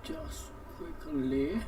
just quickly.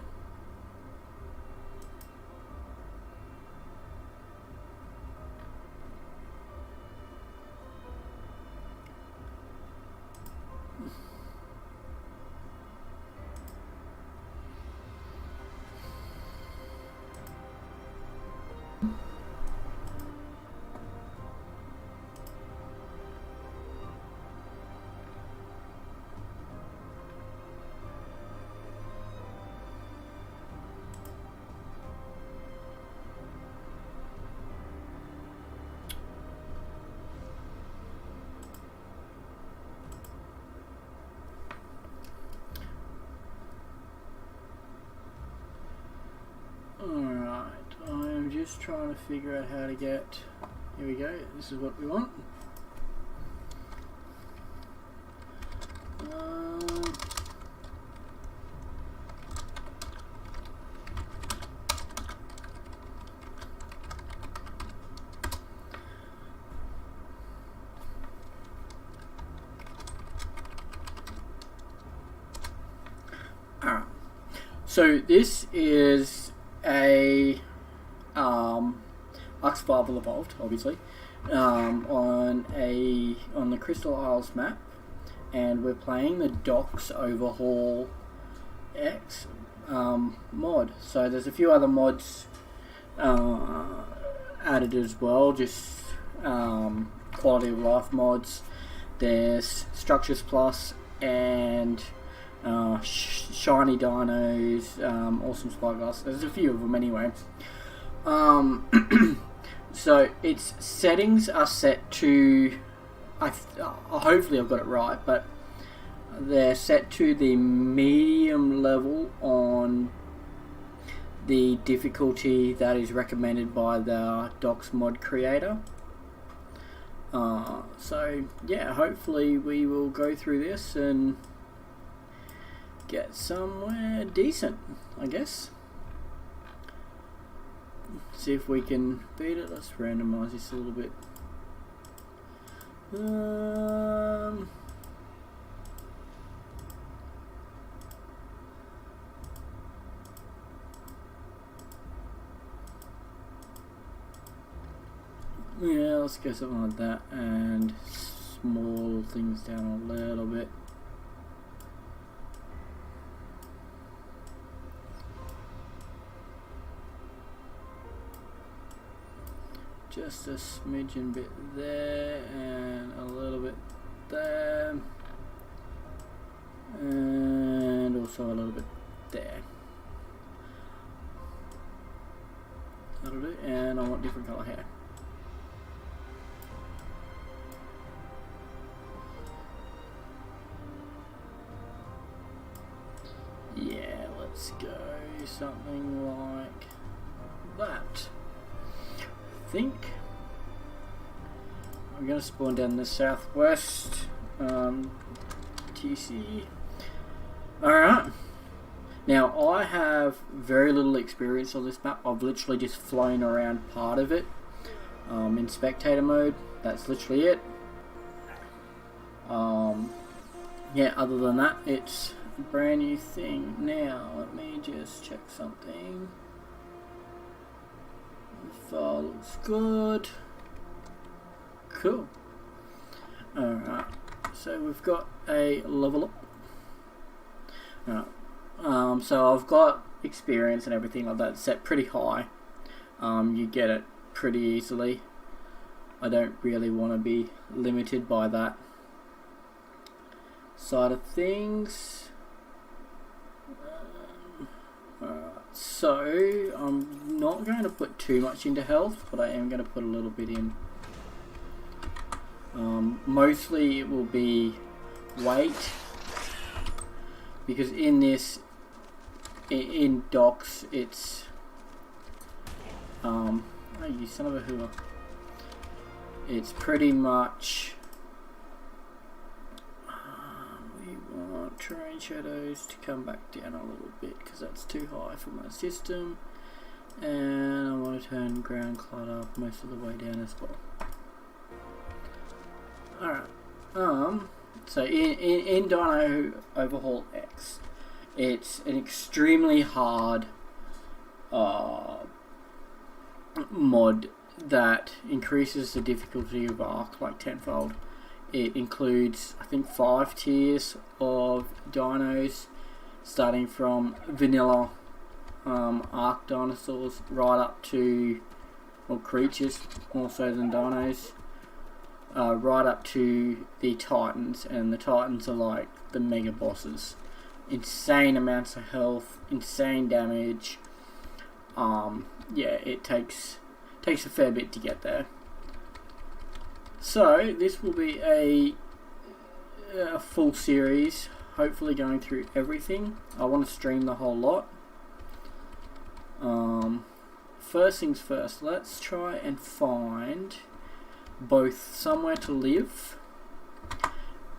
Alright, I'm just trying to figure out how to get, here we go, this is what we want. Alright, so this is a Ark Survival Evolved, obviously, on the Crystal Isles map, and we're playing the DOX Overhaul X mod. So there's a few other mods added as well, just quality of life mods. There's Structures Plus and shiny dinos, awesome spyglass. There's a few of them anyway. So its settings are set to, hopefully I've got it right, but they're set to the medium level on the difficulty that is recommended by the DOX mod creator. So yeah, hopefully we will go through this and get somewhere decent, I guess. See if we can beat it. Let's randomize this a little bit. Yeah, let's go something like that, and small things down a little bit. Just a smidgen bit there, and a little bit there, and also a little bit there. That'll do, and I want different colour hair. Yeah, let's go something like that. I think I'm going to spawn down the southwest. TC. Alright. Now, I have very little experience on this map. I've literally just flown around part of it in spectator mode. That's literally it. Yeah, other than that, it's a brand new thing. Now, let me just check something. The file looks good. Cool. Alright, so we've got a level up. Alright, so I've got experience and everything like that set pretty high. You get it pretty easily. I don't really want to be limited by that side of things. So I'm not going to put too much into health, but I am going to put a little bit in. Mostly it will be weight, because in this, in DOX, it's oh, you son of a hoover. It's pretty much we want terrain shadows to come back down a little bit because that's too high for my system, and I want to turn ground clutter most of the way down as well. Alright, so in DinoOverHaul X, It's an extremely hard mod that increases the difficulty of Ark like tenfold. It includes, I think, 5 tiers of dinos, starting from vanilla Ark dinosaurs right up to, well, creatures more so than dinos, right up to the Titans, and the Titans are like the mega bosses. Insane amounts of health, insane damage. Yeah, it takes a fair bit to get there. So this will be a full series, hopefully going through everything. I want to stream the whole lot. First things first, let's try and find both somewhere to live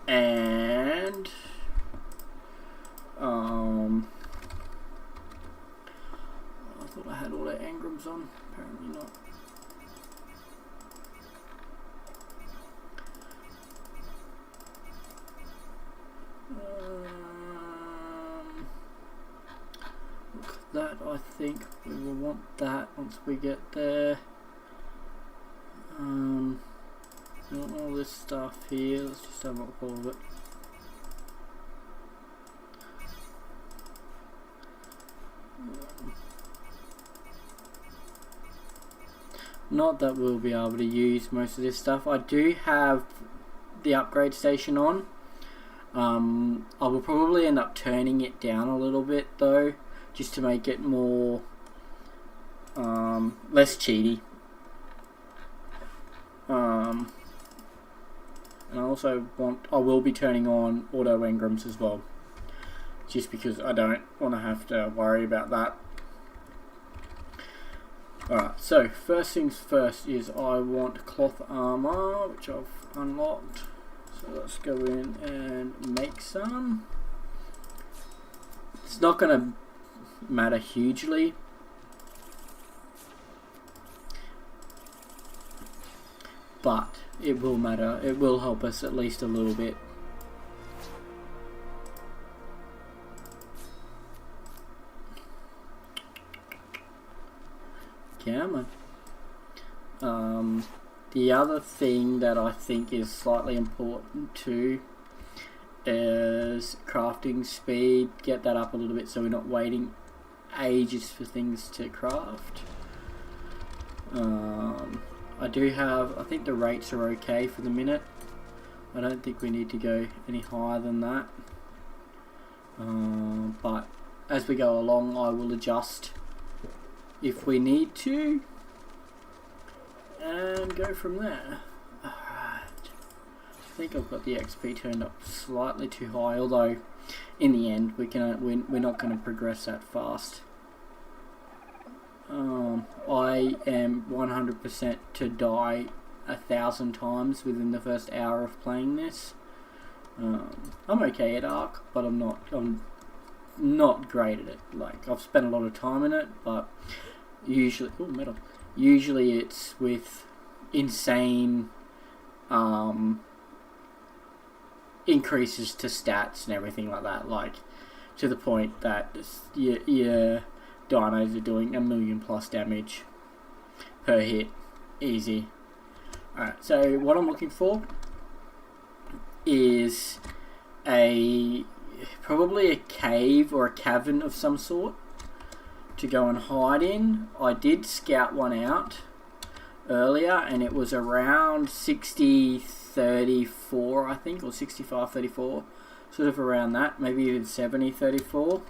and I thought I had all the engrams on, apparently not. Look, that I think we will want that once we get there. Want all this stuff here. Let's just have a look at all of it. Not that we'll be able to use most of this stuff. I do have the upgrade station on. I will probably end up turning it down a little bit though, just to make it more less cheaty. And I will be turning on auto engrams as well, just because I don't want to have to worry about that. Alright, so first things first is I want cloth armor, which I've unlocked. So let's go in and make some. It's not going to matter hugely, but it will matter. It will help us at least a little bit. Come on. The other thing that I think is slightly important too is crafting speed. Get that up a little bit so we're not waiting ages for things to craft. I do have, I think the rates are okay for the minute. I don't think we need to go any higher than that. But as we go along, I will adjust if we need to, and go from there. Alright, I think I've got the XP turned up slightly too high, although in the end we're not going to progress that fast. I am 100% to die 1,000 times within the first hour of playing this. I'm okay at Ark, but I'm not great at it. Like, I've spent a lot of time in it, but usually it's with insane increases to stats and everything like that, like to the point that your dinos are doing 1,000,000 plus damage per hit, easy. Alright, so what I'm looking for is probably a cave or a cavern of some sort to go and hide in. I did scout one out earlier and it was around 60-34 I think, or 65-34, sort of around that, maybe even 70-34.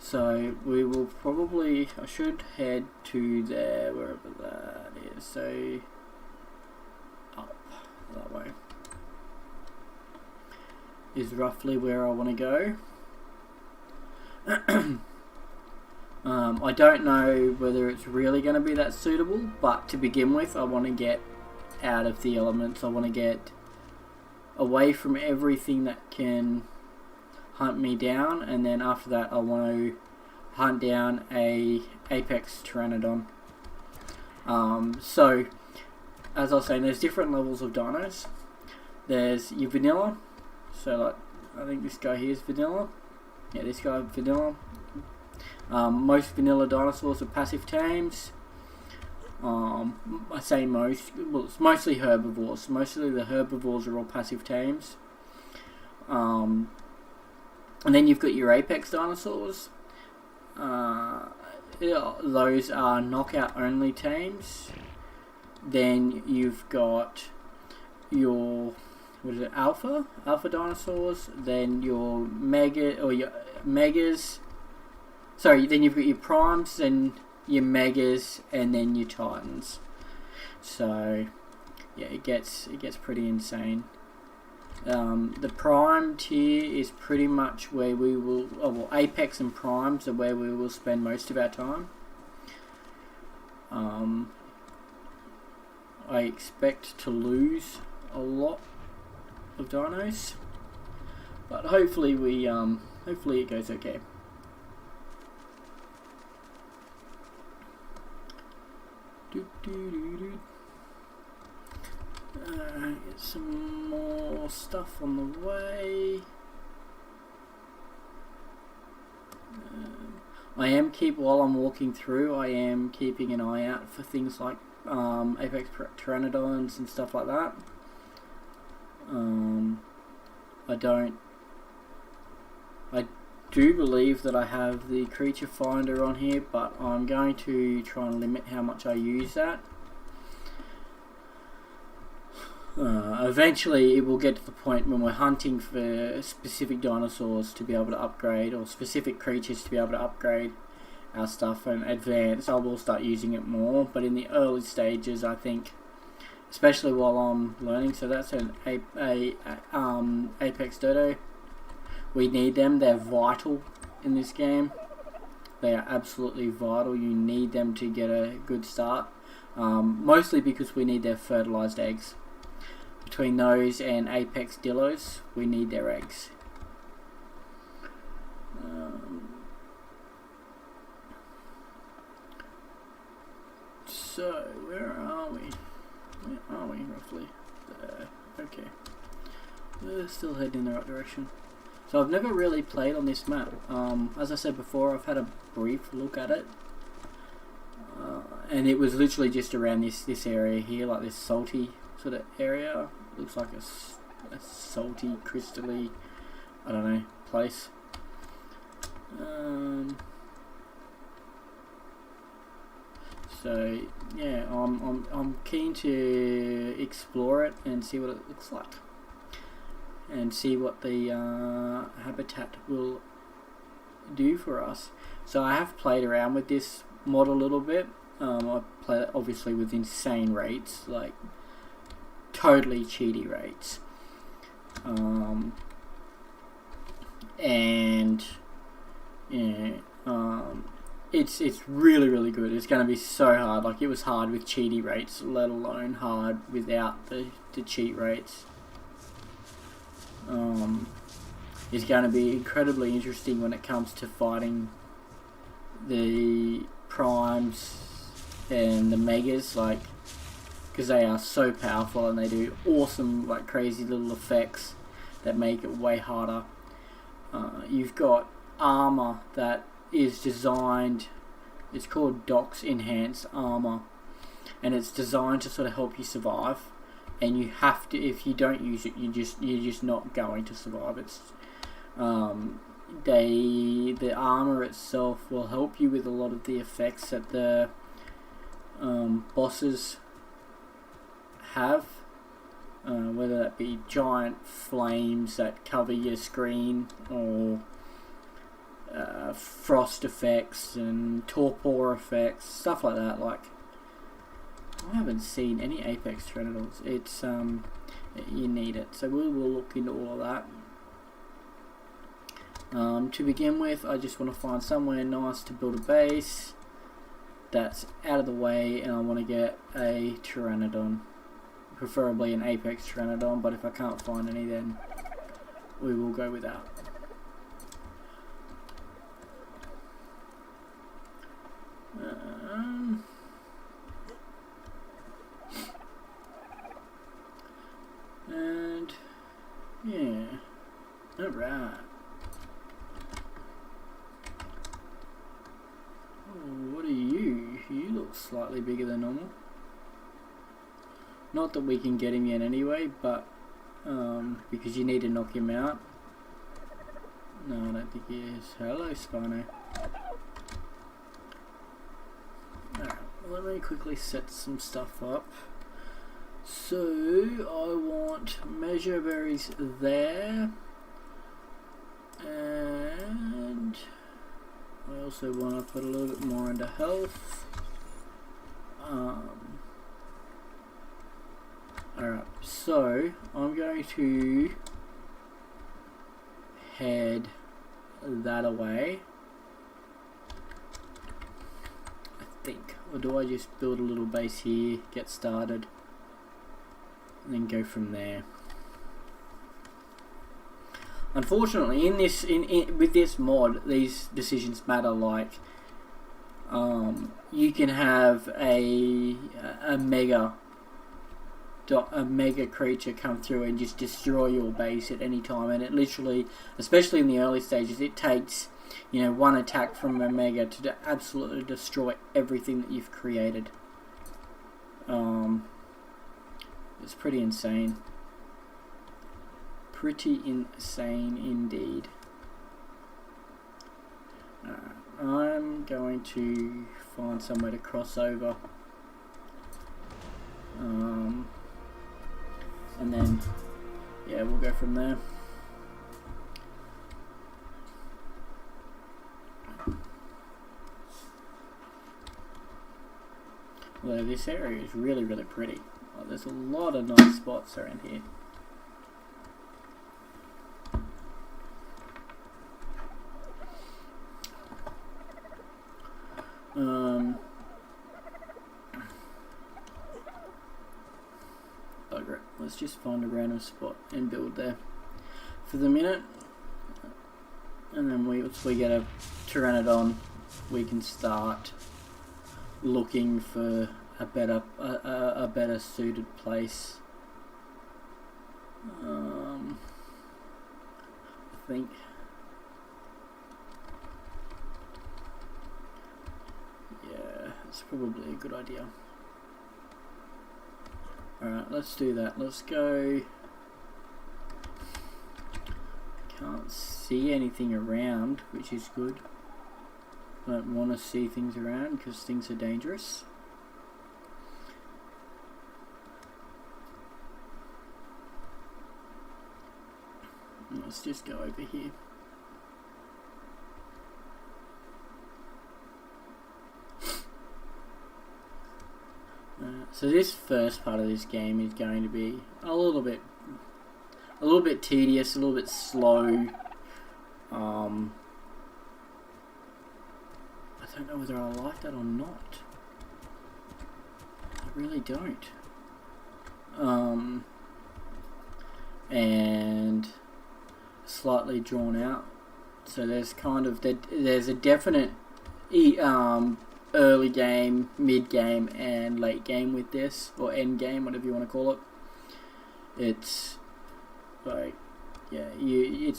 So we will probably, I should head to there, wherever that is, so up that way is roughly where I want to go. I don't know whether it's really going to be that suitable, but to begin with I want to get out of the elements. I want to get away from everything that can hunt me down, and then after that I want to hunt down a apex pteranodon. So as I was saying, there's different levels of dinos. There's your vanilla, so like I think this guy here is vanilla. Yeah, this guy, vanilla. Most vanilla dinosaurs are passive tames. I say most, well, it's mostly herbivores. Mostly the herbivores are all passive tames. And then you've got your apex dinosaurs. Those are knockout only tames. Then you've got your alpha dinosaurs. Then your megas. Sorry, then you've got your primes and your megas, and then your titans. So yeah, it gets pretty insane. The prime tier is pretty much where we will, apex and primes are where we will spend most of our time. I expect to lose a lot of dinos, but hopefully it goes okay. Get some more stuff on the way. While I'm walking through, I am keeping an eye out for things like apex pteranodons and stuff like that. I do believe that I have the creature finder on here, but I'm going to try and limit how much I use that. Eventually it will get to the point when we're hunting for specific dinosaurs to be able to upgrade, or specific creatures to be able to upgrade our stuff and advance. I will start using it more, but in the early stages, I think, especially while I'm learning. So that's an apex dodo. We need them. They're vital in this game. They are absolutely vital. You need them to get a good start. Mostly because we need their fertilized eggs. Between those and apex dillos, we need their eggs. So, where are we? Where are we, roughly? There. Okay. We're still heading in the right direction. So I've never really played on this map. As I said before, I've had a brief look at it. And it was literally just around this area here, like this salty sort of area. Looks like a salty, crystally, I don't know, place. So yeah, I'm keen to explore it and see what it looks like, and see what the habitat will do for us. So I have played around with this mod a little bit. I played it obviously with insane rates, like totally cheaty rates, and yeah, it's really good. It's going to be so hard. Like, it was hard with cheaty rates, let alone hard without the cheat rates. It's going to be incredibly interesting when it comes to fighting the primes and the megas, like, because they are so powerful and they do awesome, like, crazy little effects that make it way harder. You've got armor that is designed, it's called DOX enhanced armor, and it's designed to sort of help you survive, and you have to, if you don't use it, you're just not going to survive. It's the armor itself will help you with a lot of the effects that the bosses have, whether that be giant flames that cover your screen, or frost effects and torpor effects, stuff like that. Like, I haven't seen any apex pteranodons. It's you need it, so we will look into all of that. To begin with, I just want to find somewhere nice to build a base that's out of the way, and I want to get a pteranodon, preferably an apex pteranodon, but if I can't find any, then we will go without. And yeah, alright. What are you? You look slightly bigger than normal. Not that we can get him yet anyway, but because you need to knock him out. No, I don't think he is. Hello, Spino. Alright, let me quickly set some stuff up. So, I want measure berries there. And I also want to put a little bit more into health. Alright, so I'm going to head that away, I think. Or do I just build a little base here, get started, and then go from there? Unfortunately, with this mod, these decisions matter. Like, you can have a mega creature come through and just destroy your base at any time, and it literally, especially in the early stages, it takes, you know, one attack from a mega to absolutely destroy everything that you've created. It's pretty insane. Pretty insane indeed. I'm going to find somewhere to cross over. And then, yeah, we'll go from there. Although this area is really, really pretty. Oh, there's a lot of nice spots around here. Bugger it. Let's just find a random spot and build there for the minute, and then once we get a Pteranodon, we can start looking for a better suited place. I think. Yeah, it's probably a good idea. Alright, let's do that. Let's go. Can't see anything around, which is good. I don't want to see things around because things are dangerous. Let's just go over here. So this first part of this game is going to be a little bit tedious, a little bit slow. I don't know whether I like that or not. I really don't. And slightly drawn out. So there's kind of there's a definite early game, mid game, and late game with this, or end game, whatever you want to call it. It's like, yeah, you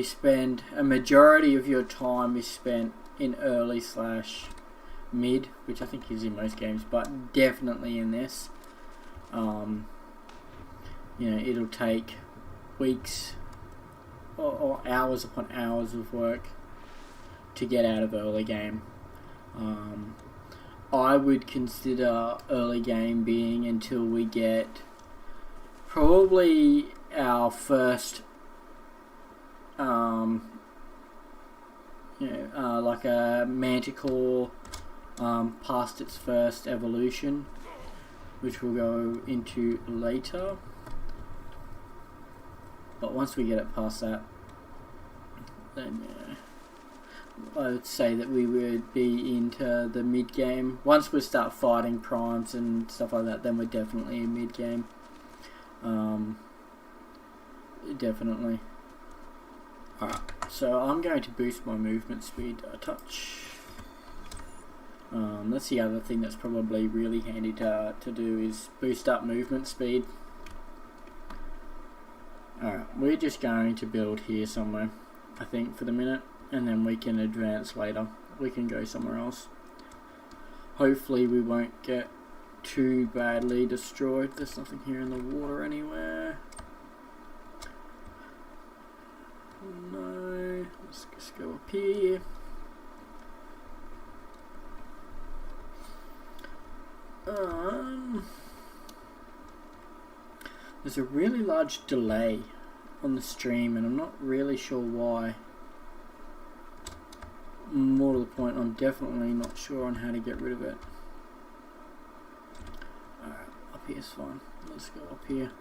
spend a majority of your time is spent in early / mid, which I think is in most games, but definitely in this. You know, it'll take weeks or hours upon hours of work to get out of early game. I would consider early game being until we get probably our first, like a Manticore past its first evolution, which we'll go into later. But once we get it past that, then yeah, I would say that we would be into the mid game. Once we start fighting primes and stuff like that, then we're definitely in mid game. Definitely. Alright, so I'm going to boost my movement speed a touch. That's the other thing that's probably really handy to do, is boost up movement speed. Alright, we're just going to build here somewhere, I think, for the minute, and then we can advance later. We can go somewhere else. Hopefully we won't get too badly destroyed. There's nothing here in the water anywhere. No, let's just go up here. There's a really large delay on the stream and I'm not really sure why. More to the point, I'm definitely not sure on how to get rid of it. Alright, up here's fine. Let's go up here.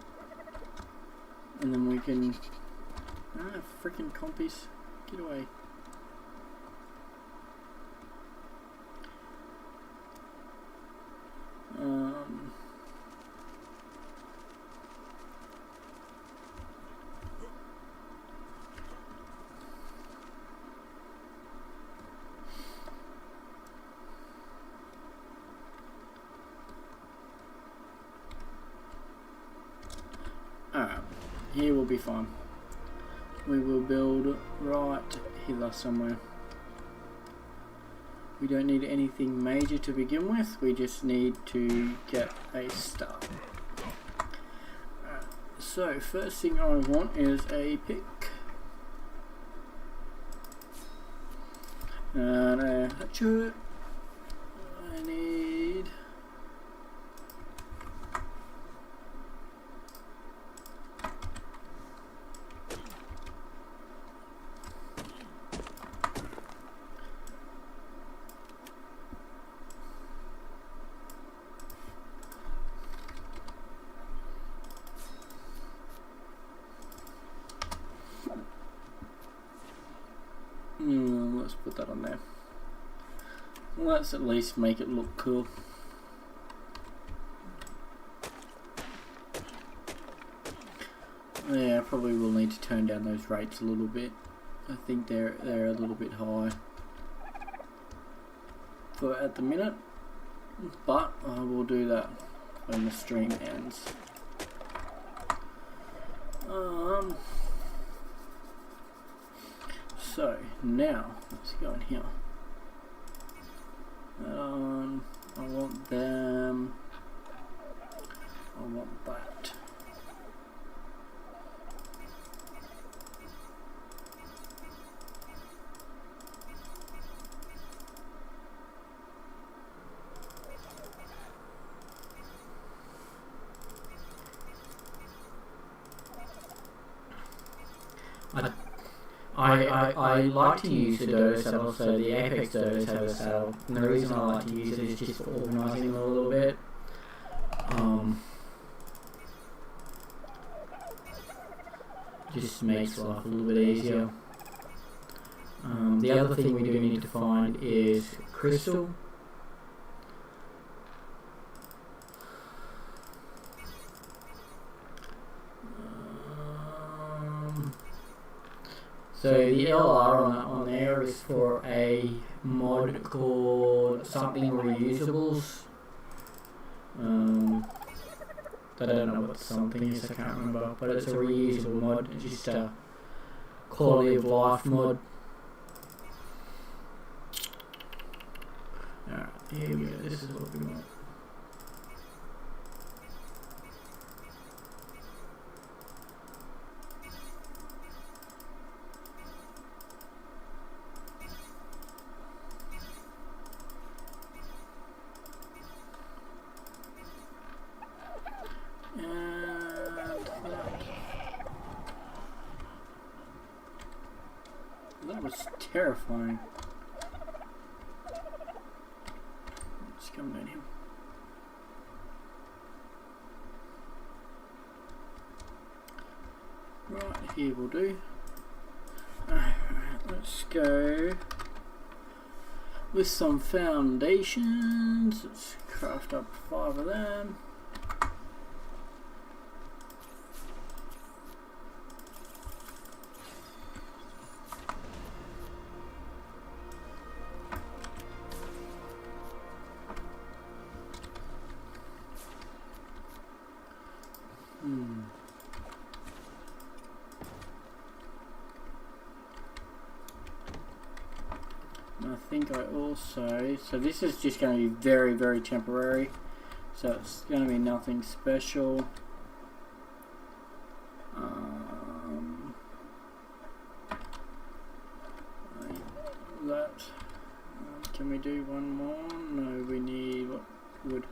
And then we can... freaking compies. Get away. Here will be fine. We will build right here somewhere. We don't need anything major to begin with, we just need to get a start. So first thing I want is a pick. And a hatchet. I need... let's put that on there. Let's at least make it look cool. Yeah, I probably will need to turn down those rates a little bit. I think they're a little bit high for at the minute, but I will do that when the stream ends. So now let's go in here. I want them. I want that. I like to use the Dodo saddle, so the Apex Dodos have a saddle, and the reason I like to use it is just for organising them a little bit. Just makes life a little bit easier. The other thing we do need to find is crystal. So the LR on there is for a mod called something reusables. I don't know what something is, I can't remember, but it's a reusable mod. It's just a quality of life mod. Alright, here we go, this is what we want. That was terrifying. Let's come down here. Right, here will do. Alright, let's go with some foundations. Let's craft up 5 of them. I think I also... So this is just going to be very, very temporary. So it's going to be nothing special. That. Can we do one more? No, we need what wood.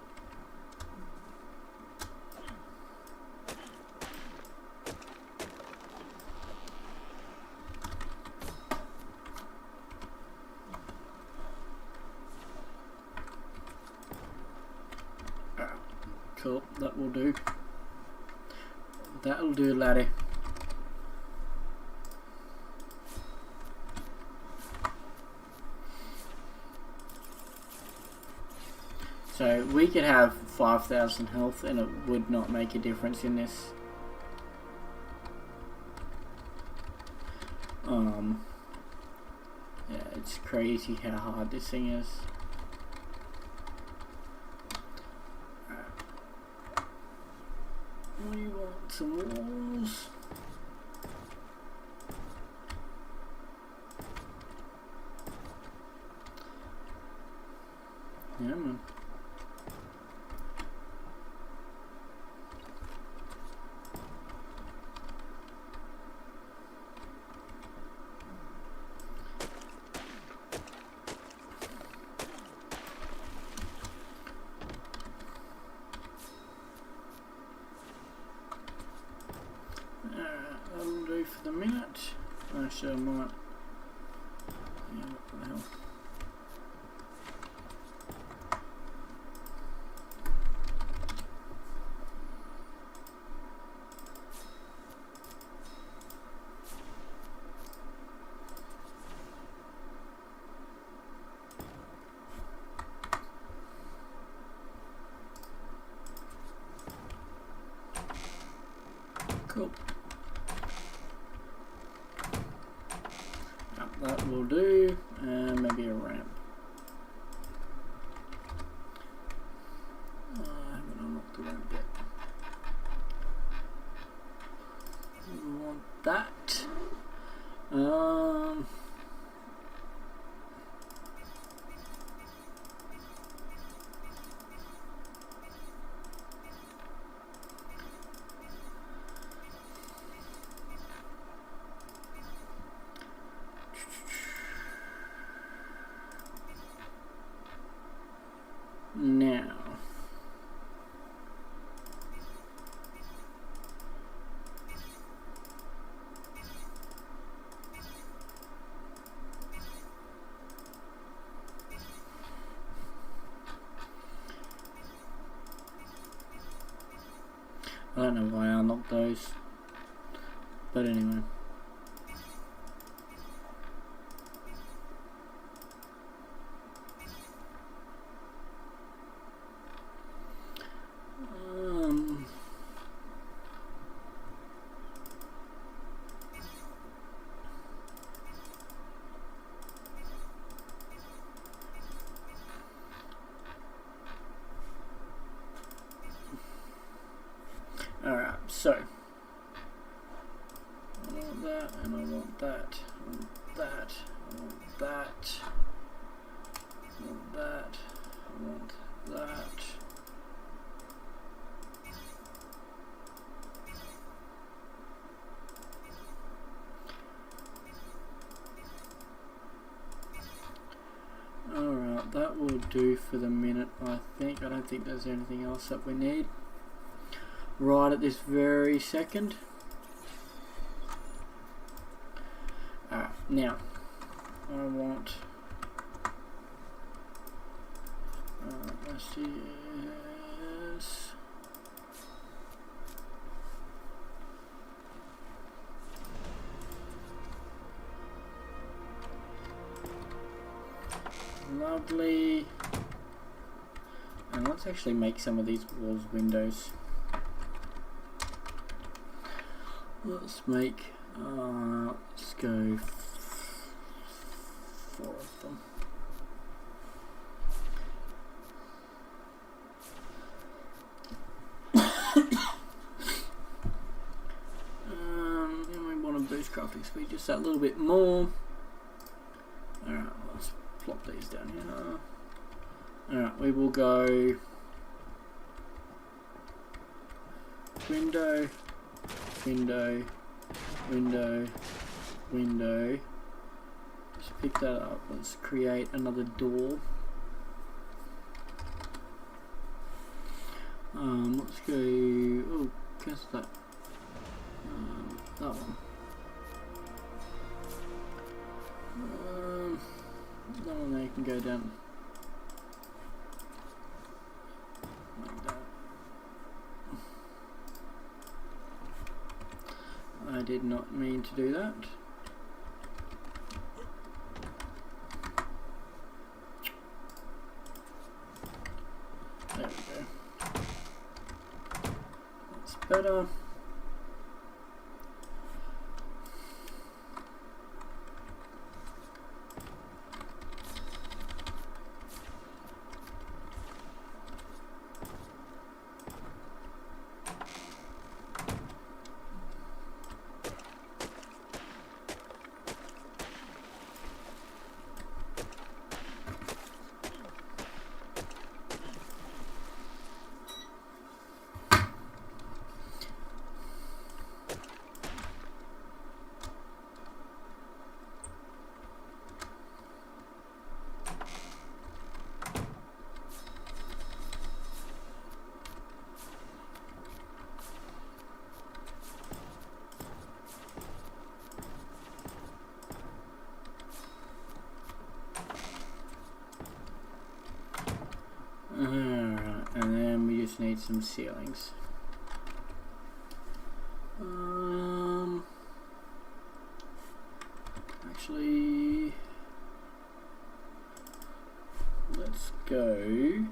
Cool, that will do. That'll do, laddie. So we could have 5,000 health and it would not make a difference in this. Yeah, it's crazy how hard this thing is. We want some walls. Yeah, man. That'll do for the minute. Actually, I might. Yeah, what the hell. Cool. That will do, and maybe a ramp. I haven't unlocked the ramp yet. We want that. Now, I don't know why I unlocked those, but anyway. Alright, so I want that, and I want that, I want that, I want that, I want that, I want that. Alright, that will do for the minute, I think. I don't think there's anything else that we need right at this very second. Alright, now I want let's see, yes. Lovely. And let's actually make some of these walls windows. Let's make, let's go 4 of them. And we want to boost crafting speed just that little bit more. Alright, let's plop these down here. Alright, we will go window, window, window, window. Just pick that up. Let's create another door. Let's go. Oh, guess that. That one. That one there can go down. Like that. I did not mean to do that. There we go. That's better. Alright, and then we just need some ceilings. Actually, let's go.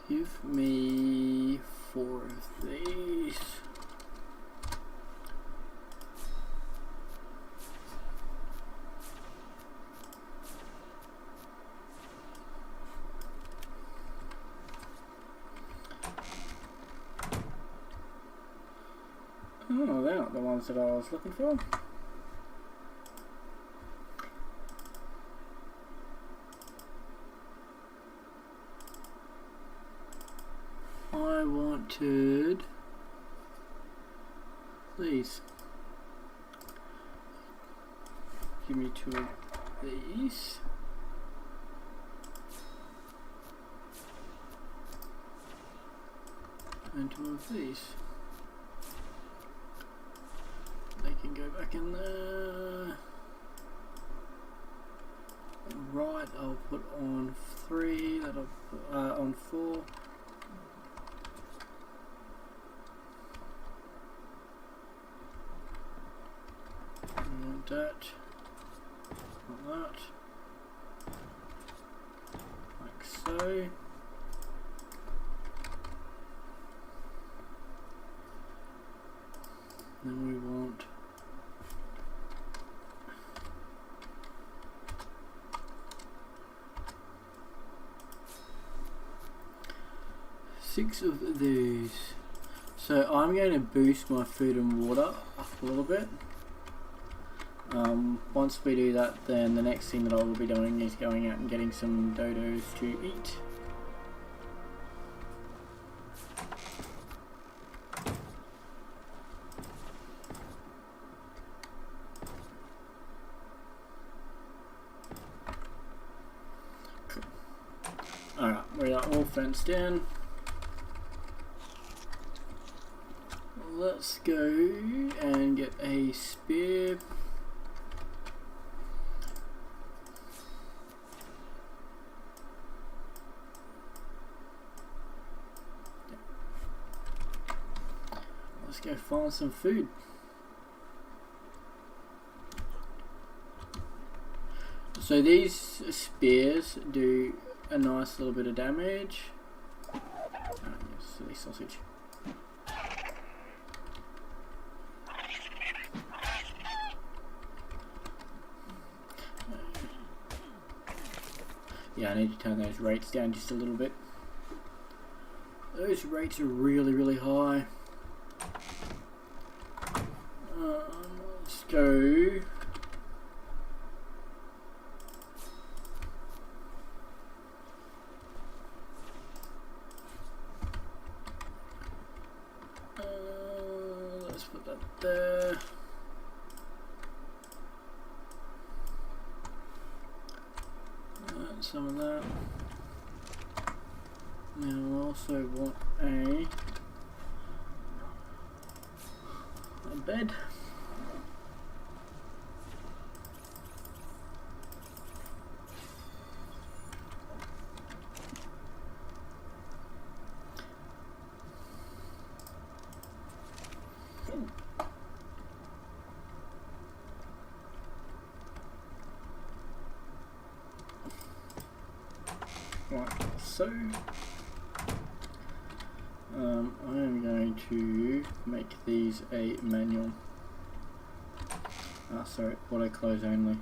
Give me 4 of these. Oh, they're not the ones that I was looking for. I wanted these. Give me 2 of these. And 2 of these. They can go back in there. Right, I'll put on 3. That'll put on 4. And that, like that, like so. Then we want 6 of these. So I'm going to boost my food and water up a little bit. Once we do that, then the next thing that I will be doing is going out and getting some dodos to eat. Alright, we are all fenced in. Let's go and get a spear. Let's go find some food. So these spears do a nice little bit of damage. Oh, yes, silly sausage. Yeah, I need to turn those rates down just a little bit. Those rates are really, really high. Let's go. Let's put that there. Some of that. Now I also want a bed. Right, so I am going to make these a manual. Sorry, auto close only.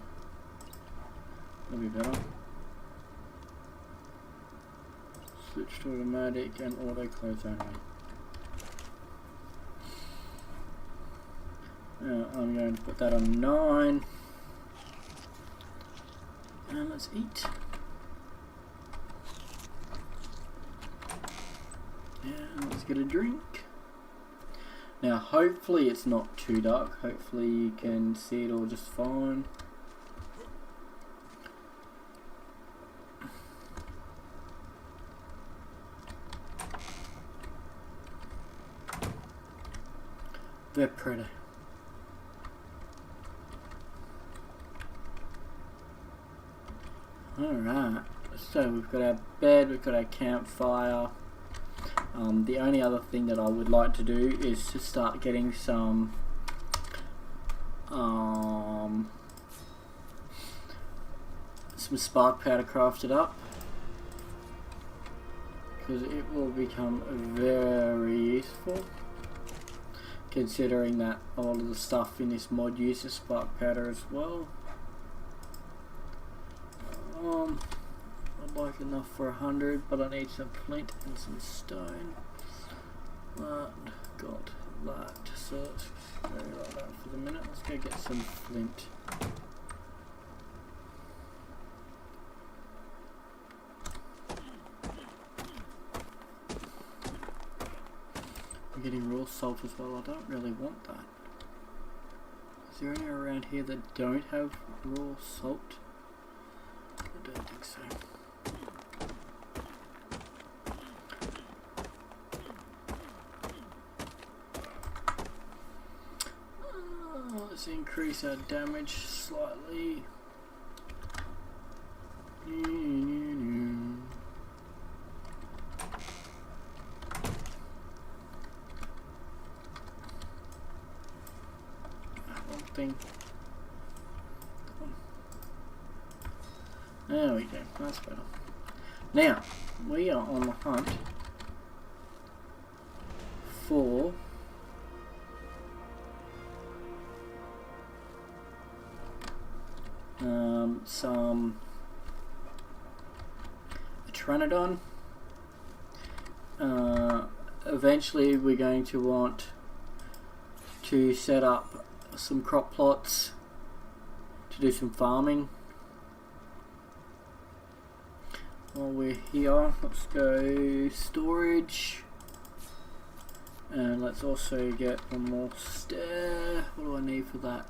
That'll be better. Switch to automatic and auto close only. Now I'm going to put that on 9. And let's eat. And let's get a drink. Now hopefully it's not too dark. Hopefully you can see it all just fine. They're pretty. Alright, so we've got our bed, we've got our campfire. The only other thing that I would like to do is to start getting some spark powder crafted up, because it will become very useful, considering that all of the stuff in this mod uses spark powder as well. I'd like enough for 100, but I need some flint and some stone. Got that, so let's go like that for the minute. Let's go get some flint. I'm getting raw salt as well. I don't really want that. Is there any around here that don't have raw salt? I don't think so. Let's increase our damage slightly. One thing. There we go, that's better. Now, we are on the hunt for some Pteranodon. Eventually we're going to want to set up some crop plots to do some farming. While we're here, let's go storage, and let's also get one more stair. What do I need for that?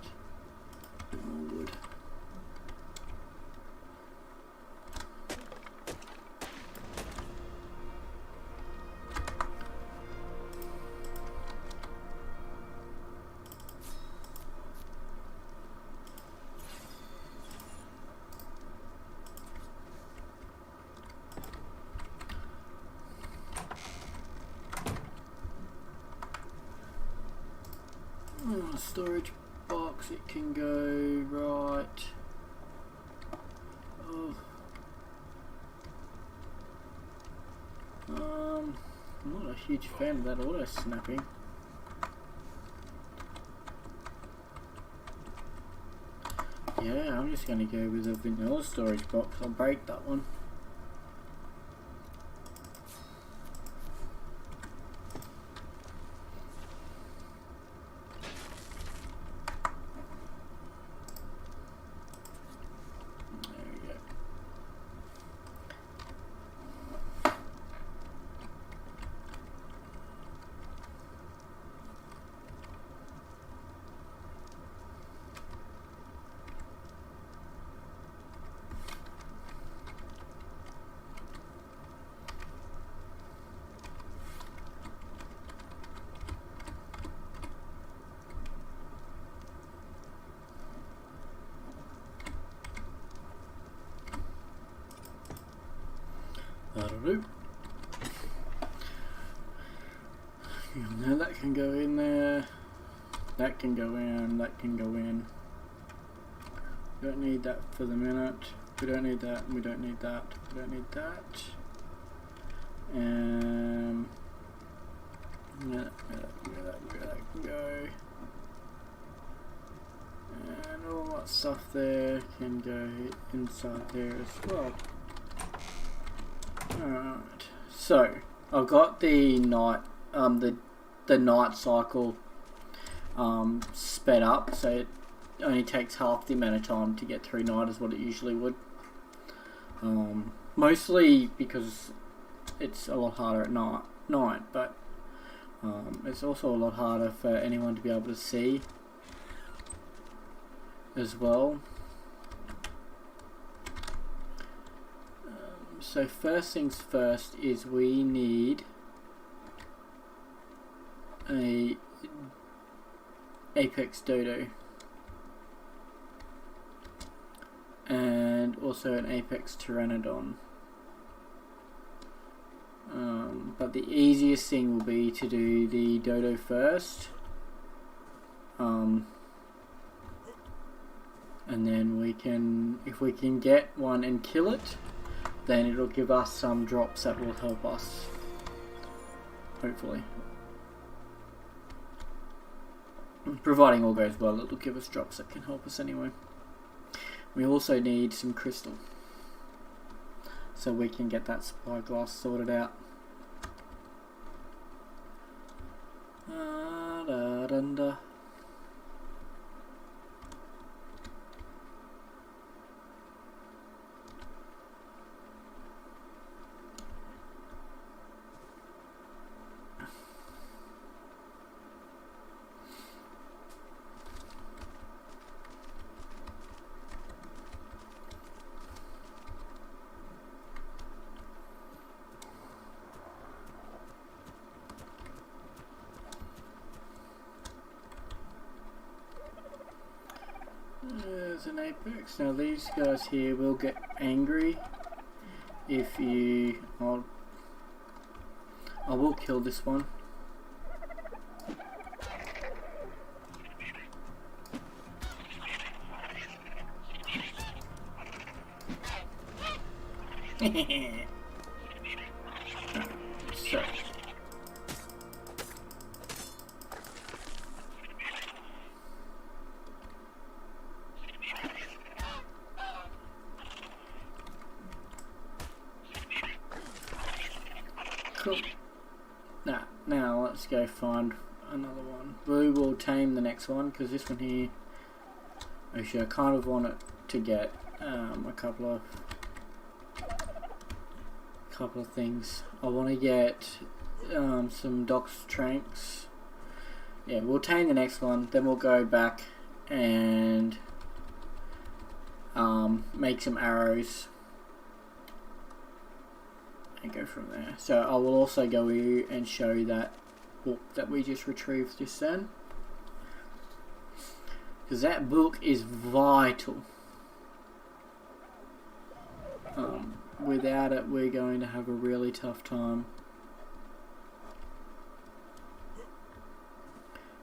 More wood. Storage box, it can go right. Oh. I'm not a huge fan of that auto snapping. Yeah, I'm just going to go with a vanilla storage box. I'll break that one. That'll do. Now that can go in there. That can go in. That can go in. Don't need that for the minute. We don't need that. We don't need that. We don't need that. Where that can go. And all that stuff there can go inside there as well. Alright. So I've got the night the night cycle sped up, so it only takes half the amount of time to get through night as what it usually would. Mostly because it's a lot harder at night, but it's also a lot harder for anyone to be able to see as well. So first things first is we need a Apex Dodo and also an Apex Pteranodon. But the easiest thing will be to do the Dodo first, and then we can, if we can get one and kill it, then it'll give us some drops that will help us, hopefully. Providing all goes well, it'll give us drops that can help us anyway. We also need some crystal, so we can get that supply glass sorted out. There's an Apex. Now these guys here will get angry if you... I will kill this one. So cool. Now let's go find another one. We will tame the next one because this one here, actually I kind of want it to get a couple of things. I want to get some DOX tranks. Yeah, we'll tame the next one, then we'll go back and make some arrows and go from there. So I will also go here and show that book that we just retrieved just then, because that book is vital. Without it, we're going to have a really tough time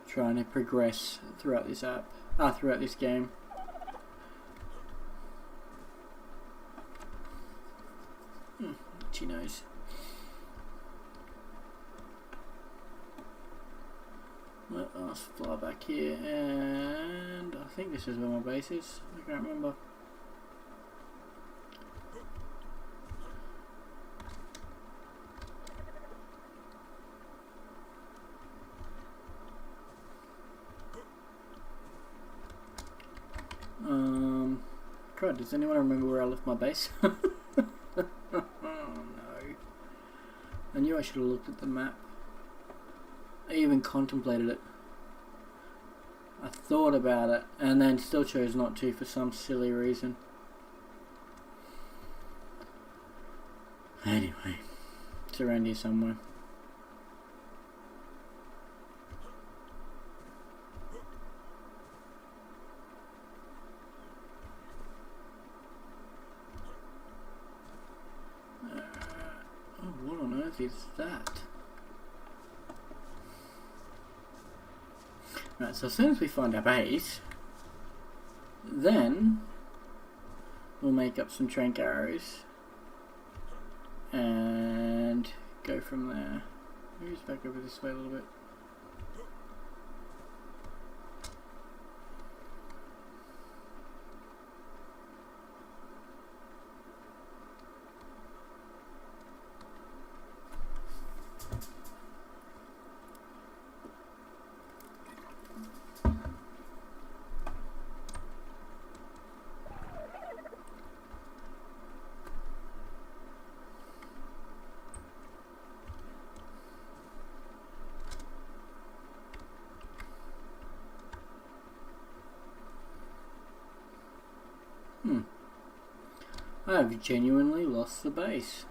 trying to progress throughout this throughout this game. Itchy nose. Let us fly back here, and I think this is where my base is. I can't remember. Crud, does anyone remember where I left my base? Oh no. I knew I should have looked at the map. I even contemplated it. I thought about it and then still chose not to for some silly reason. Anyway, it's around here somewhere. What on earth is that? Right, so as soon as we find our base, then we'll make up some trank arrows and go from there. Maybe it's back over this way a little bit. I have genuinely lost the base.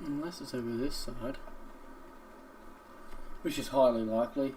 Unless it's over this side, which is highly likely.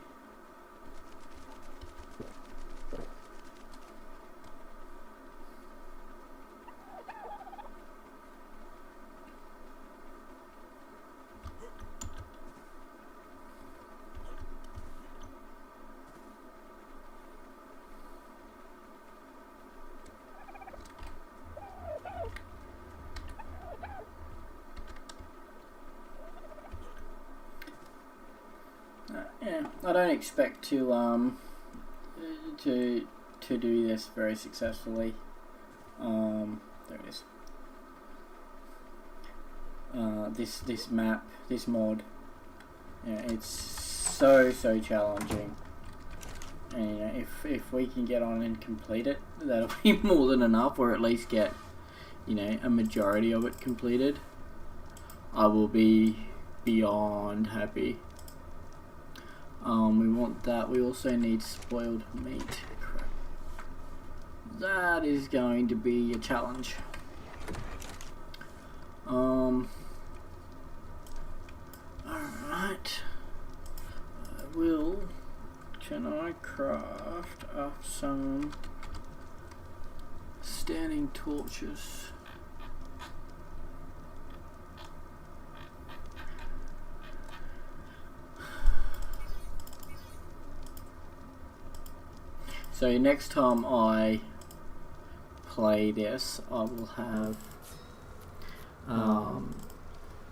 Yeah, I don't expect to do this very successfully. There it is. This map, this mod, yeah, it's so challenging. And you know, if we can get on and complete it, that'll be more than enough, or at least get, you know, a majority of it completed. I will be beyond happy. We want that. We also need spoiled meat. Crap. That is going to be a challenge. Alright. Can I craft up some standing torches? So next time I play this, I will have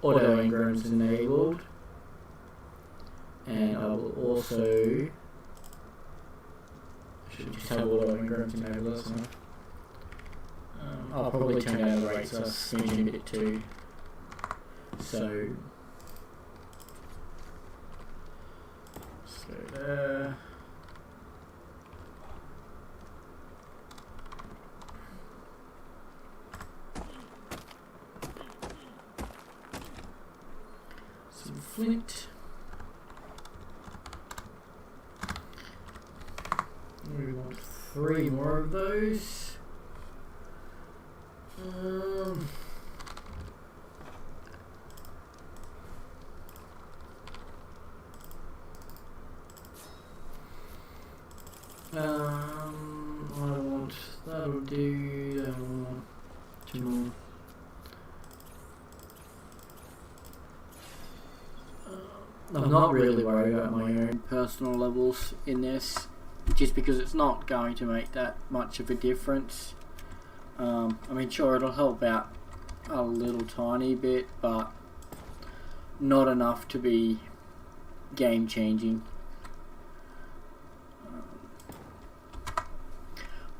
auto engrams enabled, and I will also should just have auto engrams enabled. So I'll probably turn down the rates. I was thinking a bit too. So let's go there. Flint. We want 3 more of those. I want, that'll do, 2 more. I'm not really worried about my own personal levels in this, just because it's not going to make that much of a difference. I mean, sure, it'll help out a little tiny bit, but not enough to be game changing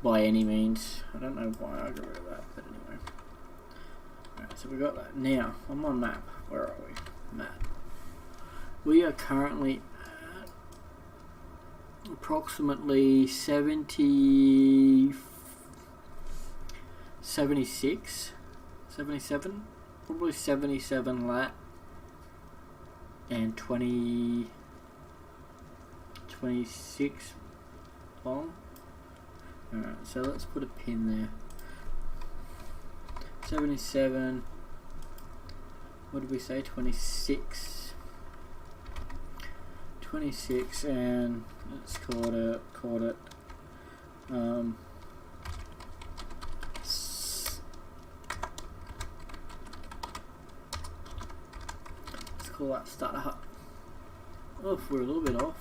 by any means. I don't know why I got rid of that, but anyway. Alright, so we got that. Now, I'm on map. Where are we? Map. We are currently at approximately 76, 77, probably 77 lat and 26 long. Alright, so let's put a pin there. 77, what did we say, 26, 26, and let's call it let's call that starter hut. Oh, we're a little bit off.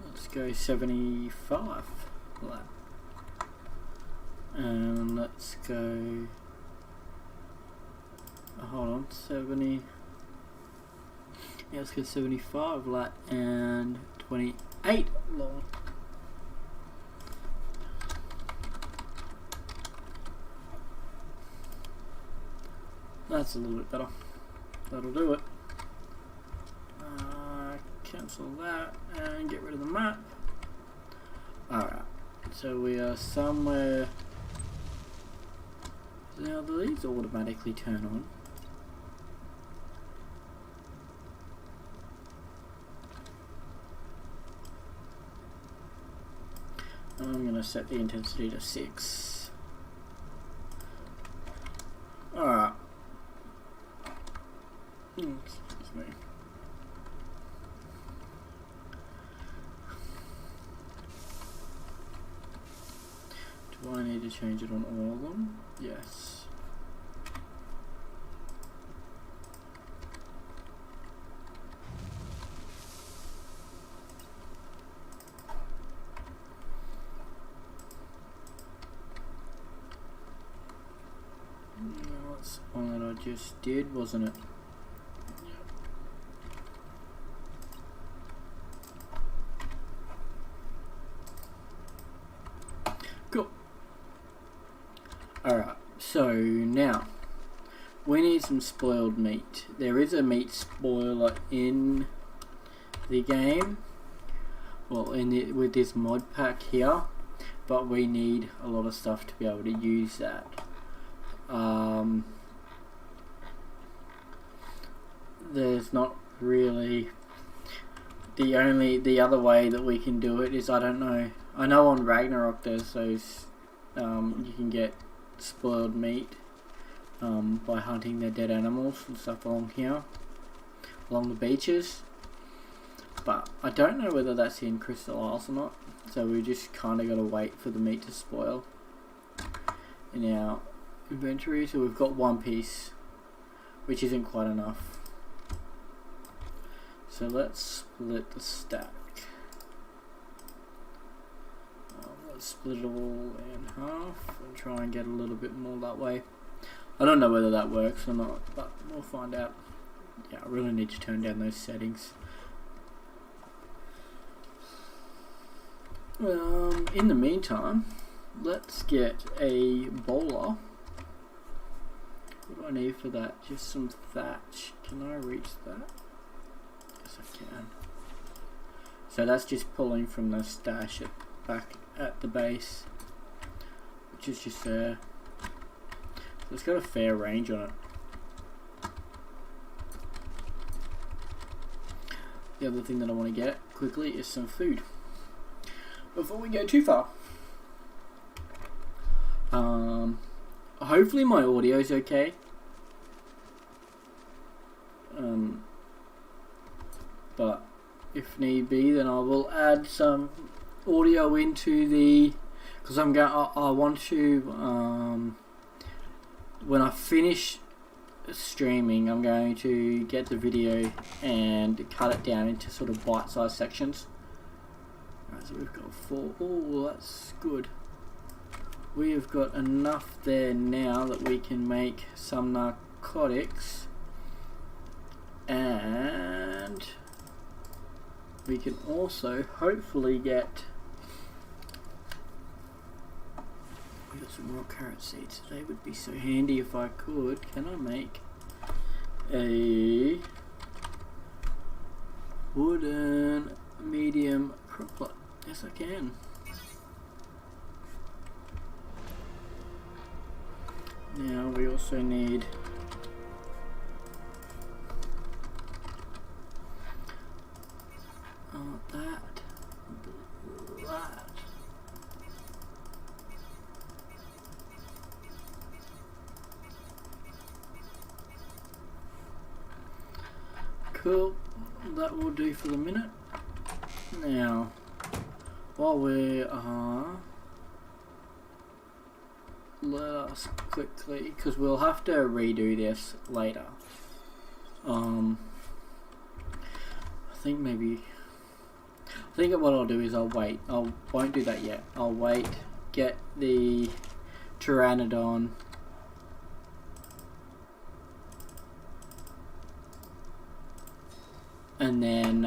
Let's go 75 for that. And let's go, hold on, 70, yeah, let's go 75 lat and 28 long. That's a little bit better. That'll do it. Cancel that and get rid of the map. Alright, so we are somewhere. Now, do these automatically turn on? I'm going to set the intensity to 6. Alright. Excuse me. Do I need to change it on all of them? Yes. No, that's the one that I just did, wasn't it? Cool. Alright, so now we need some spoiled meat. There is a meat spoiler in the game, well, with this mod pack here, but we need a lot of stuff to be able to use that. There's not really the other way that we can do it is, I don't know. I know on Ragnarok there's those you can get spoiled meat by hunting their dead animals and stuff along here, along the beaches, but I don't know whether that's in Crystal Isles or not, so we just kind of got to wait for the meat to spoil in our inventory. So we've got one piece, which isn't quite enough, so let's split the stack. Let's split it all in half and try and get a little bit more that way. I don't know whether that works or not, but we'll find out. Yeah, I really need to turn down those settings. In the meantime, let's get a bowler. What do I need for that? Just some thatch. Can I reach that? Yes, I can. So that's just pulling from the stash back at the base, which is just there. So it's got a fair range on it. The other thing that I want to get quickly is some food before we go too far. Hopefully my audio is okay. But if need be, then I will add some audio into the, because I want to when I finish streaming, I'm going to get the video and cut it down into sort of bite-sized sections. Alright, so we've got 4. Oh, that's good. We have got enough there now that we can make some narcotics, and we can also hopefully get, we got some raw carrot seeds. They would be so handy if I could. Can I make a wooden medium crock pot? Yes, I can. Now we also need that Cool, that will do for the minute. Now, while we are, let us quickly, because we'll have to redo this later. I think what I'll do is I'll wait. Won't do that yet. I'll wait, get the Pteranodon. And then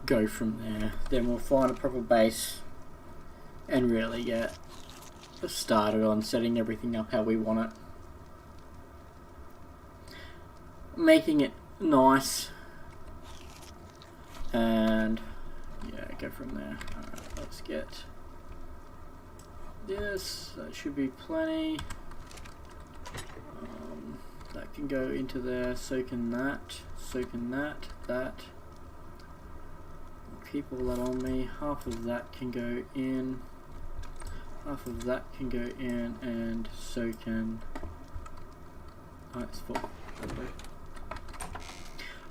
go from there. Then we'll find a proper base and really get started on setting everything up how we want it. Making it nice. And yeah, go from there. Alright, let's get this. That should be plenty. That can go into there, so can that, that. I'll keep all that on me. Half of that can go in, half of that can go in, and so can... Oh, it's full.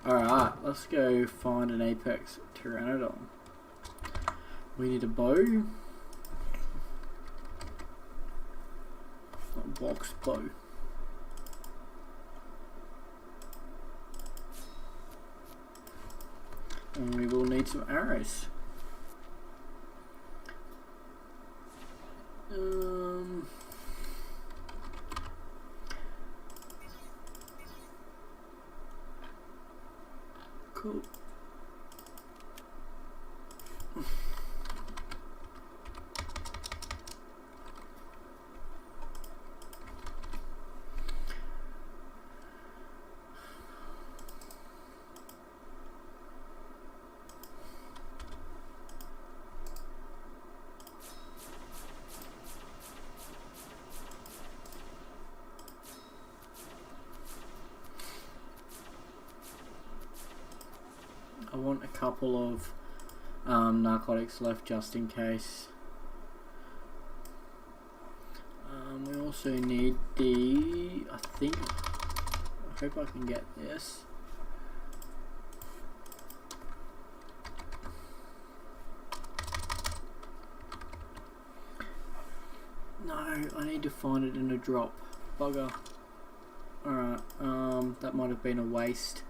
Alright, let's go find an apex Pteranodon. We need a bow. A box bow. And we will need some arrows. Cool. I want a couple of narcotics left just in case. We also need the, I hope I can get this. No, I need to find it in a drop. Bugger. Alright, that might have been a waste.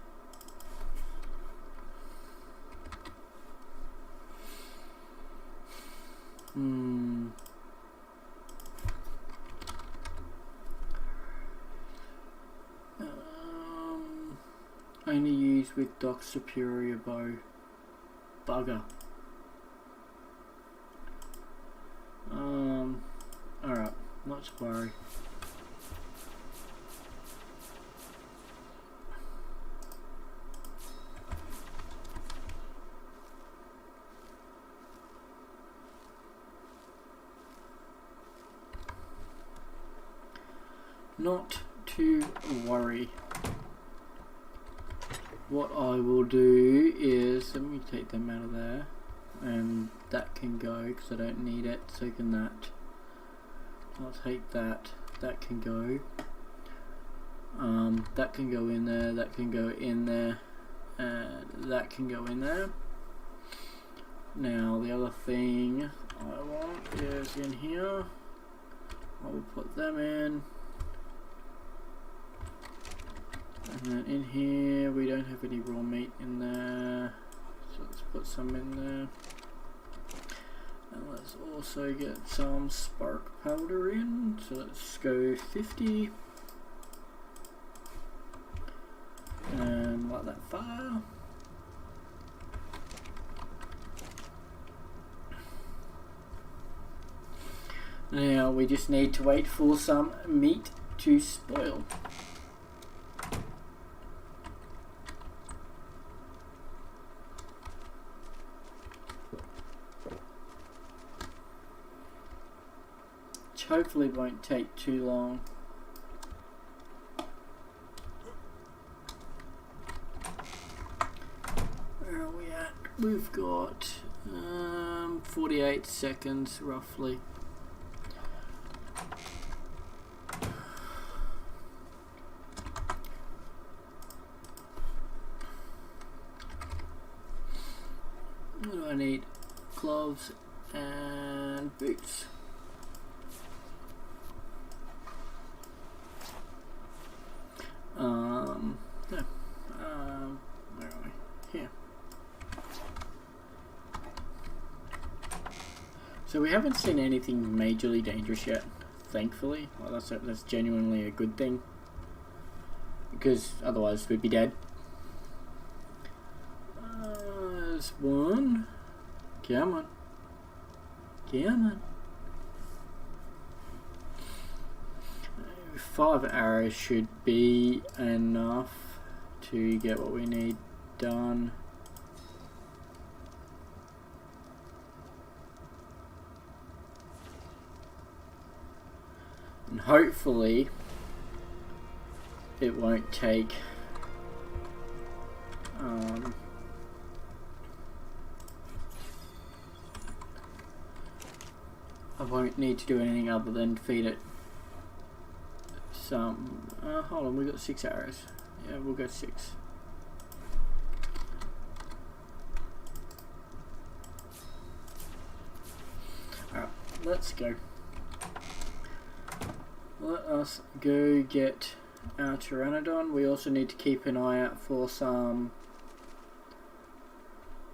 Only used with DOX superior bow. Bugger. Alright, not to worry. Not to worry. What I will do is, let me take them out of there, and that can go because I don't need it, so can that. I'll take that, that can go. That can go in there, that can go in there, and that can go in there. Now the other thing I want is in here. I will put them in. And then in here, we don't have any raw meat in there, so let's put some in there. And let's also get some spark powder in, so let's go 50. And light that fire. Now we just need to wait for some meat to spoil. Hopefully won't take too long. Where are we at? We've got 48 seconds roughly. need gloves and boots. No. Where are we? Here. So we haven't seen anything majorly dangerous yet, thankfully. Well, that's genuinely a good thing, because otherwise we'd be dead. There's one. Come on. Come on. 5 arrows should be enough to get what we need done. And hopefully it won't take I won't need to do anything other than feed it some. Hold on, we got 6 arrows. Yeah, we'll go 6. Alright, let's go. Let us go get our Pteranodon. We also need to keep an eye out for some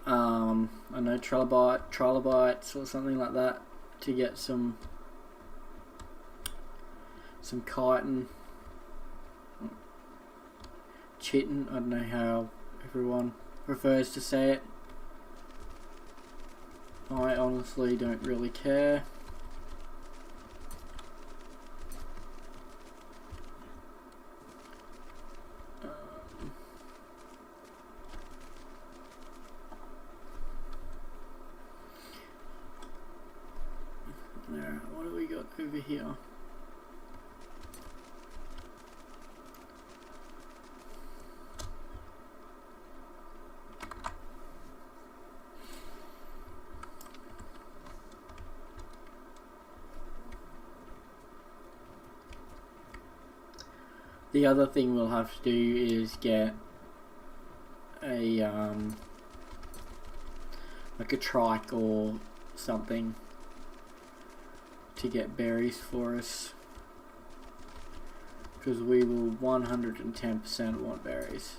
I know, trilobites or something like that, to get some chitin. Chitin, I don't know how everyone prefers to say it. I honestly don't really care. There, what do we got over here? The other thing we'll have to do is get a like a trike or something to get berries for us, because we will 110% want berries.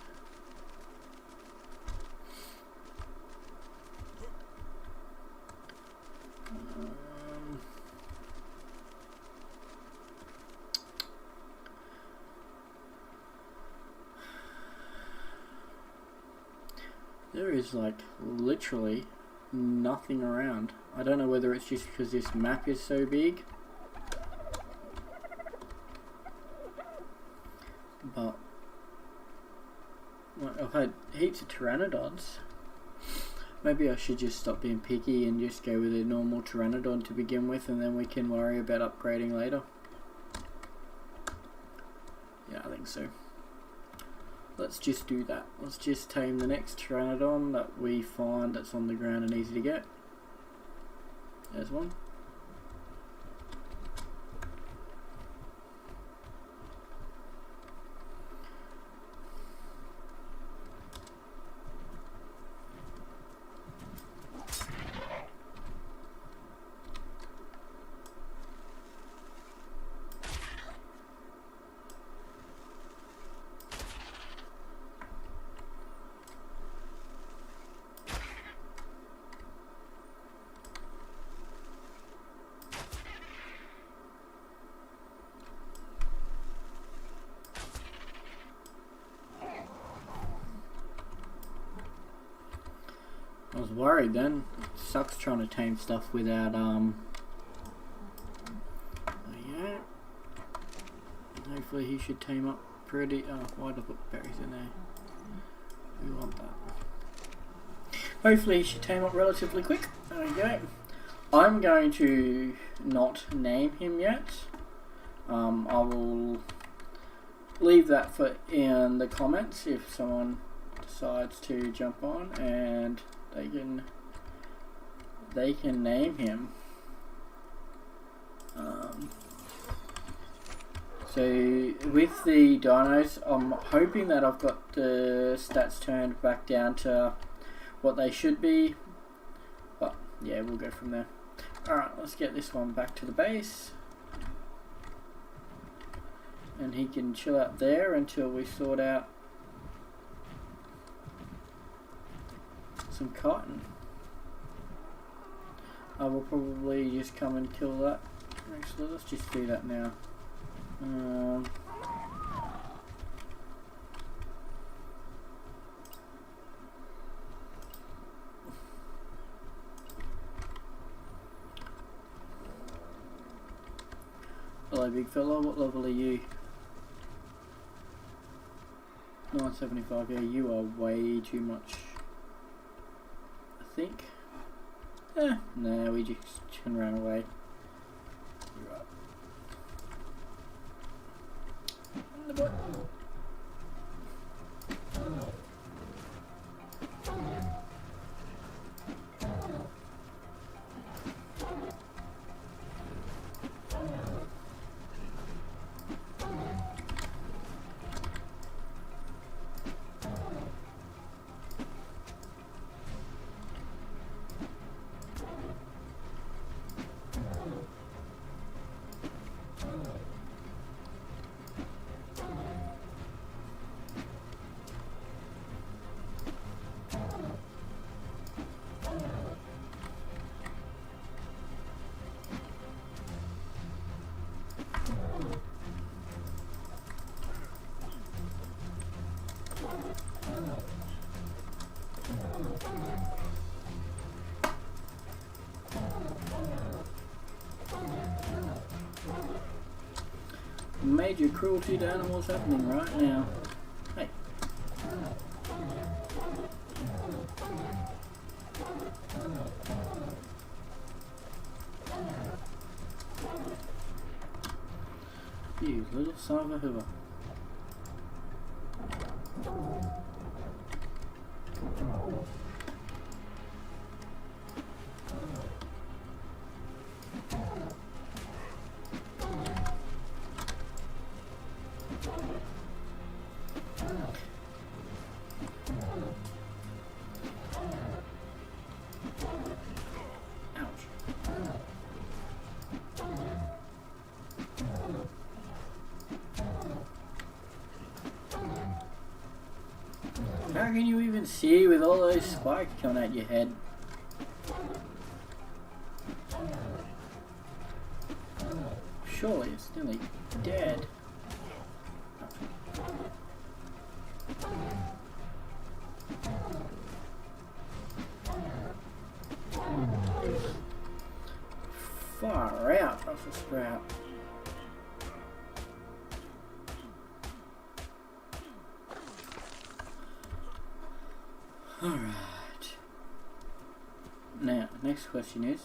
There is like literally nothing around. I don't know whether it's just because this map is so big, but I've had heaps of Pteranodons. Maybe I should just stop being picky and just go with a normal Pteranodon to begin with, and then we can worry about upgrading later. Yeah, I think so. Let's just do that. Let's just tame the next Pteranodon that we find that's on the ground and easy to get. There's one. I was worried then. It sucks trying to tame stuff without yeah. Hopefully he should tame up pretty. Oh, why did I put berries in there? We want that. Hopefully he should tame up relatively quick. There we go. I'm going to not name him yet. I will leave that for in the comments if someone decides to jump on, and they can name him. So with the dinos, I'm hoping that I've got the stats turned back down to what they should be. yeah, we'll go from there. Alright, let's get this one back to the base. And he can chill out there until we sort out some cotton. I will probably just come and kill that. Actually, let's just do that now. Hello, big fella. What level are you? 975. Yeah, you are way too much. I think. No, we just can run away. You're right. The boy. Major cruelty to animals happening right now. Hey. You little son of a hoover. How can you even see with all those spikes coming at your head? Surely it's nearly dead. Far out, Russell Sprout. Alright. Now, next question is,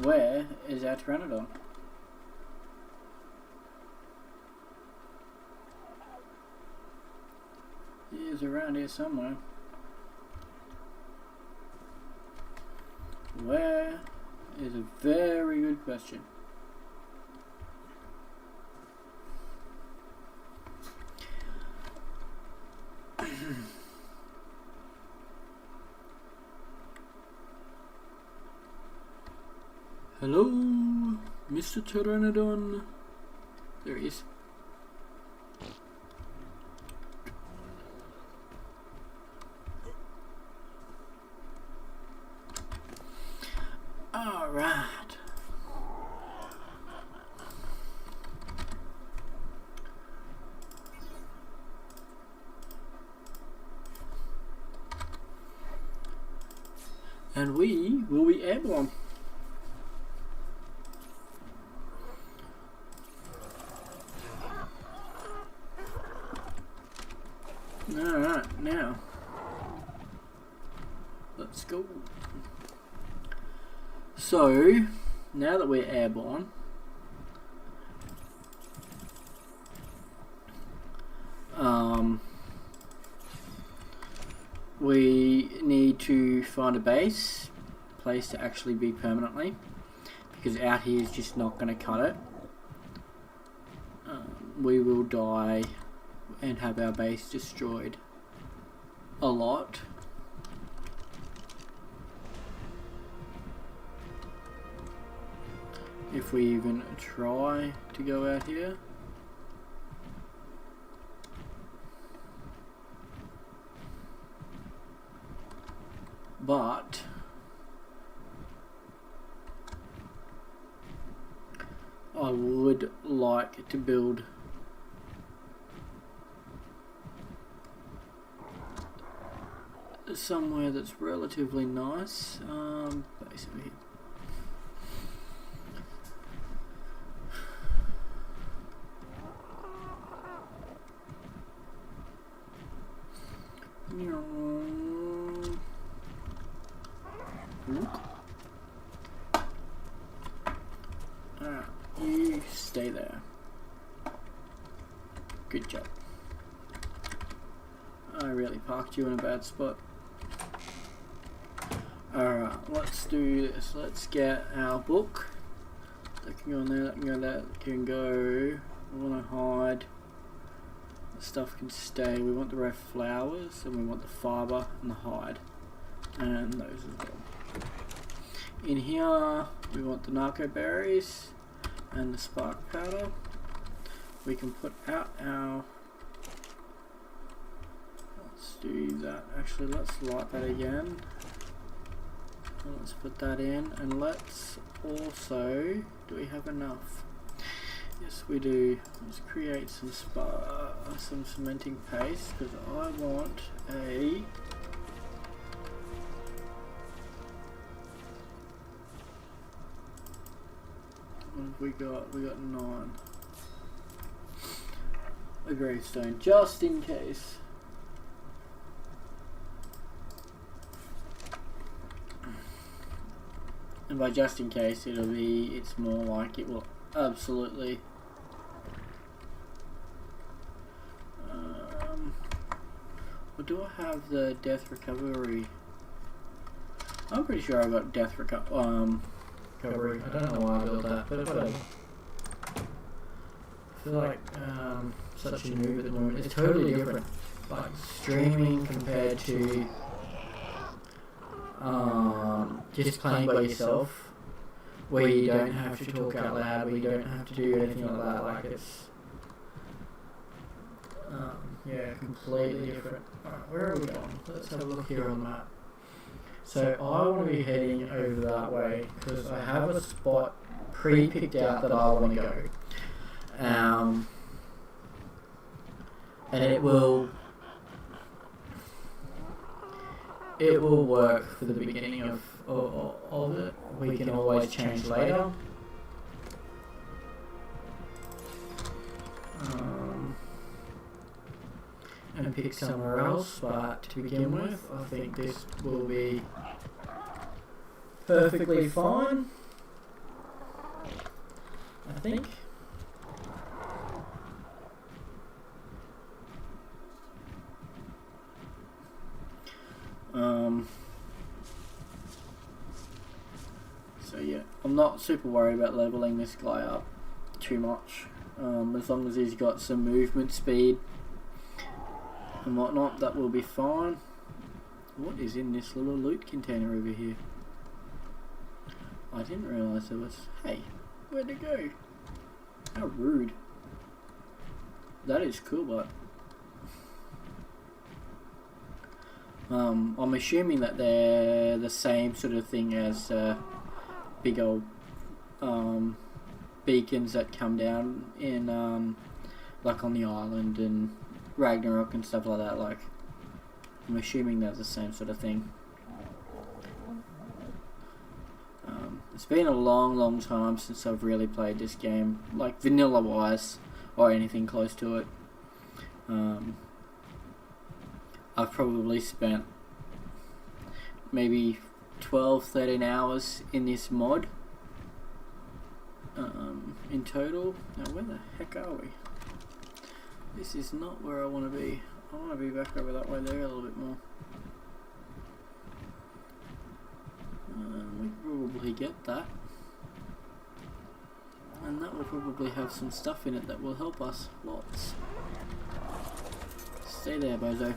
where is our Pteranodon? He is around here somewhere. Where is a very good question. Hello, Mr. Pteranodon. There he is. All right. And we will be airborne. Alright, now let's go. So, now that we're airborne, we need to find a place to actually be permanently, because out here is just not going to cut it. We will die and have our base destroyed a lot. if we even try to go out here. But I would like to build somewhere that's relatively nice, basically. You stay there. Good job. I really parked you in a bad spot. Alright, let's do this. Let's get our book. That can go in there, that can go there, that can go. We want to hide. The stuff can stay. We want the red flowers, and we want the fibre and the hide. And those as well. In here, we want the narco berries and the spark powder. We can put out our... Let's do that. Actually, let's light that again. And let's put that in, and let's also... Do we have enough? Yes, we do. Let's create some cementing paste, because I want a... What have we got? We got 9. A gravestone, just in case. And by just in case, it's more like it will absolutely... Well, do I have the death recovery? I'm pretty sure I got death recovery. I don't know why I built that, but whatever. I feel like such a noob at the moment. It's totally different. Like streaming compared to just playing by yourself, where you don't have to talk out loud, where you don't have to do anything like that. Like it's yeah, completely different. Alright, where are we going? Let's have a look here on the map. So I want to be heading over that way because I have a spot pre-picked out that I want to go. And it will work for the beginning of it. We can always change later. And pick somewhere else, but to begin with, I think this will be perfectly fine. I think. So yeah, I'm not super worried about leveling this guy up too much. As long as he's got some movement speed and whatnot, that will be fine. What is in this little loot container over here? I didn't realise there was... Hey, where'd it go? How rude. That is cool, but... I'm assuming that they're the same sort of thing as big old beacons that come down in like on the island and Ragnarok and stuff like that. Like, I'm assuming they're the same sort of thing. It's been a long time since I've really played this game, like vanilla wise or anything close to it. I've probably spent maybe 12-13 hours in this mod in total. Now where the heck are we? This is not where I want to be. I want to be back over that way there a little bit more. We can probably get that, and that will probably have some stuff in it that will help us lots. Stay there, bozo.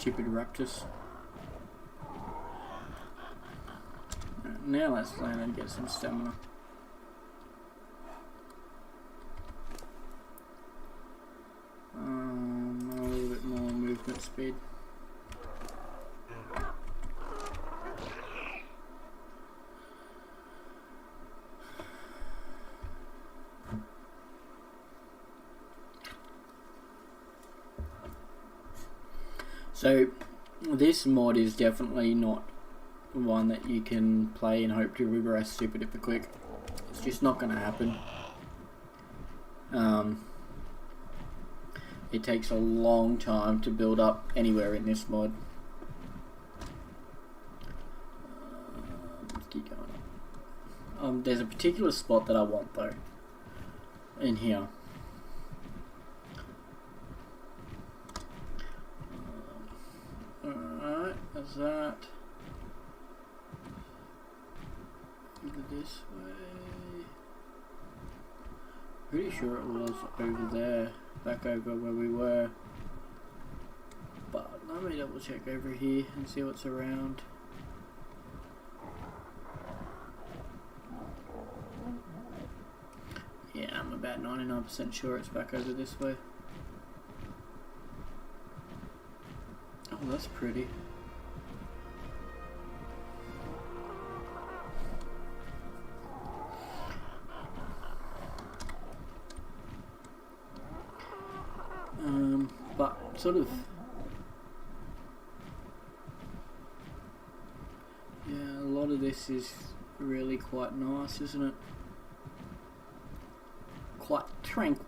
stupid raptors. Now let's land and get some stamina. A little bit more movement speed. So this mod is definitely not one that you can play and hope to regress super duper quick. It's just not going to happen. It takes a long time to build up anywhere in this mod. Let's keep going up. There's a particular spot that I want though, in here. Alright, that's that. Either this way. Pretty sure it was over there, back over where we were. But let me double check over here and see what's around. Yeah, I'm about 99% sure it's back over this way. Oh, that's pretty. But sort of, yeah, a lot of this is really quite nice, isn't it? Quite tranquil.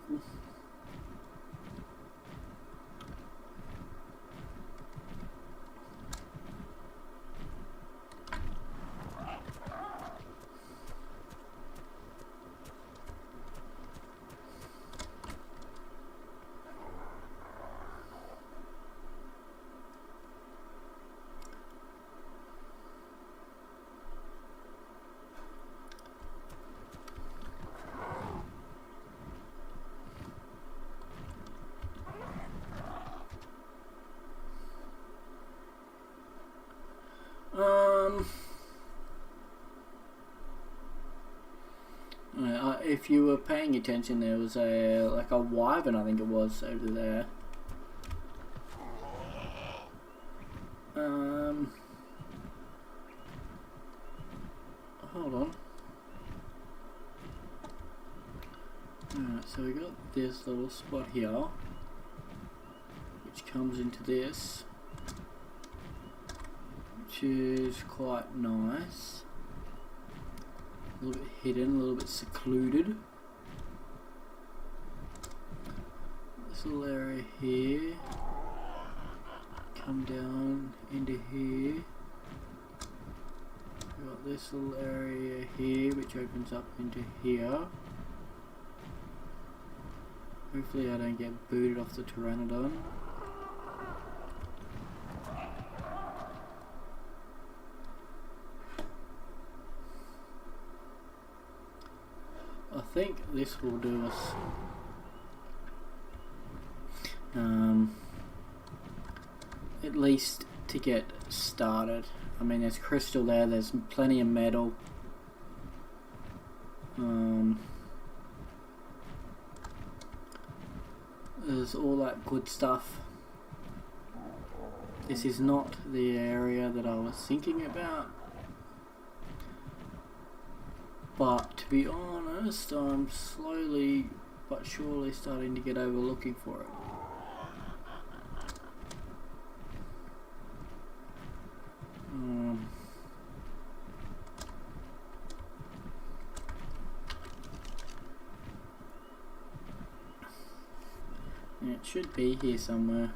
If you were paying attention, there was like a wyvern, I think it was, over there. Hold on. Alright, so we got this little spot here, which comes into this, which is quite nice. A little bit hidden, a little bit secluded. This little area here, come down into here. We've got this little area here which opens up into here. Hopefully I don't get booted off the Pteranodon. I think this will do us. At least to get started. I mean, there's crystal there, there's plenty of metal. There's all that good stuff. This is not the area that I was thinking about. But to be honest, I'm slowly but surely starting to get over looking for it. Yeah, it should be here somewhere.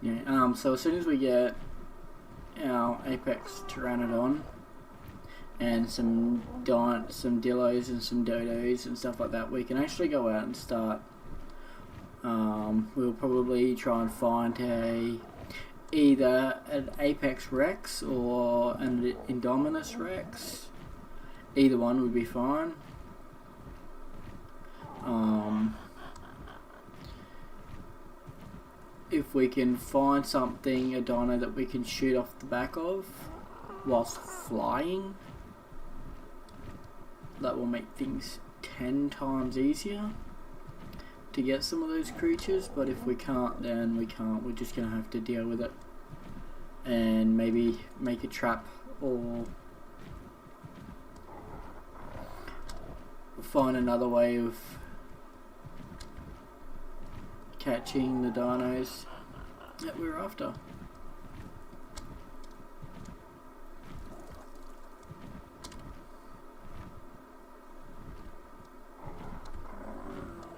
Yeah, so as soon as we get our apex Pteranodon and some dillos and some dodos and stuff like that, we can actually go out and start We'll probably try and find either an Apex Rex or an Indominus Rex. Either one would be fine. If we can find something, a dino that we can shoot off the back of whilst flying, that will make things 10 times easier to get some of those creatures. But if we can't, then we can't. We're just going to have to deal with it and maybe make a trap or find another way of catching the dinos that we're after.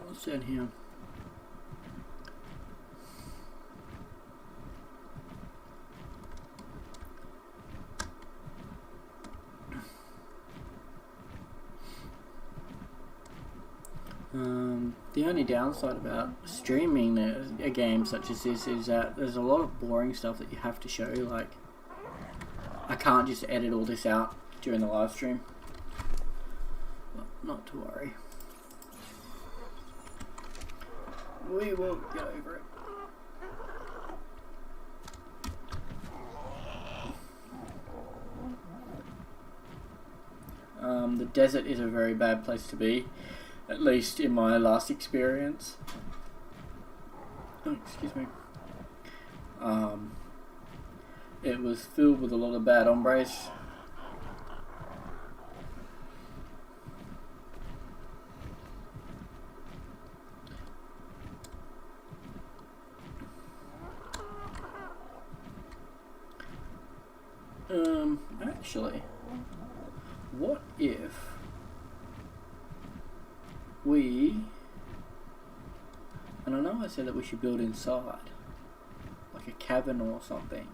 What's down here? The only downside about streaming a game such as this is that there's a lot of boring stuff that you have to show. Like, I can't just edit all this out during the live stream. But not to worry. We will get over it. The desert is a very bad place to be. At least in my last experience. Oh, excuse me. It was filled with a lot of bad hombres. Actually, what if and I know I said that we should build inside, like a cabin or something,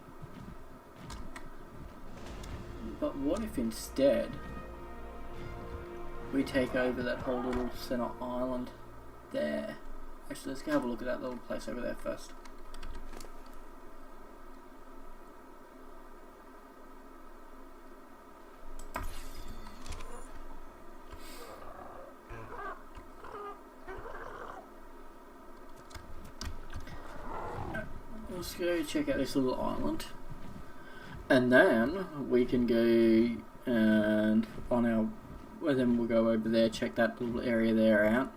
but what if instead we take over that whole little center island there? Actually, let's go have a look at that little place over there first. Let's go check out this little island, and then we can go and then we'll go over there, check that little area there out,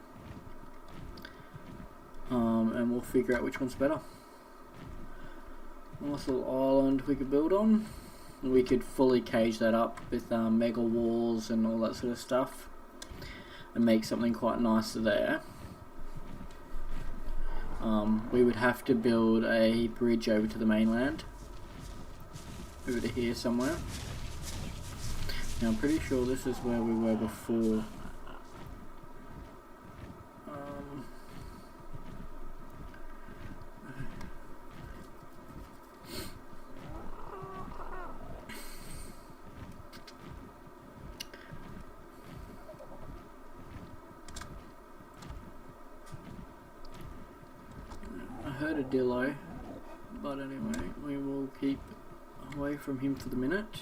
and we'll figure out which one's better. Nice little island we could build on. We could fully cage that up with mega walls and all that sort of stuff, and make something quite nice there. We would have to build a bridge over to the mainland, over to here somewhere. Now I'm pretty sure this is where we were before. Heard a dillo, but anyway, we will keep away from him for the minute.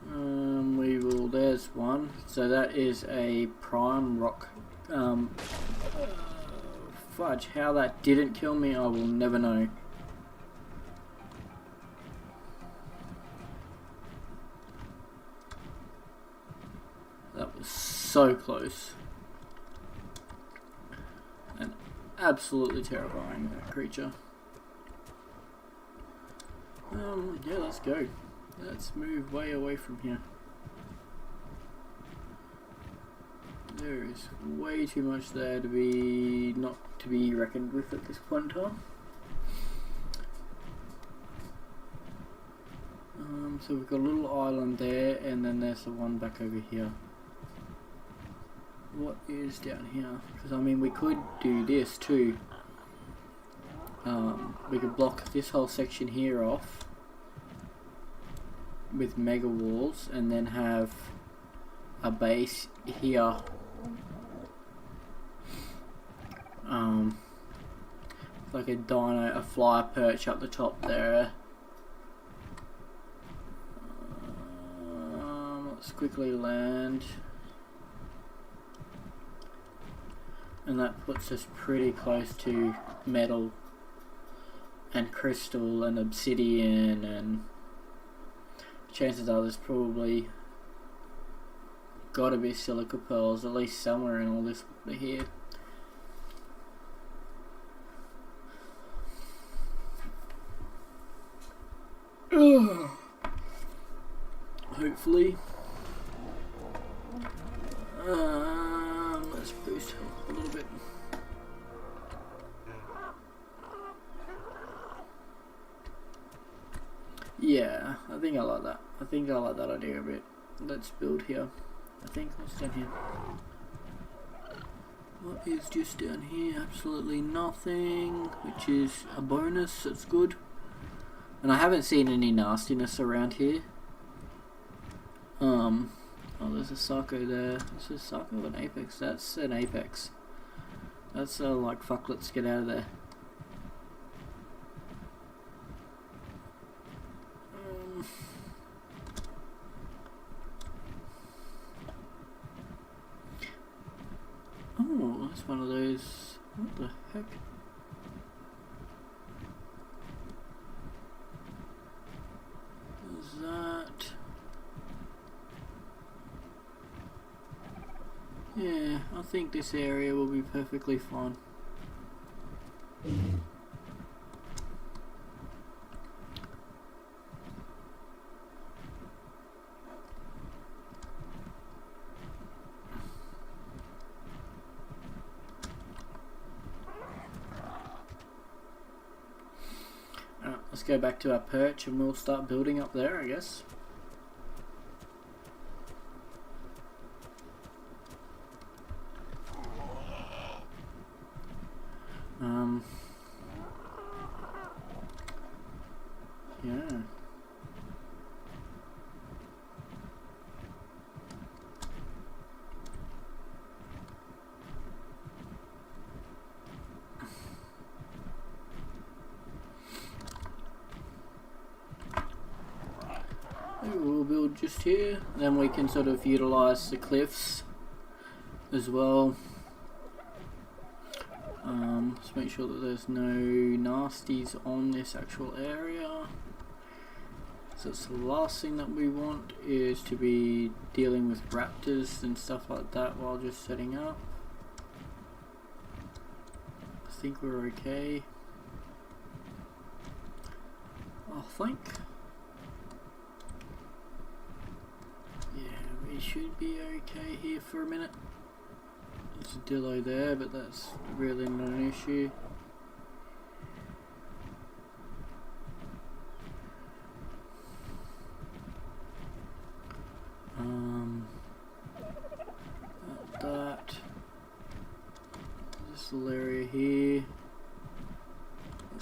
We will, there's one, so that is a prime rock. Fudge, how that didn't kill me, I will never know. That was so close. Absolutely terrifying, that creature. Yeah, let's go. Let's move way away from here. There is way too much there to be not to be reckoned with at this point in time. So we've got a little island there, and then there's the one back over here. What is down here? Because I mean, we could do this too. We could block this whole section here off with mega walls, and then have a base here like a dino, a flyer perch up the top there. Let's quickly land. And that puts us pretty close to metal and crystal and obsidian, and chances are there's probably gotta be silica pearls at least somewhere in all this here. Hopefully. Let's boost health a little bit. Yeah, I think I like that. I think I like that idea a bit. Let's build here. I think what's down here? What is just down here? Absolutely nothing, which is a bonus. That's good. And I haven't seen any nastiness around here. Oh, there's a Sarco there. Is this a Sarco or an Apex? That's an Apex. That's like, fuck, let's get out of there. Oh, that's one of those. What the heck? Is that? Yeah, I think this area will be perfectly fine. Alright, let's go back to our perch and we'll start building up there, I guess. Yeah. Maybe we'll build just here, then we can sort of utilize the cliffs as well. Let's make sure that there's no nasties on this actual area. So that's the last thing that we want, is to be dealing with raptors and stuff like that while just setting up. I think we're okay. I think. Yeah, we should be okay here for a minute. There's a dillo there, but that's really not an issue. That. This little area here.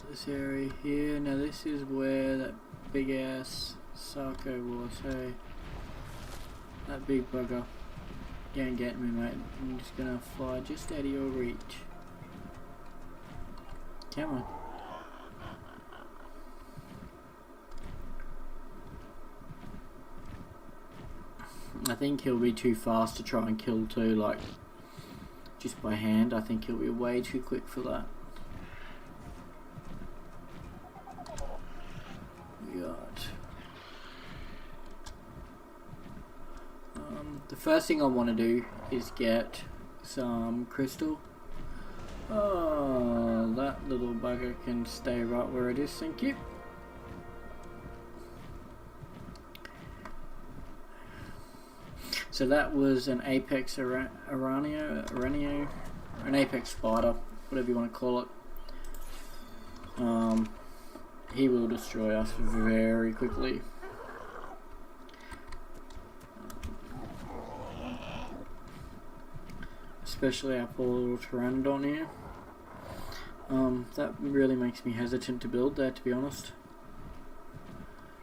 This area here. Now this is where that big ass Sarco was, hey. That big bugger. You ain't getting me, mate. I'm just gonna fly just out of your reach. Come on. I think he'll be too fast to try and kill too, like, just by hand. I think he'll be way too quick for that. We got... the first thing I want to do is get some crystal. Oh, that little bugger can stay right where it is, thank you. So that was an apex aranio, an apex spider, whatever you want to call it. He will destroy us very quickly. Especially our poor little pteranodon here. That really makes me hesitant to build there, to be honest,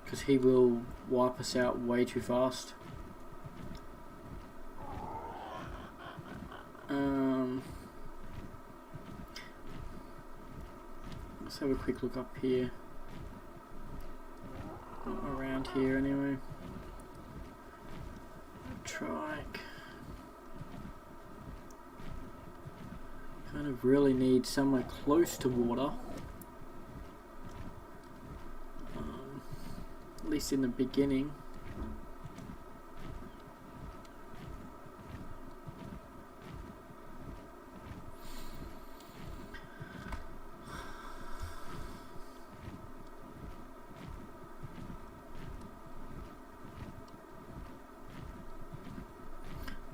because he will wipe us out way too fast. have a quick look up here. Around here anyway. Trike. Kind of really need somewhere close to water. At least in the beginning.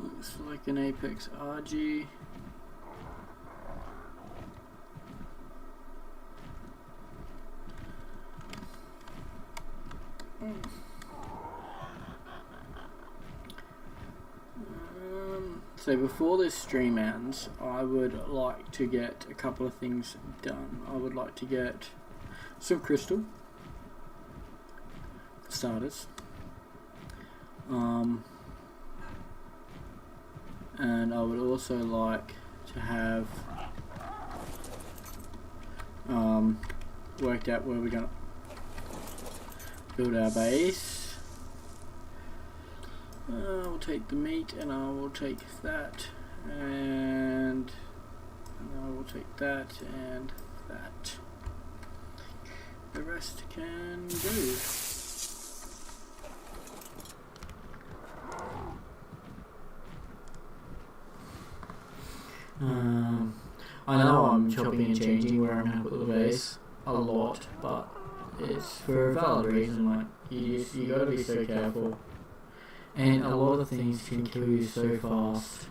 Looks like an Apex RG. So before this stream ends, I would like to get a couple of things done. I would like to get some crystal, for starters. And I would also like to have worked out where we're going to build our base. I will take the meat and I will take that and I will take that and that. The rest can go. I know I'm chopping and changing where I'm going to put the base a lot, but it's for a valid reason. Like you got to be so careful, and a lot of things can kill you so fast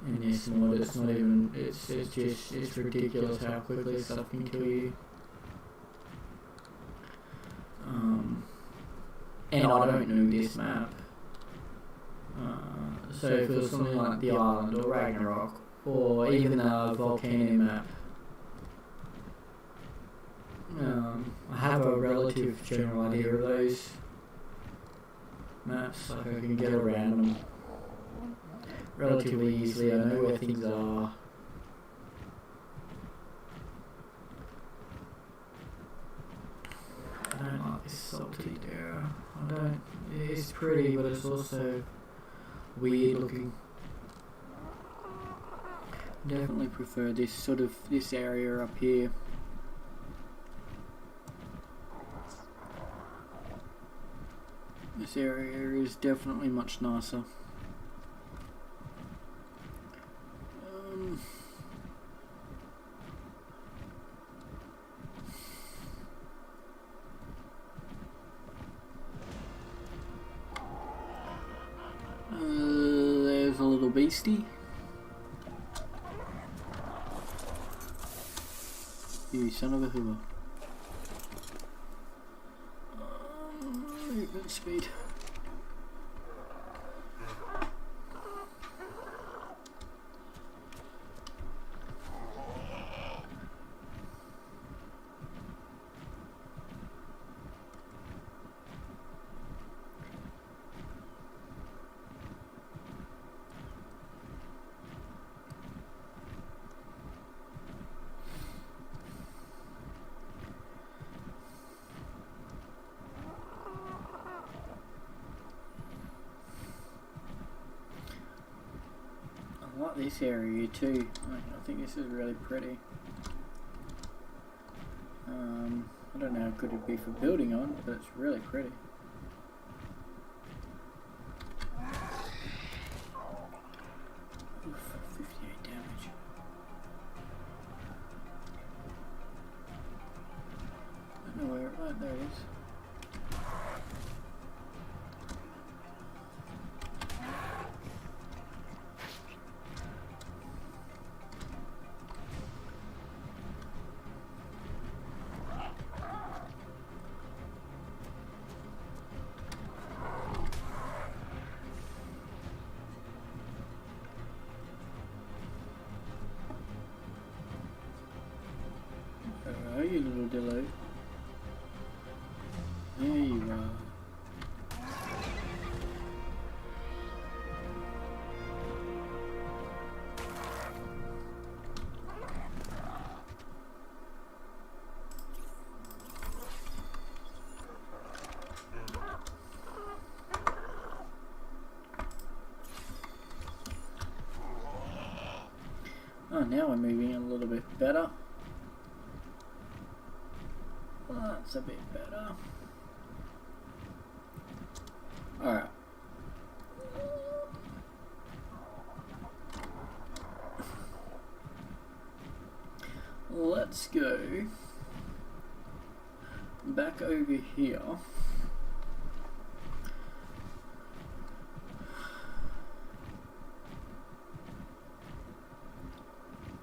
in this mod. It's not even. It's ridiculous how quickly stuff can kill you. And I don't know this map. So if it was something like the island or Ragnarok or even the volcano map, I have a relative general idea of those maps. Like I can get around them relatively easily. I know where things are. I don't like this salty there. I don't. It's pretty, but it's also weird looking. Definitely prefer this area up here. This area is definitely much nicer. There's a little beastie. You son of a hoover. Movement speed. I like this area too. I think this is really pretty. I don't know how good it'd be for building on, but it's really pretty. Oof, 58 damage. I don't know where it went. There it is. Hello, you little dillo. There you are. Oh, now we're moving a little bit better. That's a bit better. Alright. Let's go back over here.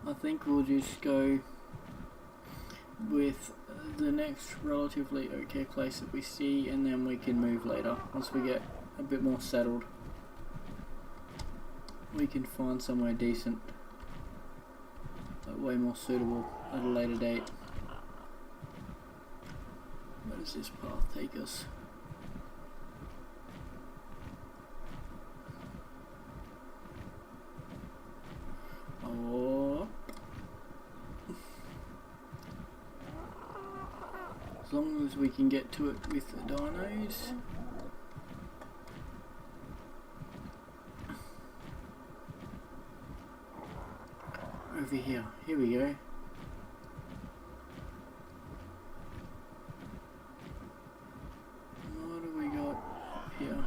I think we'll just go with the next relatively okay place that we see, and then we can move later once we get a bit more settled. We can find somewhere decent, way more suitable at a later date. Where does this path take us? Oh. As long as we can get to it with the dinos. Over here. Here we go. What do we got up here?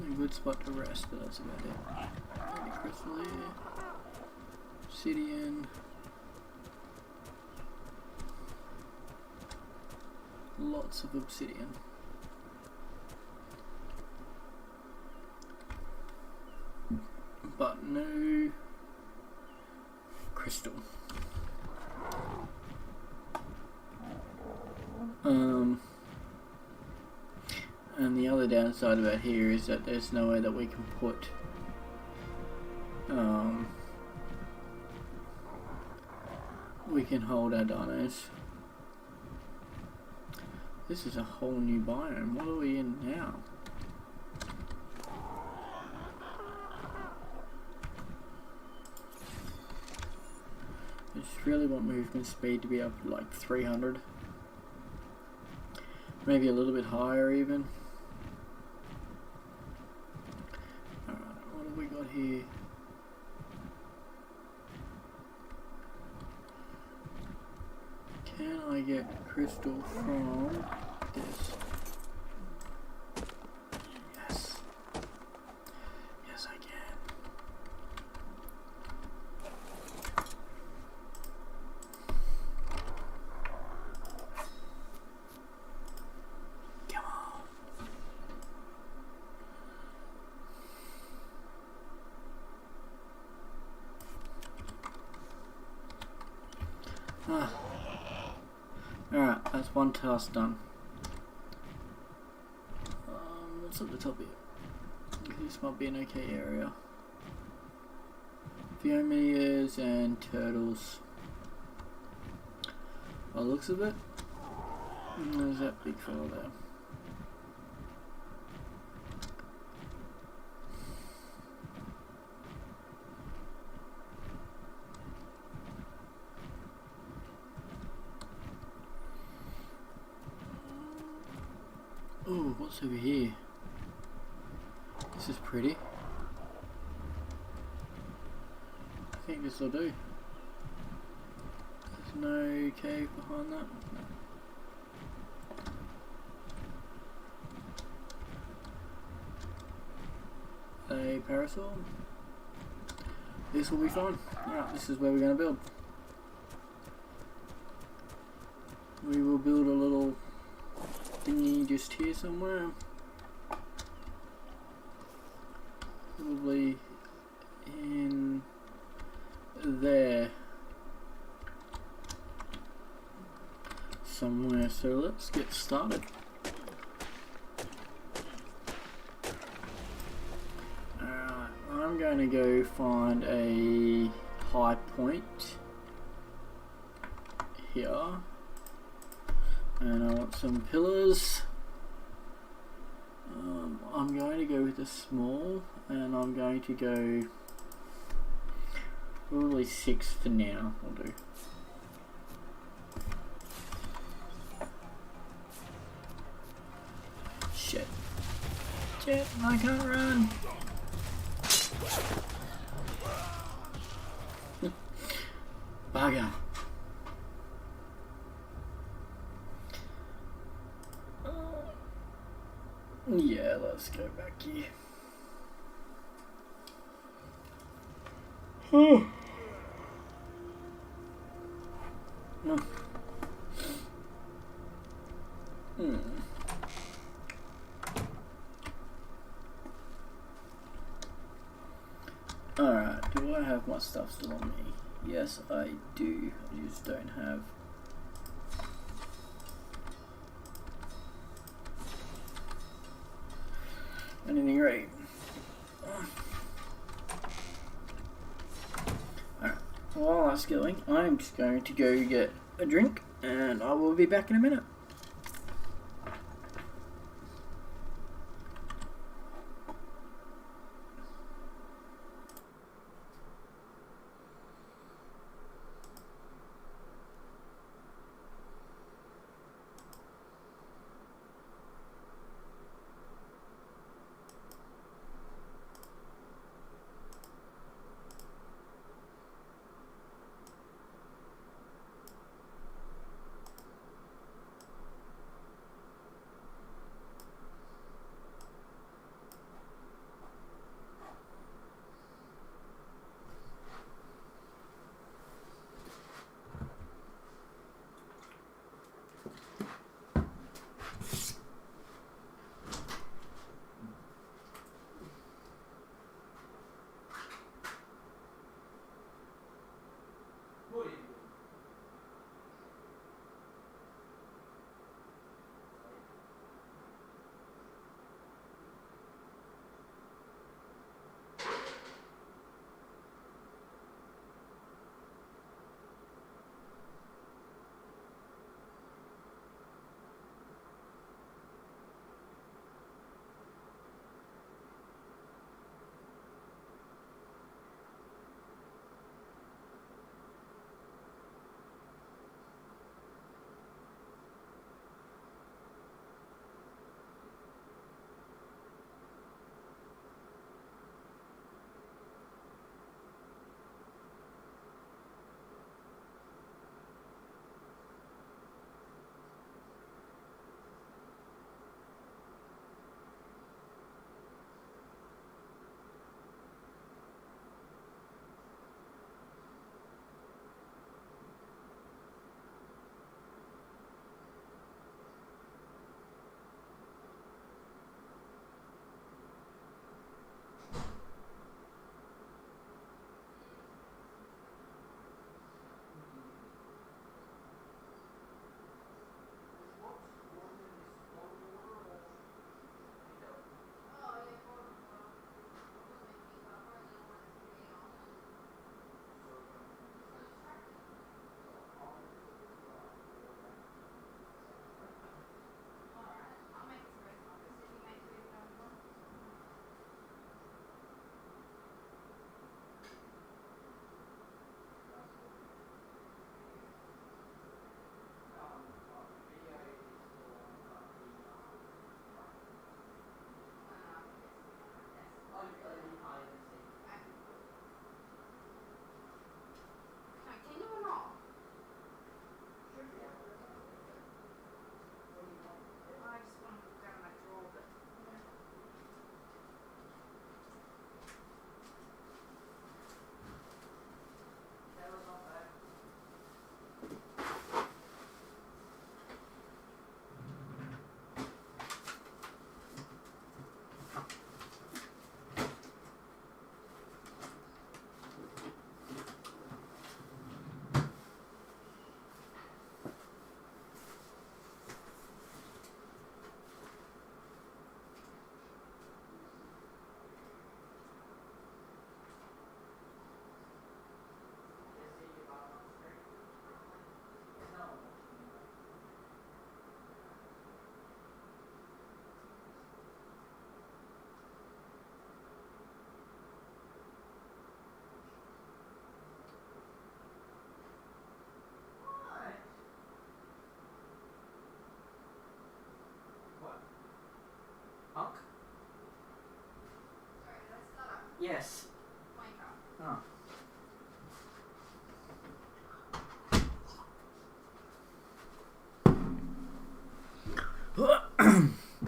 A good spot to rest, but that's about it. Maybe crystal here. Obsidian. Lots of obsidian. But no crystal. And the other downside about here is that there's nowhere that we can put we can hold our dinos. This is a whole new biome. What are we in now? I just really want movement speed to be up to like 300. Maybe a little bit higher even. Alright, what have we got here? Can I get crystal from this? Yes. Yes, I can. Come on. Ah. Alright, that's one task done. What's at the top here? This might be an okay area. Pheomeas and turtles. By the looks of it, there's that big fella there. Oh, what's over here? This is pretty. I think this will do. There's no cave behind that. No. A parasol. This will be fine. Alright, this is where we're going to build. We will build a little thingy just here somewhere. Probably in there somewhere. So let's get started. Alright, I'm going to go find a high point here. And I want some pillars. I'm going to go with a small, and I'm going to go probably 6 for now. I'll do. Shit. Shit, I can't run. bugger. Yeah, let's go back here. No. Alright, do I have my stuff still on me? Yes, I do. I just don't have... anything ready. Alright, while that's going, I'm just going to go get a drink and I will be back in a minute. Yes. Oh.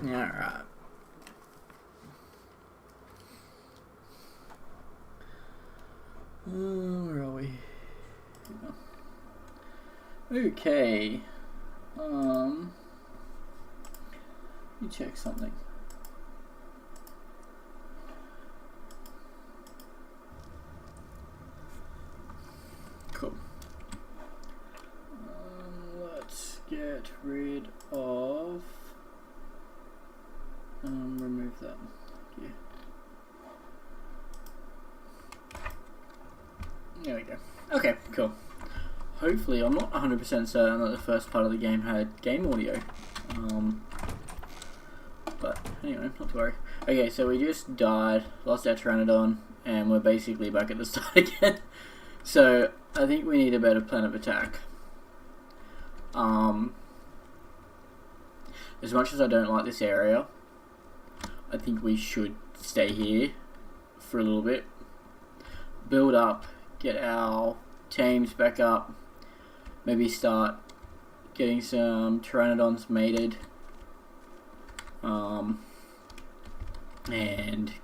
Alright. Where are we? Okay. Let me check something. Cool. Let's get rid of. Remove that. Yeah. There we go. Okay, cool. Hopefully, I'm not 100% certain that the first part of the game had game audio. But anyway, not to worry. Okay, so we just died, lost our Pteranodon, and we're basically back at the start again. So I think we need a better plan of attack. As much as I don't like this area, I think we should stay here for a little bit, build up, get our teams back up, maybe start getting some Pteranodons mated, and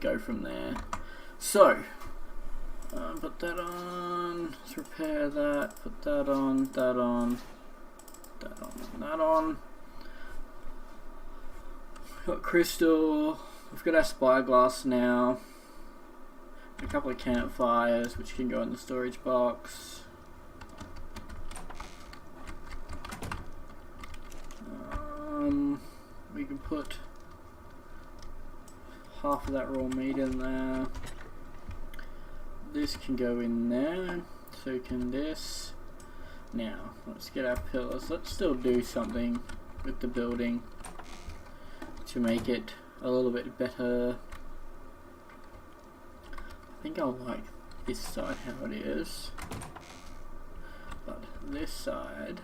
go from there. So, put that on, let's repair that, put that on, that on, that on, that on. Got crystal, we've got our spyglass now, a couple of campfires which can go in the storage box. We can put half of that raw meat in there. This can go in there, so can this. Now, let's get our pillars. Let's still do something with the building to make it a little bit better. I think I'll like this side how it is, but this side,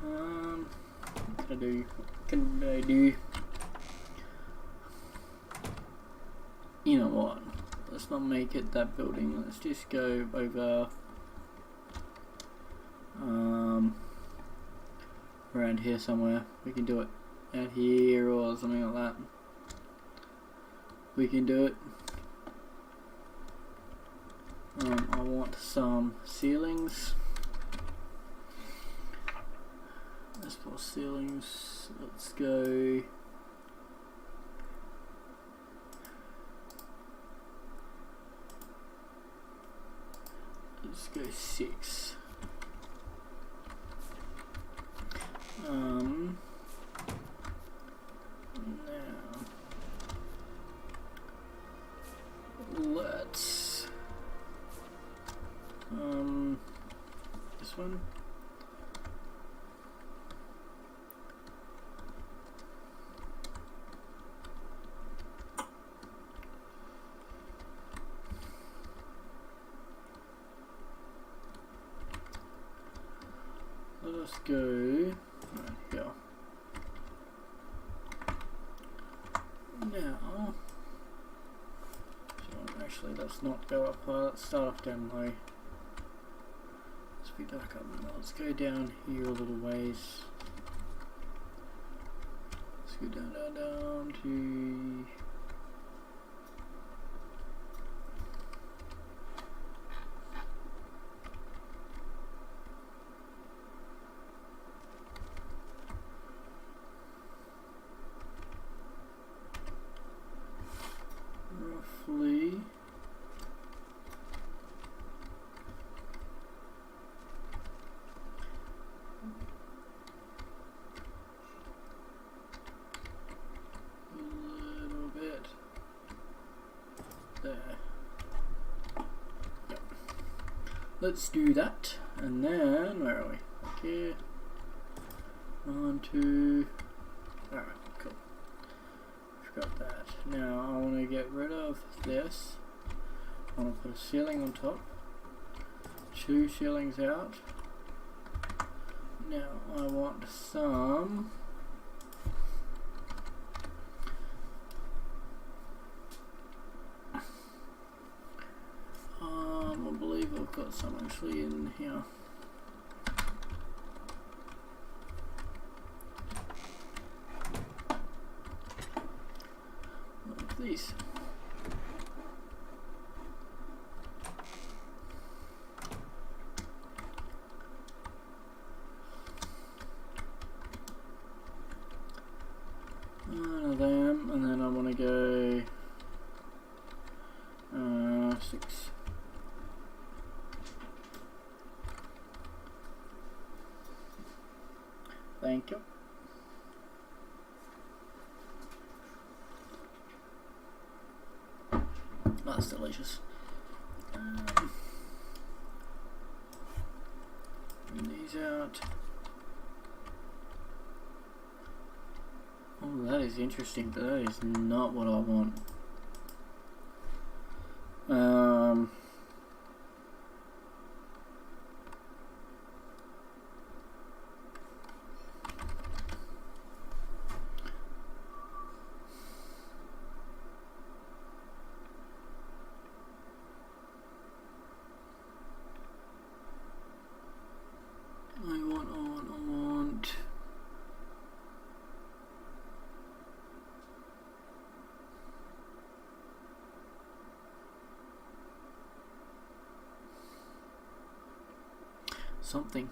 what can I do? What can I do? You know what? Let's not make it that building. Let's just go over around here somewhere. We can do it out here or something like that. We can do it. I want some ceilings. Let's put ceilings. Let's go. Let's go 6. Now let's this one. Let us go right here. Now, so actually let's not go up high, let's start off down low. Let's be back up now. Let's go down here a little ways. Let's go down, down, down to... roughly a little bit there. Yep. Let's do that, and then where are we? Back here. 1, 2. Alright, cool. Got that. Now I want to get rid of this. I want to put a ceiling on top. 2 ceilings out. Now I want some I believe I've got some actually in here. these. One of them, and then I want to go 6. Thank you. That's delicious. Bring these out. Oh, that is interesting, but that is not what I want. I want. Something.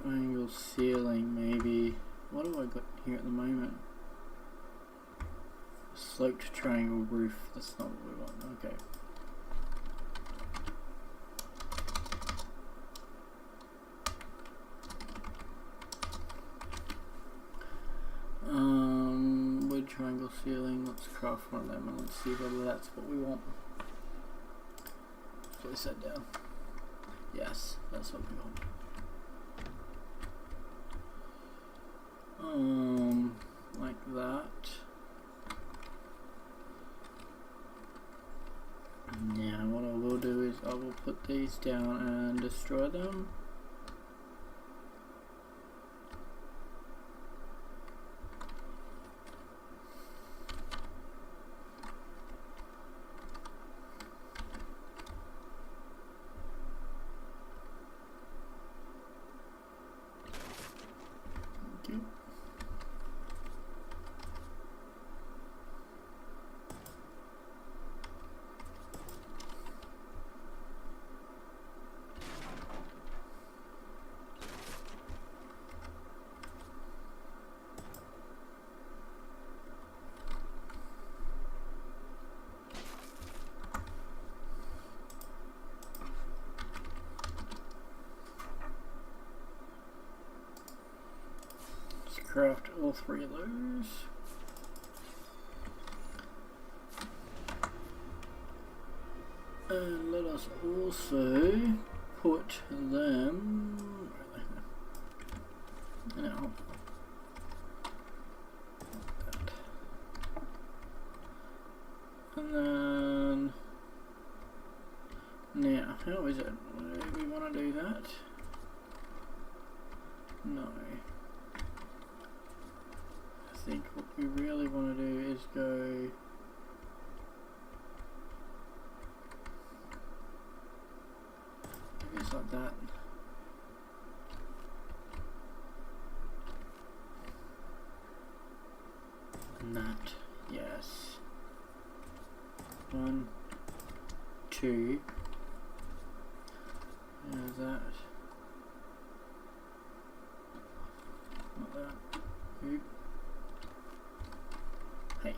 Triangle ceiling, maybe. What do I got here at the moment? Sloped triangle roof. That's not what we want. Okay. Wood triangle ceiling. Let's craft one of them and let's see whether that's what we want. Place that down. Yes, that's what we want. Like that. Now what I will do is I will put these down and destroy them. Craft all 3 of those. And let us also put them. Now, and then now, how is it? Do we want to do that? No. I think what we really want to do is go maybe it's like that. And that, yes. 1, 2. There's that. Not that. Oop. Hey.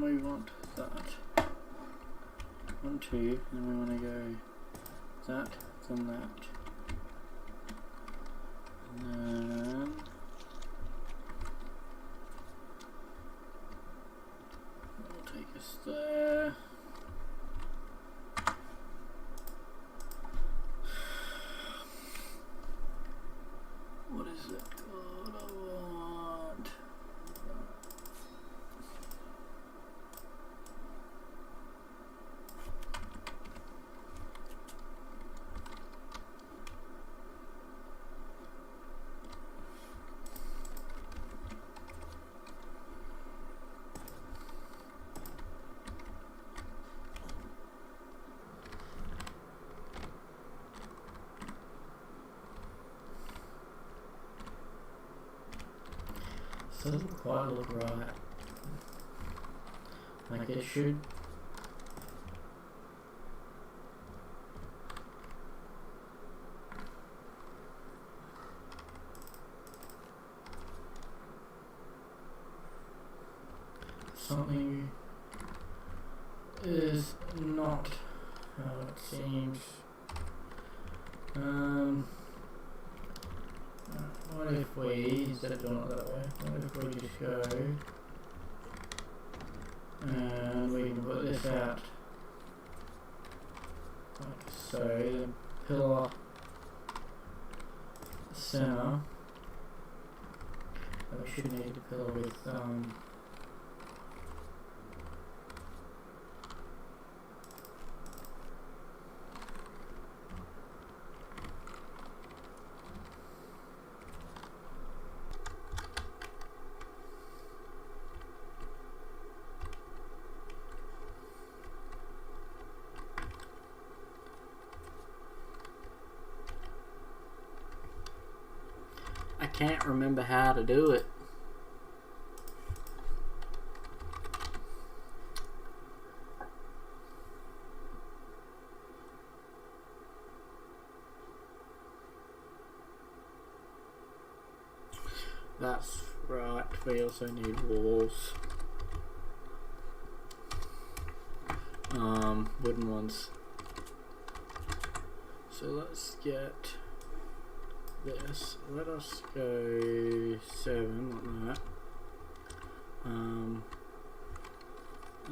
We want that. 1, 2, and we want to go that, then that. doesn't quite look right. Like it should. Something is not how it seems. What if we, instead of doing it that way, what if we just go and we can put this out like so, the pillar center, and we should need a pillar with I can't remember how to do it. That's right, we also need walls. Wooden ones. So let's get this. Let us go 7 like that.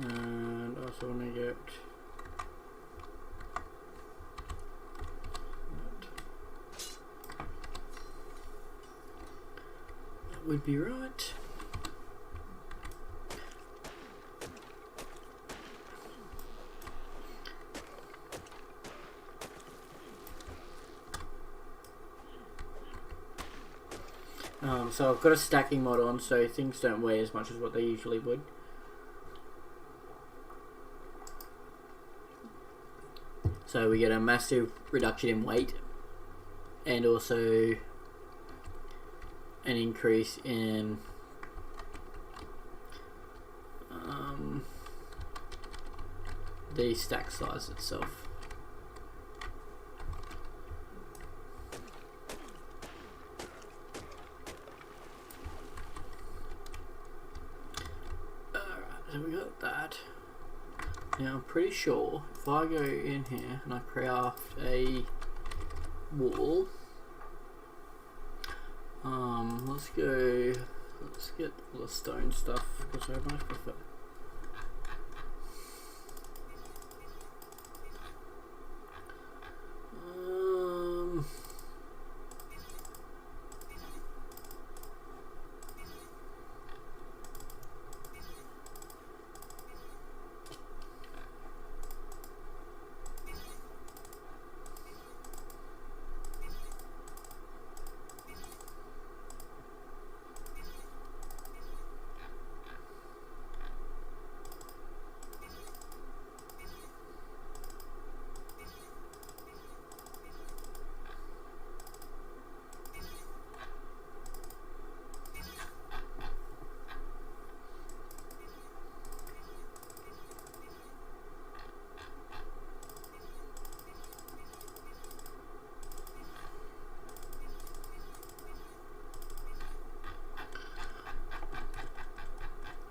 And also want to get that would be right. So I've got a stacking mod on, so things don't weigh as much as what they usually would. So we get a massive reduction in weight, and also an increase in the stack size itself. So we got that. Now I'm pretty sure if I go in here and I craft a wall, let's get all the stone stuff because I much prefer.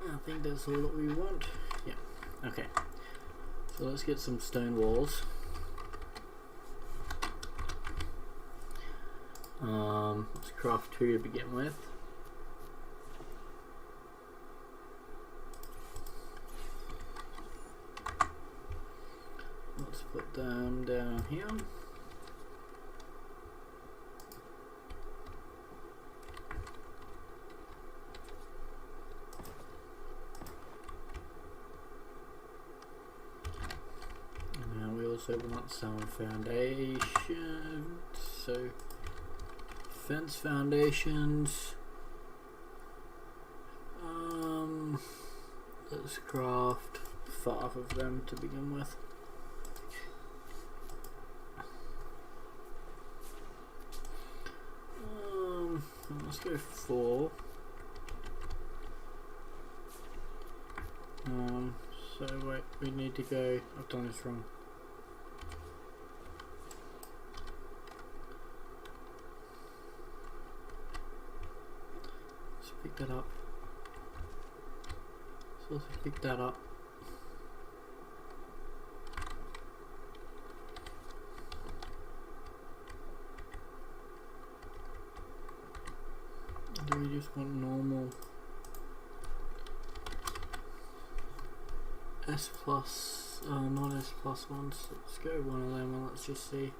I think that's all that we want. Yeah. Okay. So let's get some stone walls. Let's craft 2 to begin with. Let's put them down here. Also want some foundations, so fence foundations. Let's craft 5 of them to begin with. Let's go 4. So wait, we need to go. I've done this wrong. Let's pick that up. Let's also pick that up. Do we just want normal S plus, not S plus ones? Let's go one of them and let's just see.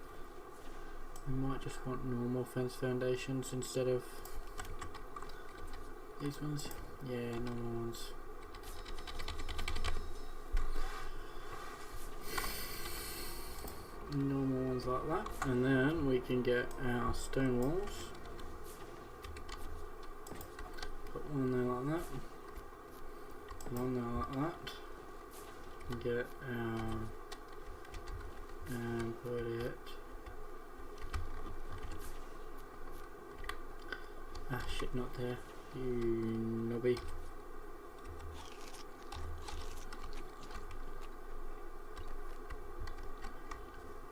We might just want normal fence foundations instead of these ones. Yeah, normal ones. Normal ones like that, and then we can get our stone walls. Put one there like that, one there like that, and get our, and put it, shit, not there, you knobby.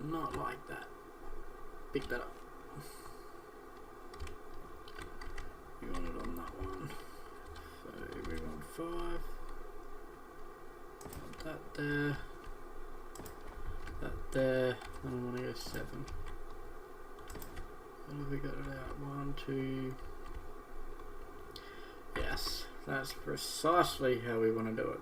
Not like that. Pick that up. You want it on that one. So we want 5. Want that there. That there. And I want to go 7. What have we got it out? 1, 2. Yes, that's precisely how we want to do it.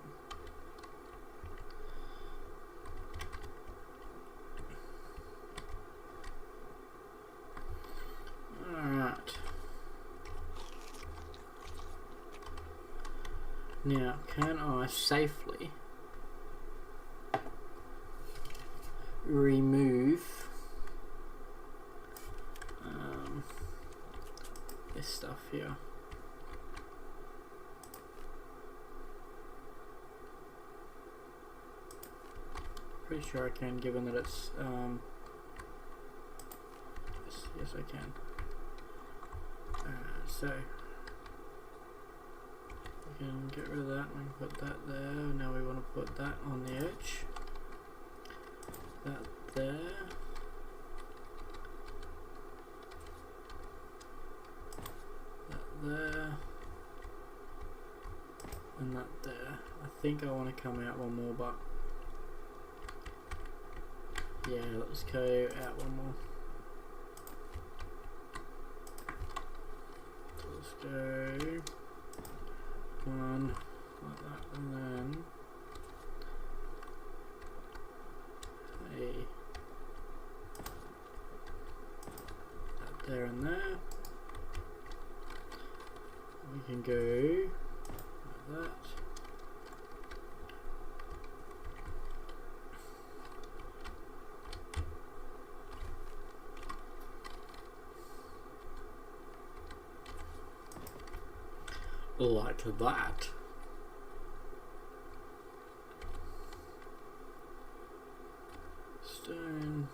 Now, can I safely remove this stuff here? Pretty sure I can, given that it's yes I can. So we can get rid of that, we can put that there. Now we want to put that on the edge. That there. That there. And that there. I think I want to come out one more, but yeah, let's go out one more. So let's go one like that, and then that there and there. We can go like that. Like that. Stone.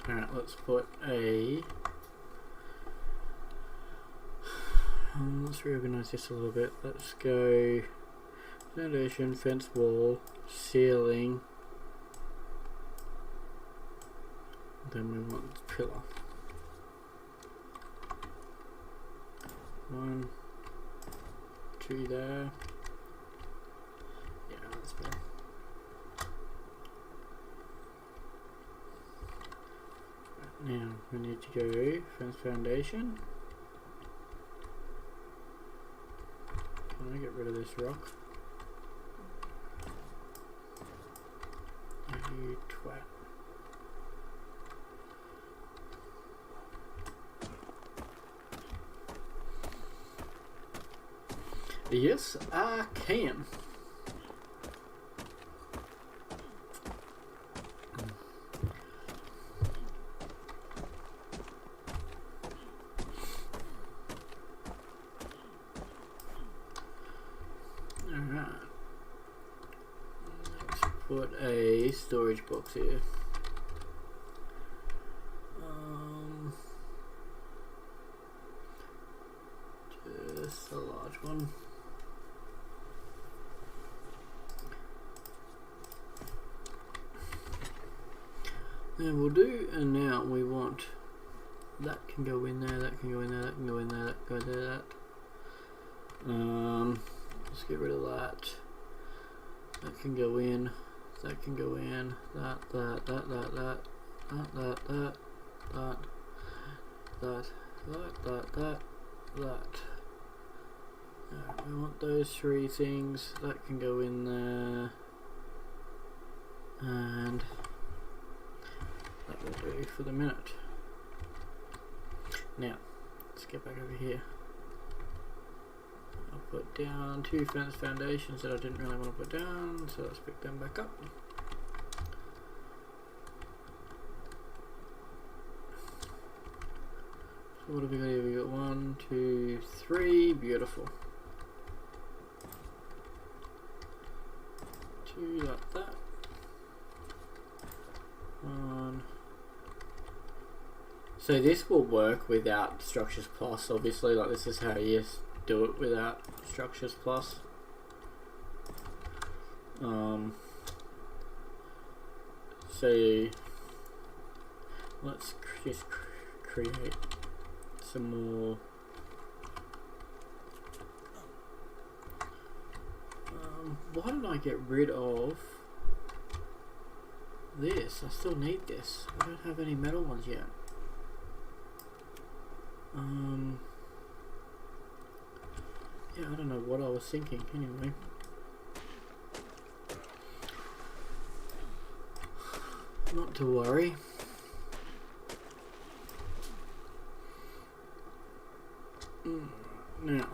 Alright, let's put a let's reorganize this a little bit. Let's go foundation, fence wall, ceiling, then we want pillar. 1, 2 there. Yeah, that's better. Now we need to go fence foundation. Can I get rid of this rock? You twat. Yes, I can. Alright. Let's put a storage box here. Just a large one. Then we'll do, and now we want that can go in there, that can go in there, that can go in there, that can go there, that. Let's get rid of that. That can go in, that can go in, that, that, that, that, that, that, that, that, that, that, that, that, that. We want those three things. That can go in there, and that will do for the minute. Now, let's get back over here. I'll put down 2 fence foundations that I didn't really want to put down, so let's pick them back up. So what have we got here? We got 1, 2, 3. Beautiful. 2 like that. 1. So this will work without Structures Plus, obviously. Like, this is how you do it without Structures Plus. So let's just create some more. Why didn't I get rid of this? I still need this. I don't have any metal ones yet. Yeah, I don't know what I was thinking anyway. Not to worry. Now,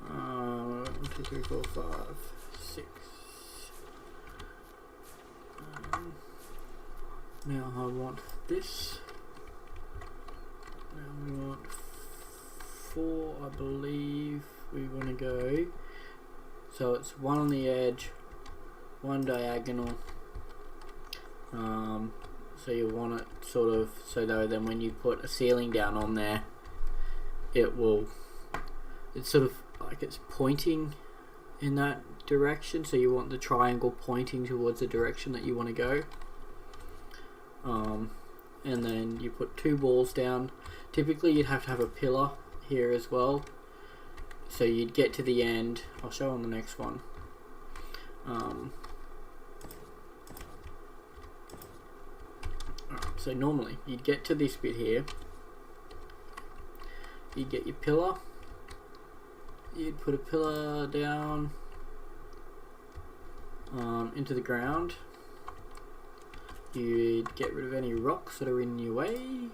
1, 2, 3, 4, 5, 6. Now I want this. Now we want 4, I believe we want to go. So it's 1 on the edge, 1 diagonal. So you want it sort of so that then when you put a ceiling down on there, it's sort of like it's pointing in that direction. So you want the triangle pointing towards the direction that you want to go. And then you put 2 walls down. Typically you'd have to have a pillar here as well. So you'd get to the end. I'll show on the next one. So normally you'd get to this bit here. You'd get your pillar. You'd put a pillar down into the ground. You'd get rid of any rocks that are in your way.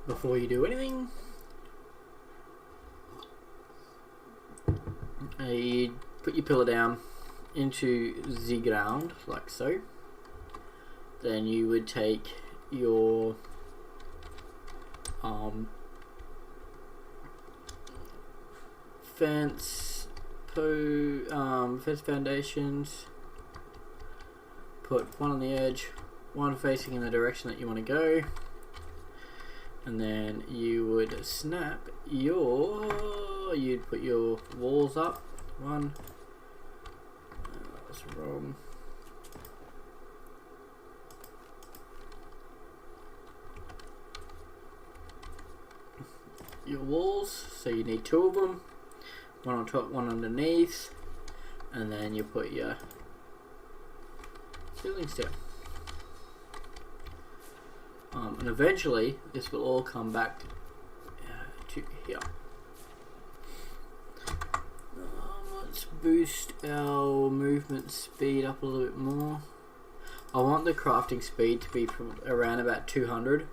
Before you do anything, you put your pillar down into the ground like so. Then you would take your fence foundations, put 1 on the edge, 1 facing in the direction that you want to go, and then you would snap you'd put your walls up. 1, that's wrong. Your walls, so you need 2 of them, 1 on top, 1 underneath, and then you put your ceilings down. And eventually this will all come back to here. Let's boost our movement speed up a little bit more. I want the crafting speed to be from around about 200.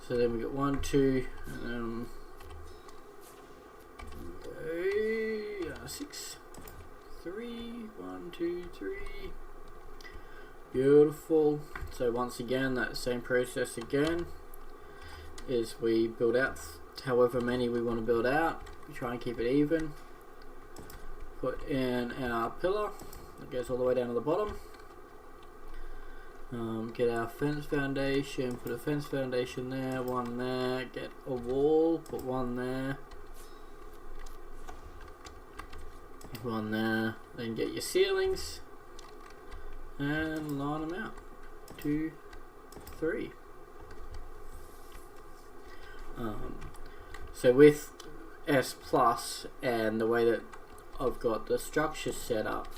So then we got 1, 2, 6, 3, 1, 2, 3. Beautiful. So once again, that same process again is we build out however many we want to build out. We try and keep it even. Put in our pillar that goes all the way down to the bottom. Get our fence foundation, put a fence foundation there, one there, get a wall, put one there, one there, then get your ceilings and line them out. 2, 3. So with S Plus and the way that I've got the structure set up,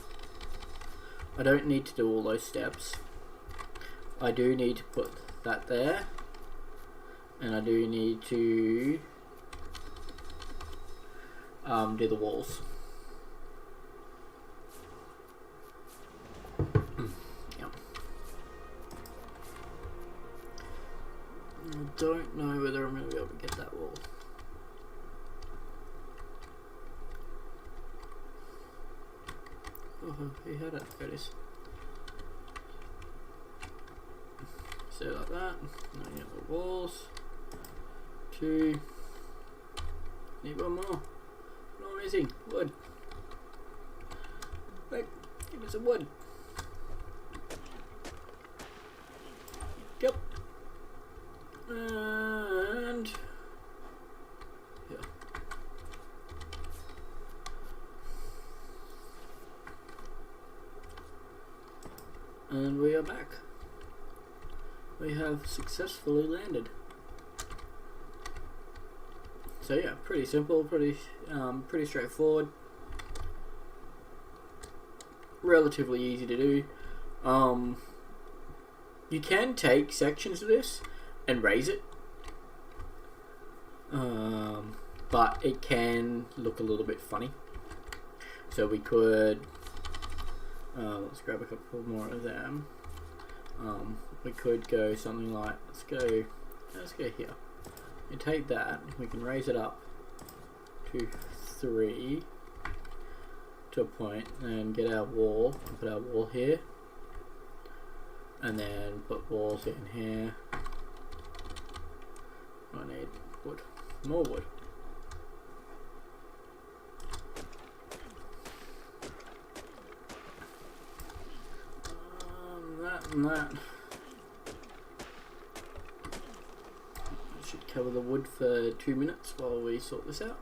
I don't need to do all those steps. I do need to put that there, and I do need to do the walls. Yep. I don't know whether I'm going to be able to get that wall. Oh, he had it. There it is. So like that. Now you have the walls. 2. Need one more. What am I missing? Wood. Wait, give me some wood. Yep. And yeah. And we are back. We have successfully landed. So yeah, pretty simple, pretty straightforward, relatively easy to do. You can take sections of this and raise it, but it can look a little bit funny. So we could let's grab a couple more of them. We could go something like, let's go here. You take that, we can raise it up to 3 to a point, and get our wall, put our wall here, and then put walls in here. I need wood, more wood. That and that. Should cover the wood for 2 minutes while we sort this out.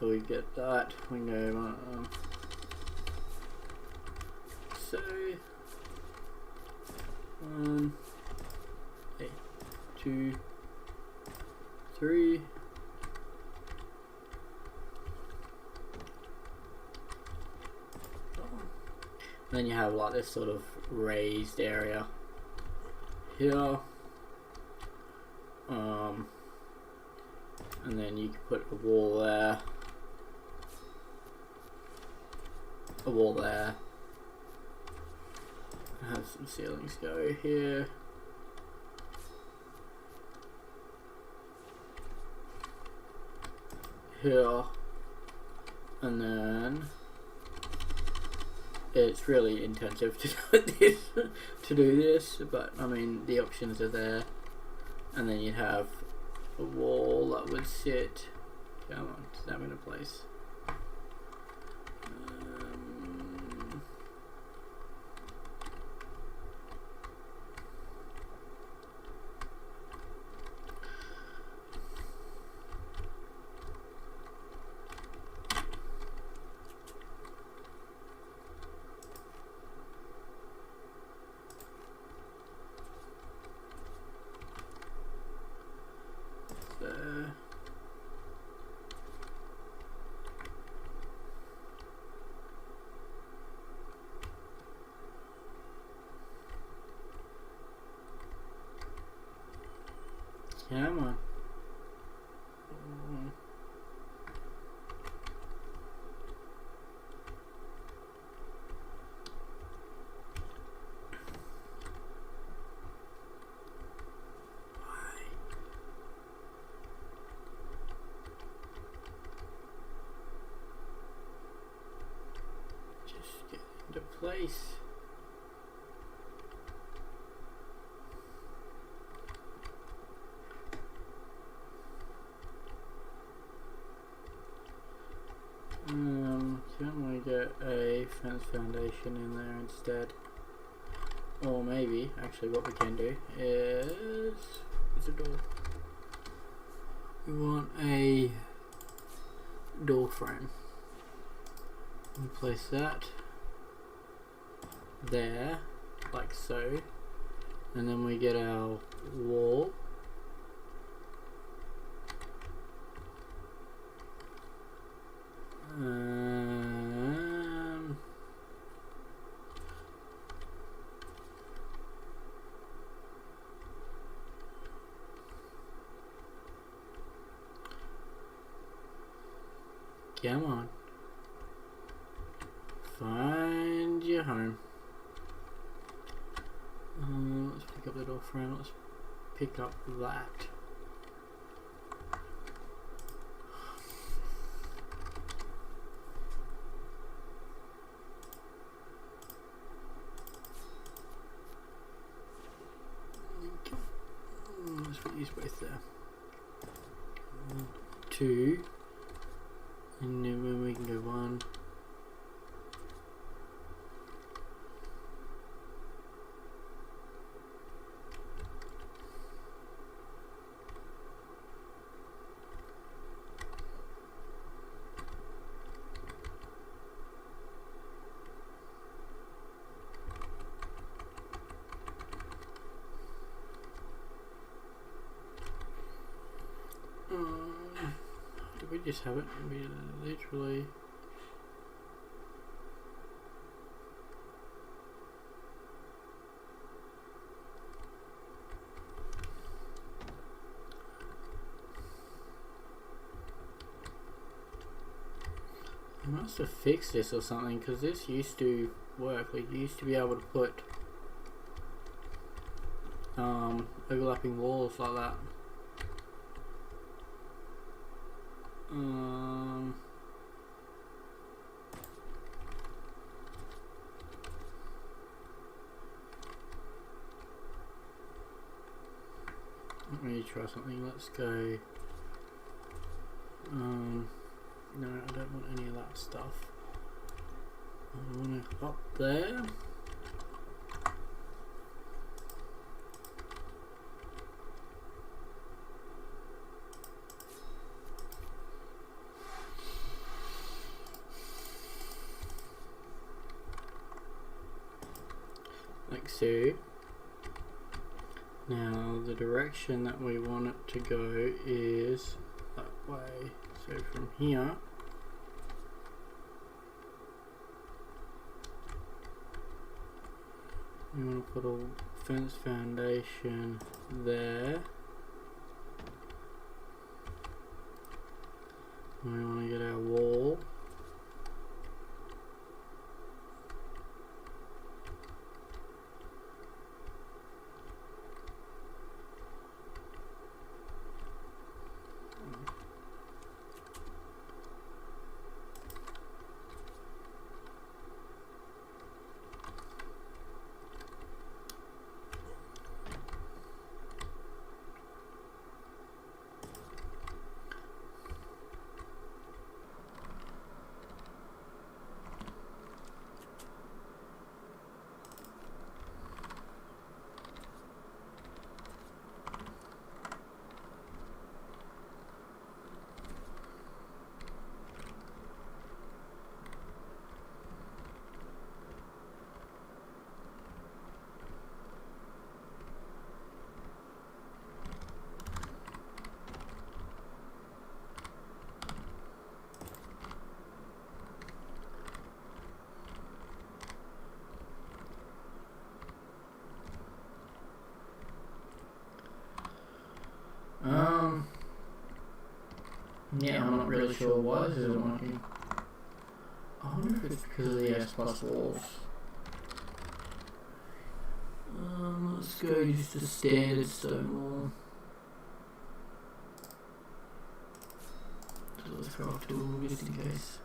So we get that, we go so 1, 2, 3. Then you have like this sort of raised area here, and then you can put a wall there, a wall there, and have some ceilings go here, here, and then it's really intensive to do this, but I mean the options are there. And then you'd have a wall that would sit. Come on, snap into place. Come on. into place. Can we get a fence foundation in there instead? Or maybe, actually what we can do is, where's the door? We want a door frame. We place that there, like so, and then we get our wall. Come on. Find your home. Let's pick up the door frame. Let's pick up that. Let's put these both there. 1, 2. And then we can go 1. Did we just have it? We literally. I must have fixed this or something, because this used to work. Like, you used to be able to put overlapping walls like that. Let me try something. Let's go. No, I don't want any of that stuff. I want it up there. Like so. Now the direction that we want it to go is that way. So from here, we want to put a fence foundation there. And we want to get our wall. Yeah, I'm not really sure why this isn't working. I wonder if it's because of the S plus walls. Let's go just a standard stone wall. So let's craft tool just in case.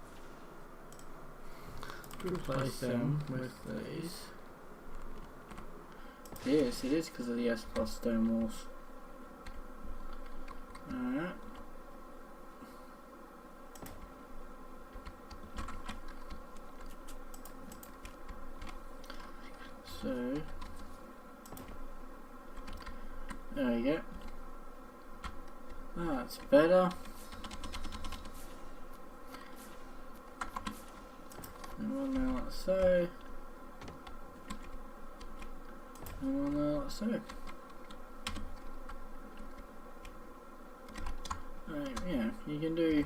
replace them with these. Yes, it is because of the S plus stone walls. Alright. So there you go. That's better. And one there like so. And one there like so. Yeah, you can do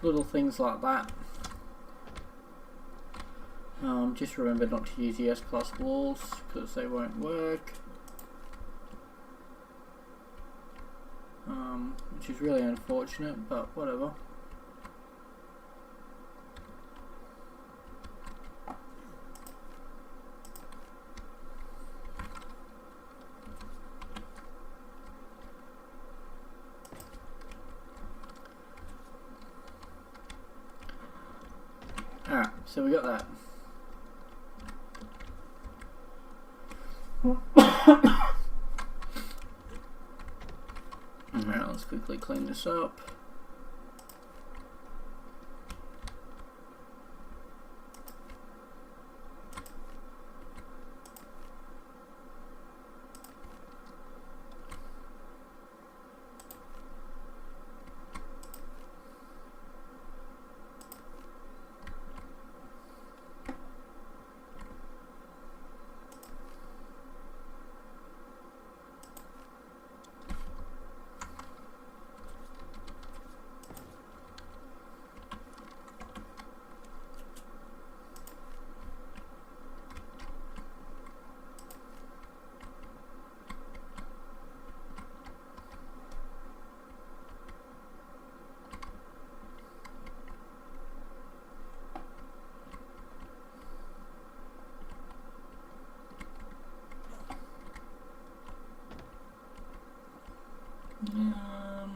little things like that. Just remember not to use the S plus walls because they won't work. Which is really unfortunate, but whatever. Alright, so we got that. Alright, let's quickly clean this up.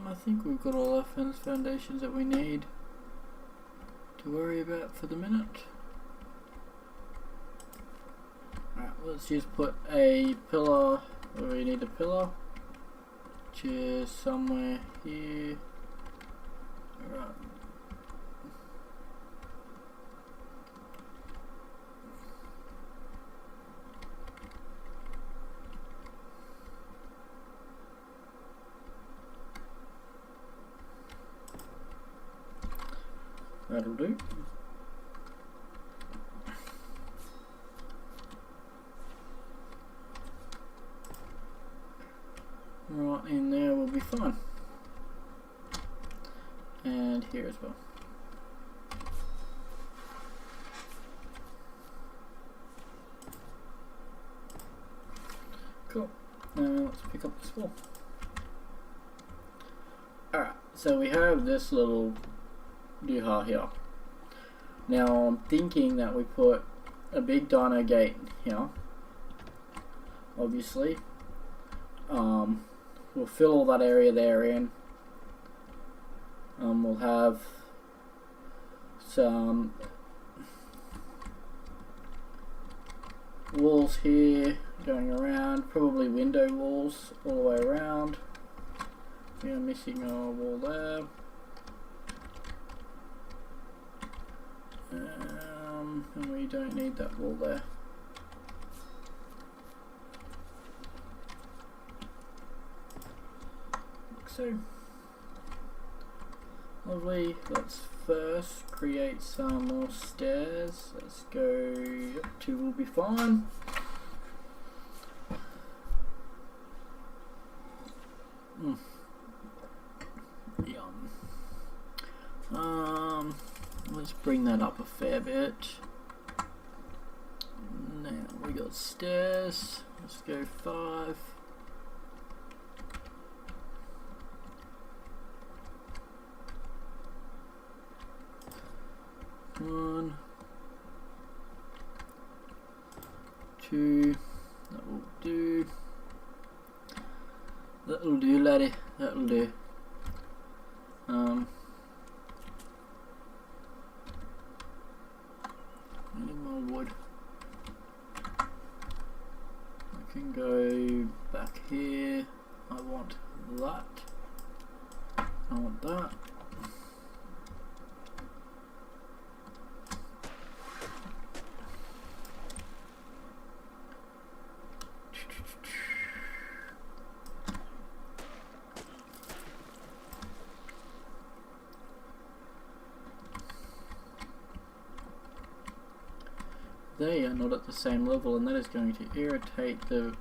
I think we've got all our fence foundations that we need to worry about for the minute. Alright, let's just put a pillar where we need a pillar, which is somewhere here. Alright. That'll do. Right in there will be fine. And here as well. Cool. Now let's pick up this wall. Alright, so we have this little dooha here. Now I'm thinking that we put a big dino gate here. Obviously. We'll fill all that area there in. We'll have some walls here going around, probably window walls all the way around. We are missing a wall there. And we don't need that wall there. Like so. Lovely. Let's first create some more stairs. Let's go up to will be fine. Yum. Let's bring that up a fair bit. Now we got stairs. Let's go 5. One, 2. That will do. That'll do, laddie. That'll do. more wood. I can go back here. I want that. I want that. They are not at the same level, and that is going to irritate the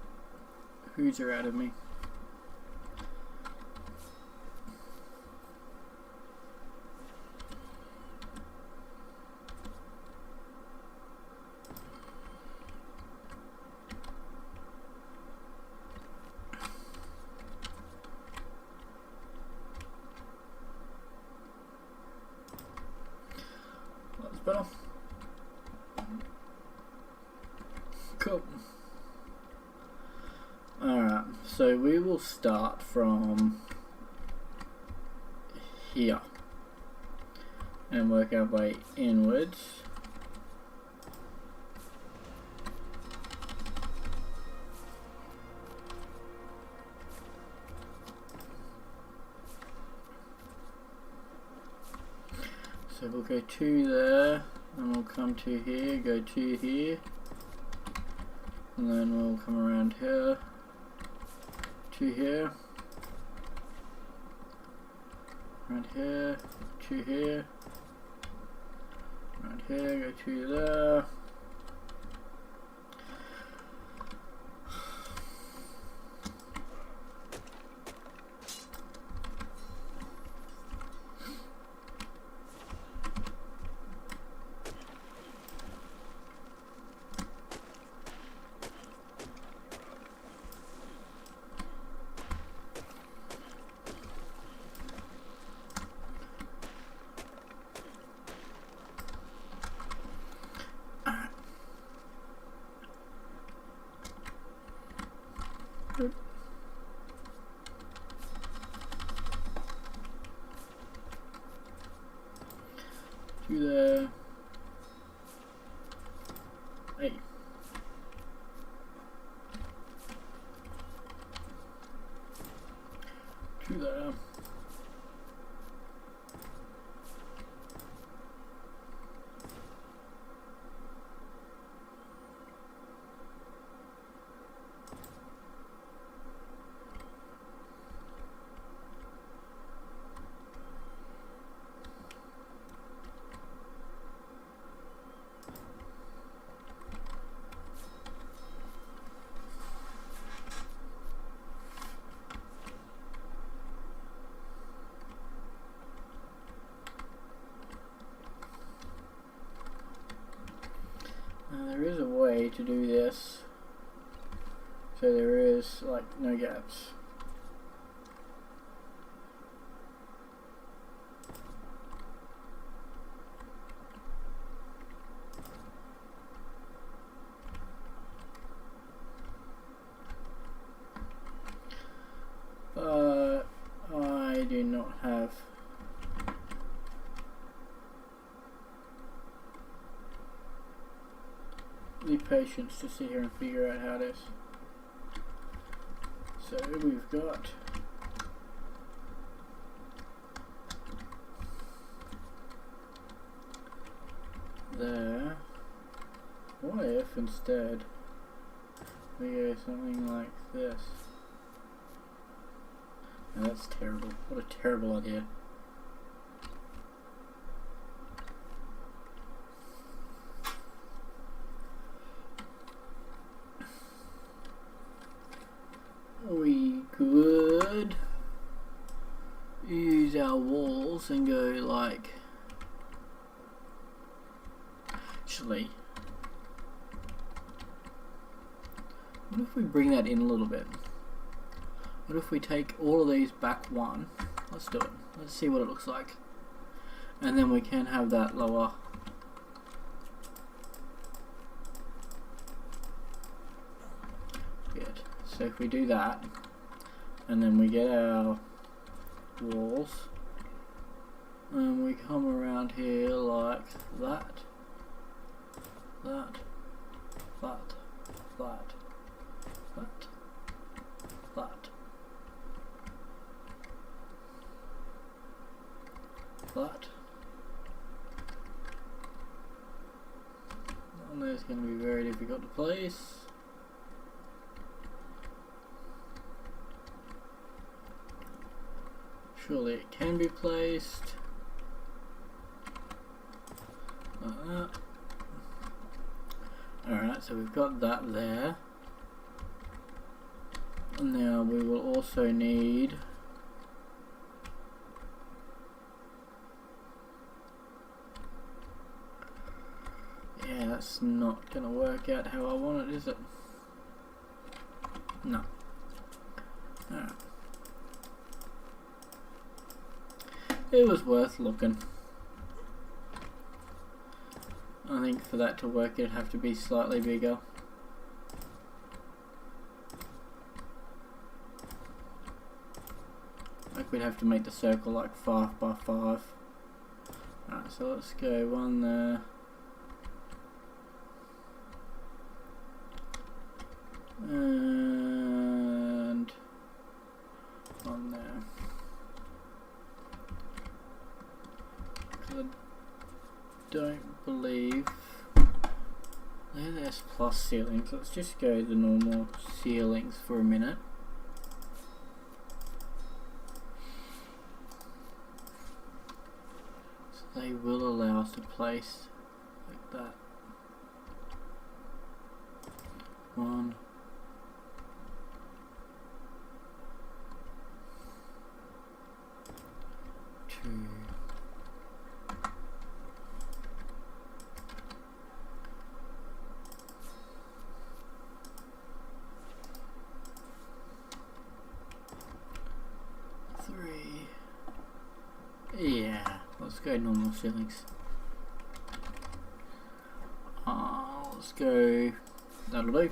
hooser out of me. That's better. Cool. Alright, so we will start from here and work our way inwards. So we'll go to there, and we'll come to here, go to here. And then we'll come around here, to here, around here, to here, around here, go to there. To there. Hey. To there. There is a way to do this, so there is like no gaps. But I do not have the patience to sit here and figure out how this. So we've got there. What if instead we go something like this? Now that's terrible. What a terrible idea. We could use our walls and go like, actually, what if we bring that in a little bit? What if we take all of these back one? Let's do it. Let's see what it looks like. And then we can have that lower. Good. So if we do that, and then we get our walls, and we come around here like that, flat, flat, flat, flat, flat, flat. And there's going to be very difficult to place. Surely it can be placed like that. Alright, so we've got that there. And now we will also need that's not going to work out how I want it, is it? No. Alright. It was worth looking. I think for that to work it'd have to be slightly bigger. Like we'd have to make the circle like 5 by 5. Alright, so let's go one there. And on there. I don't believe there's plus ceilings. Let's just go the normal ceilings for a minute. So they will allow us to place like that. 1, 2, 3. Yeah, let's go normal ceilings. Let's go, that'll do.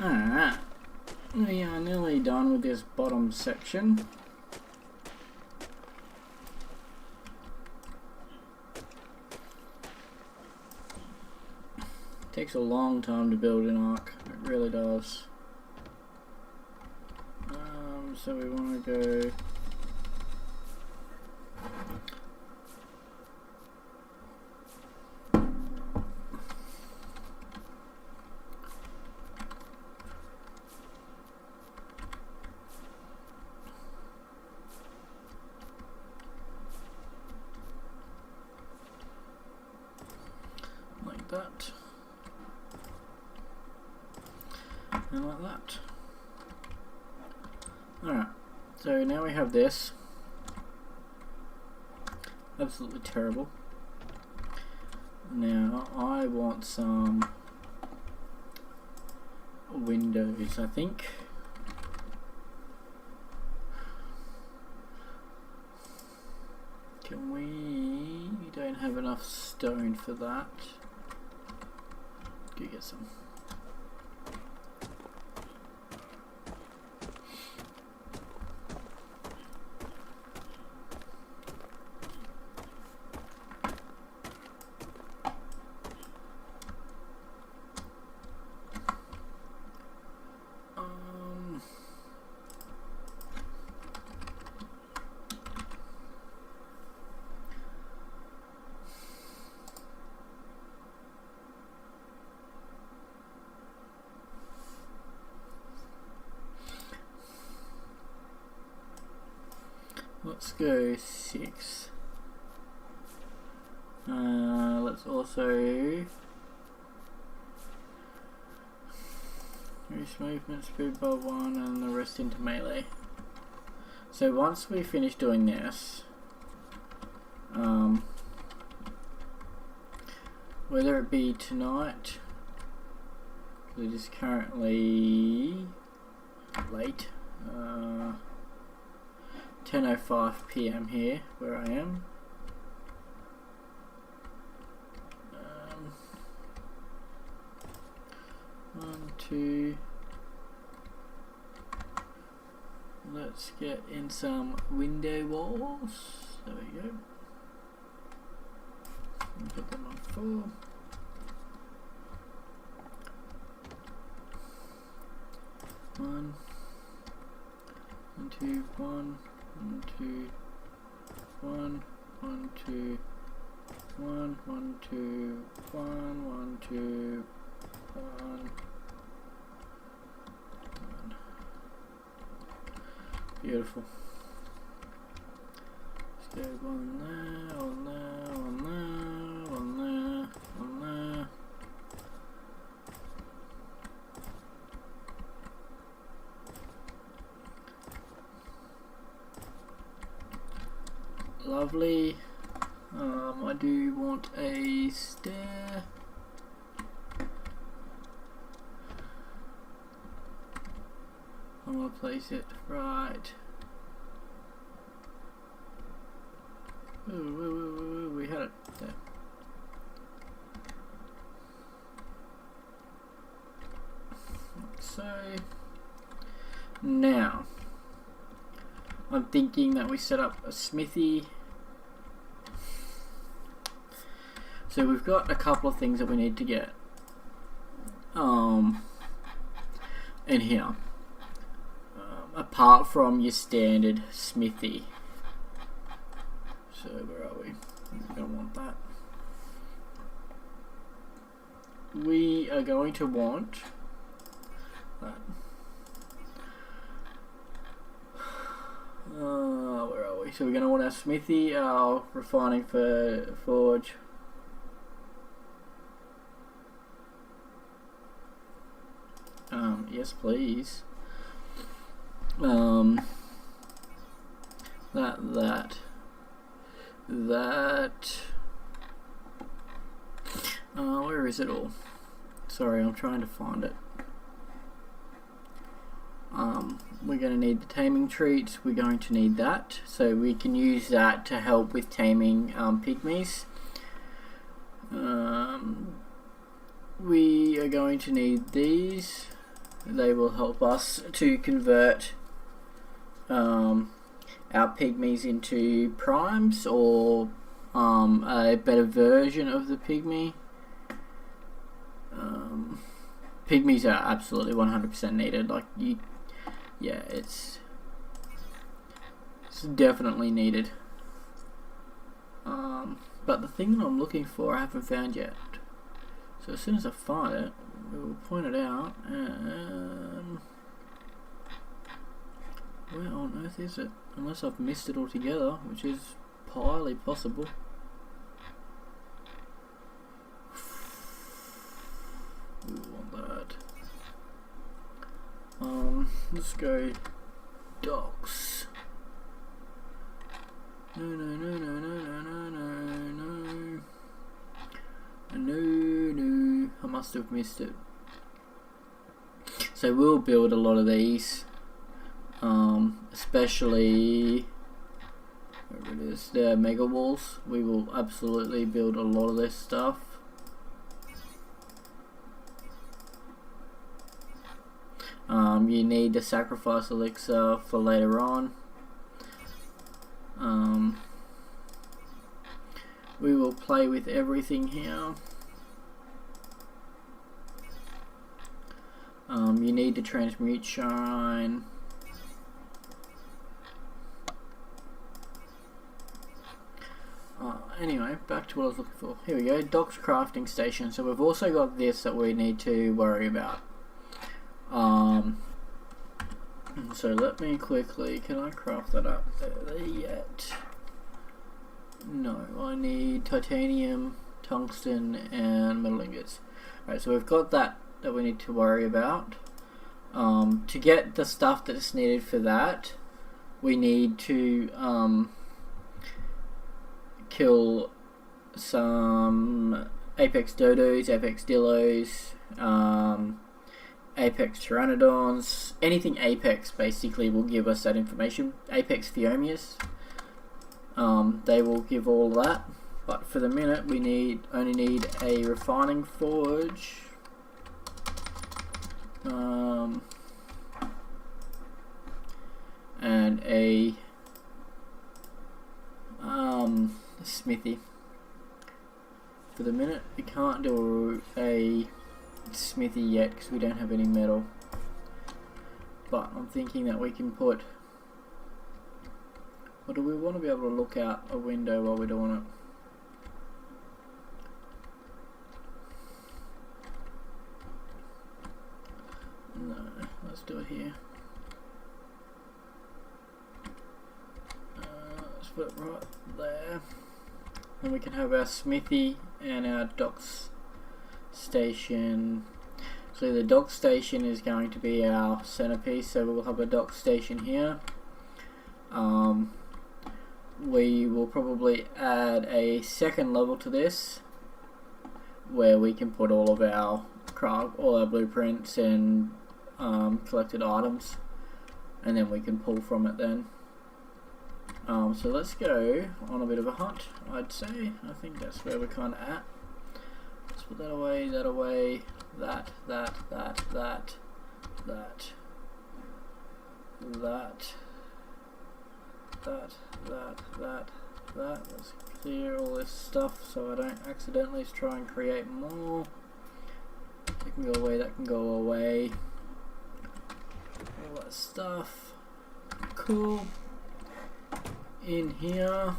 Alright, we are nearly done with this bottom section. Takes a long time to build an arc, it really does. So we want to go like that, and like that. Alright, so now we have this. Absolutely terrible. Now I want some windows, I think. Can we don't have enough stone for that. Go get some. Let's go 6. Let's also increase movement speed by 1 and the rest into melee. So once we finish doing this, whether it be tonight, because it is currently late, 10:05 PM here where I am. 1, 2. Let's get in some window walls. There we go. Put them on 4. One, 2, 1, 2, 1, 1, 2, 1, 1, 2, 1, 1, 2, 1. Beautiful. Let's go one there, one there, one there, one there, one there. Lovely. I do want a stair. I'm gonna place it right. Ooh, we had it there. So now I'm thinking that we set up a smithy. So we've got a couple of things that we need to get in here, apart from your standard smithy. So where are we? We don't want that. We are going to want that. Where are we? So we're going to want our smithy, our refining for forge. Yes, please. That. Where is it all? Sorry, I'm trying to find it. We're going to need the taming treats. We're going to need that, so we can use that to help with taming pygmies. We are going to need these. They will help us to convert our pygmies into primes, or a better version of the pygmy. Pygmies are absolutely 100% needed. Like it's definitely needed. But the thing that I'm looking for, I haven't found yet. So as soon as I find it, we will point it out. Where on earth is it? Unless I've missed it altogether, which is highly possible. We want that. Let's go DOX. No. I must have missed it. So we'll build a lot of these. Especially wherever it is, the mega walls. We will absolutely build a lot of this stuff. You need the sacrifice elixir for later on. We will play with everything here. You need to transmute shine. Anyway, back to what I was looking for. Here we go, DOX crafting station. So we've also got this that we need to worry about. So let me quickly, can I craft that up there yet? No, I need titanium, tungsten, and metal ingots. Alright, so we've got that we need to worry about. To get the stuff that's needed for that, we need to kill some apex dodos, apex dillos, apex pteranodons. Anything apex basically will give us that information. Apex theomias, they will give all that, but for the minute we only need a refining forge, and a smithy. For the minute we can't do a smithy yet because we don't have any metal, but I'm thinking that we can put, or do we want to be able to look out a window while we're doing it? No, let's do it here. Let's put it right there. And we can have our smithy and our DOX station. So the DOX station is going to be our centerpiece, so we'll have a DOX station here. We will probably add a second level to this where we can put all of our blueprints and collected items, and then we can pull from it then. So let's go on a bit of a hunt, I'd say. I think that's where we're kind of at. Let's put that away, that, that, that, that. Let's clear all this stuff so I don't accidentally try and create more. That can go away, that can go away. All that stuff. Cool. In here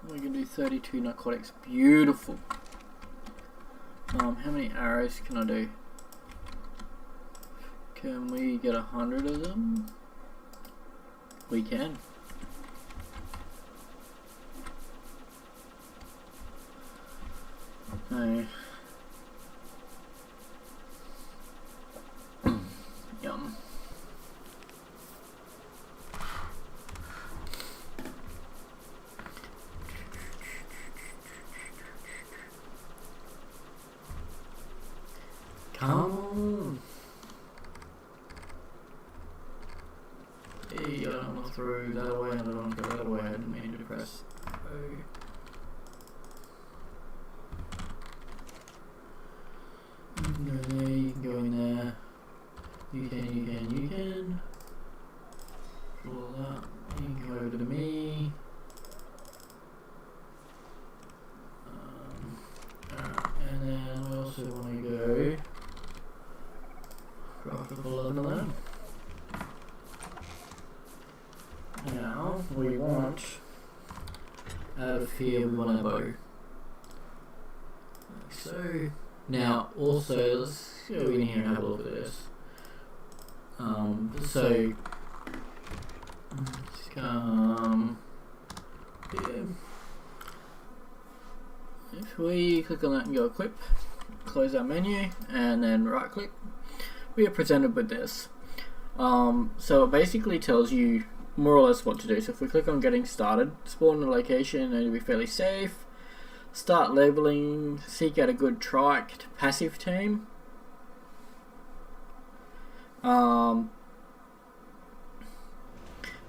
we can do 32 narcotics. Beautiful. How many arrows can I do? Can we get 100 of them? We can. No. Yum. Come on. Hey, I don't want to throw that away, and I don't want to go that away. I didn't mean to press O. You can go there, you can go in there. You can. All that. You can go over to me. And then we also want to go craft a 11 of them. Now we want, out of here we want a bow. Like so. Now also let's go in here and have a look at this. So let's come here. If we click on that and go equip, close our menu and then right click, we are presented with this. So it basically tells you more or less what to do. So if we click on getting started, spawn a location and it'll be fairly safe. Start leveling, seek out a good trike passive team.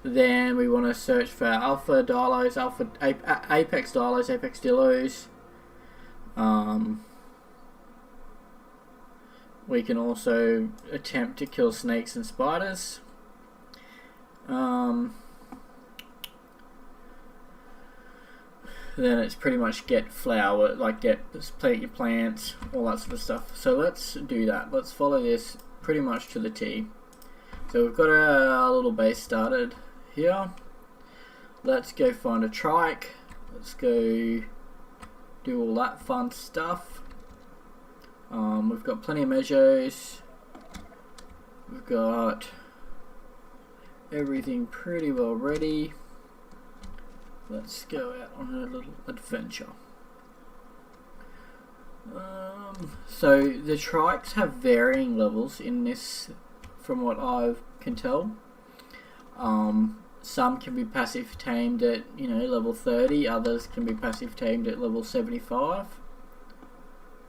Then we want to search for alpha dilos, apex dilos, apex dillos. We can also attempt to kill snakes and spiders. Then it's pretty much get flower, like plant your plants, all that sort of stuff. So let's do that. Let's follow this pretty much to the T. So we've got our little base started here. Let's go find a trike. Let's go do all that fun stuff. We've got plenty of measures. We've got everything pretty well ready. Let's go out on a little adventure. So the trikes have varying levels in this, from what I can tell. Some can be passive tamed at, you know, level 30. Others can be passive tamed at level 75.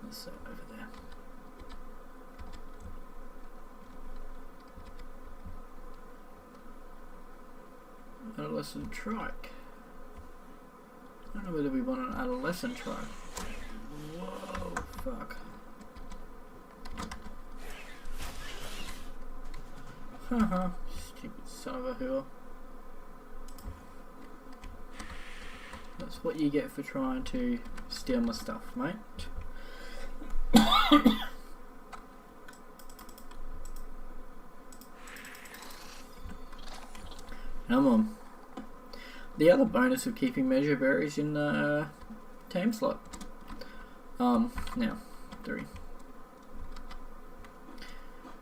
Let's say over there. Adolescent trike. I don't know whether we want an adolescent trike. Whoa, fuck. Haha, stupid son of a whore. That's what you get for trying to steal my stuff, mate. Come on. The other bonus of keeping measure berries in the tame slot. Now, 3.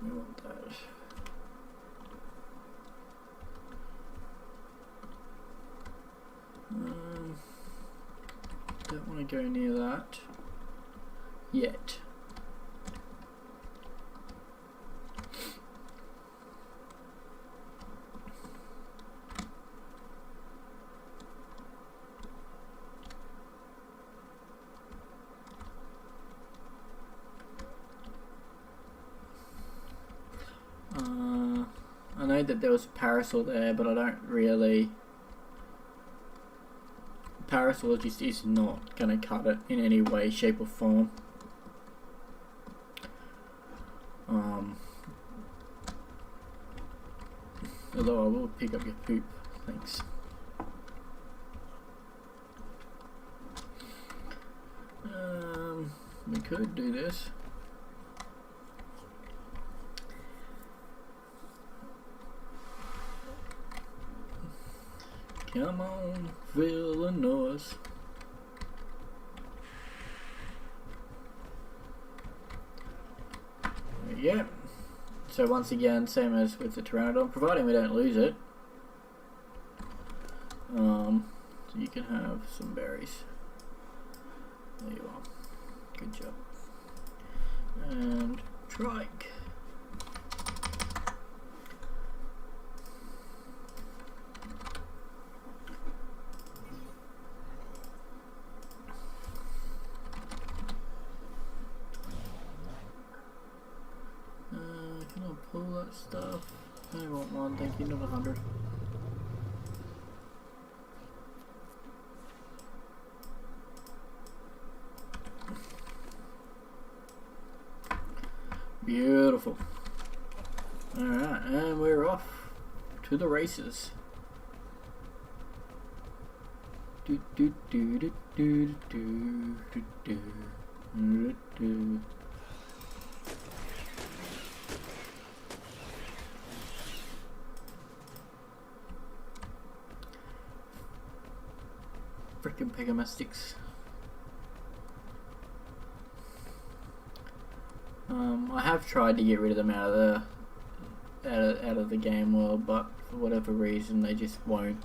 We want that. Don't want to go near that yet. I know that there was a parasol there, but I don't really... Parasol just is not going to cut it in any way, shape or form. Although I will pick up your poop, thanks. We could do this. Come on, Illinois. Yeah. So once again, same as with the Pteranodon, providing we don't lose it. So you can have some berries. There you are. Good job. And trike. Can I pull that stuff? I want one, thank you, not 100. Beautiful. Alright, and we're off to the races. Do do do do do do do do do do. Frickin' Pegamastics. I have tried to get rid of them out of the game world, but for whatever reason they just won't.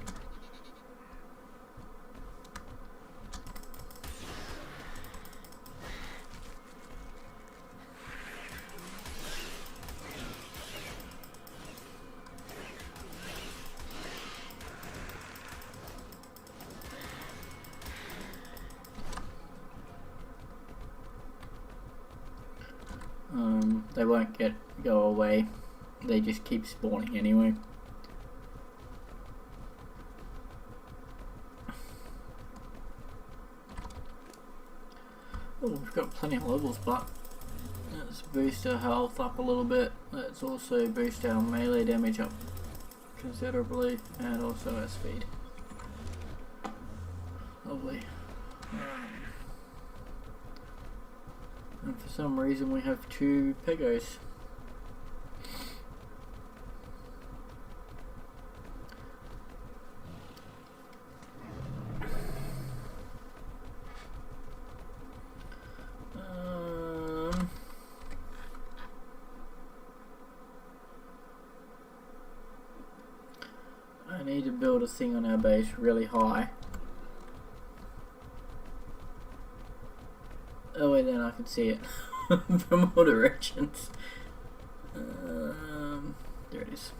They won't go away. They just keep spawning anyway. Oh, we've got plenty of levels, but let's boost our health up a little bit. Let's also boost our melee damage up considerably, and also our speed. Lovely. And for some reason we have 2 Pegos. I need to build a thing on our base really high. Oh wait, then I can see it from all directions. There it is.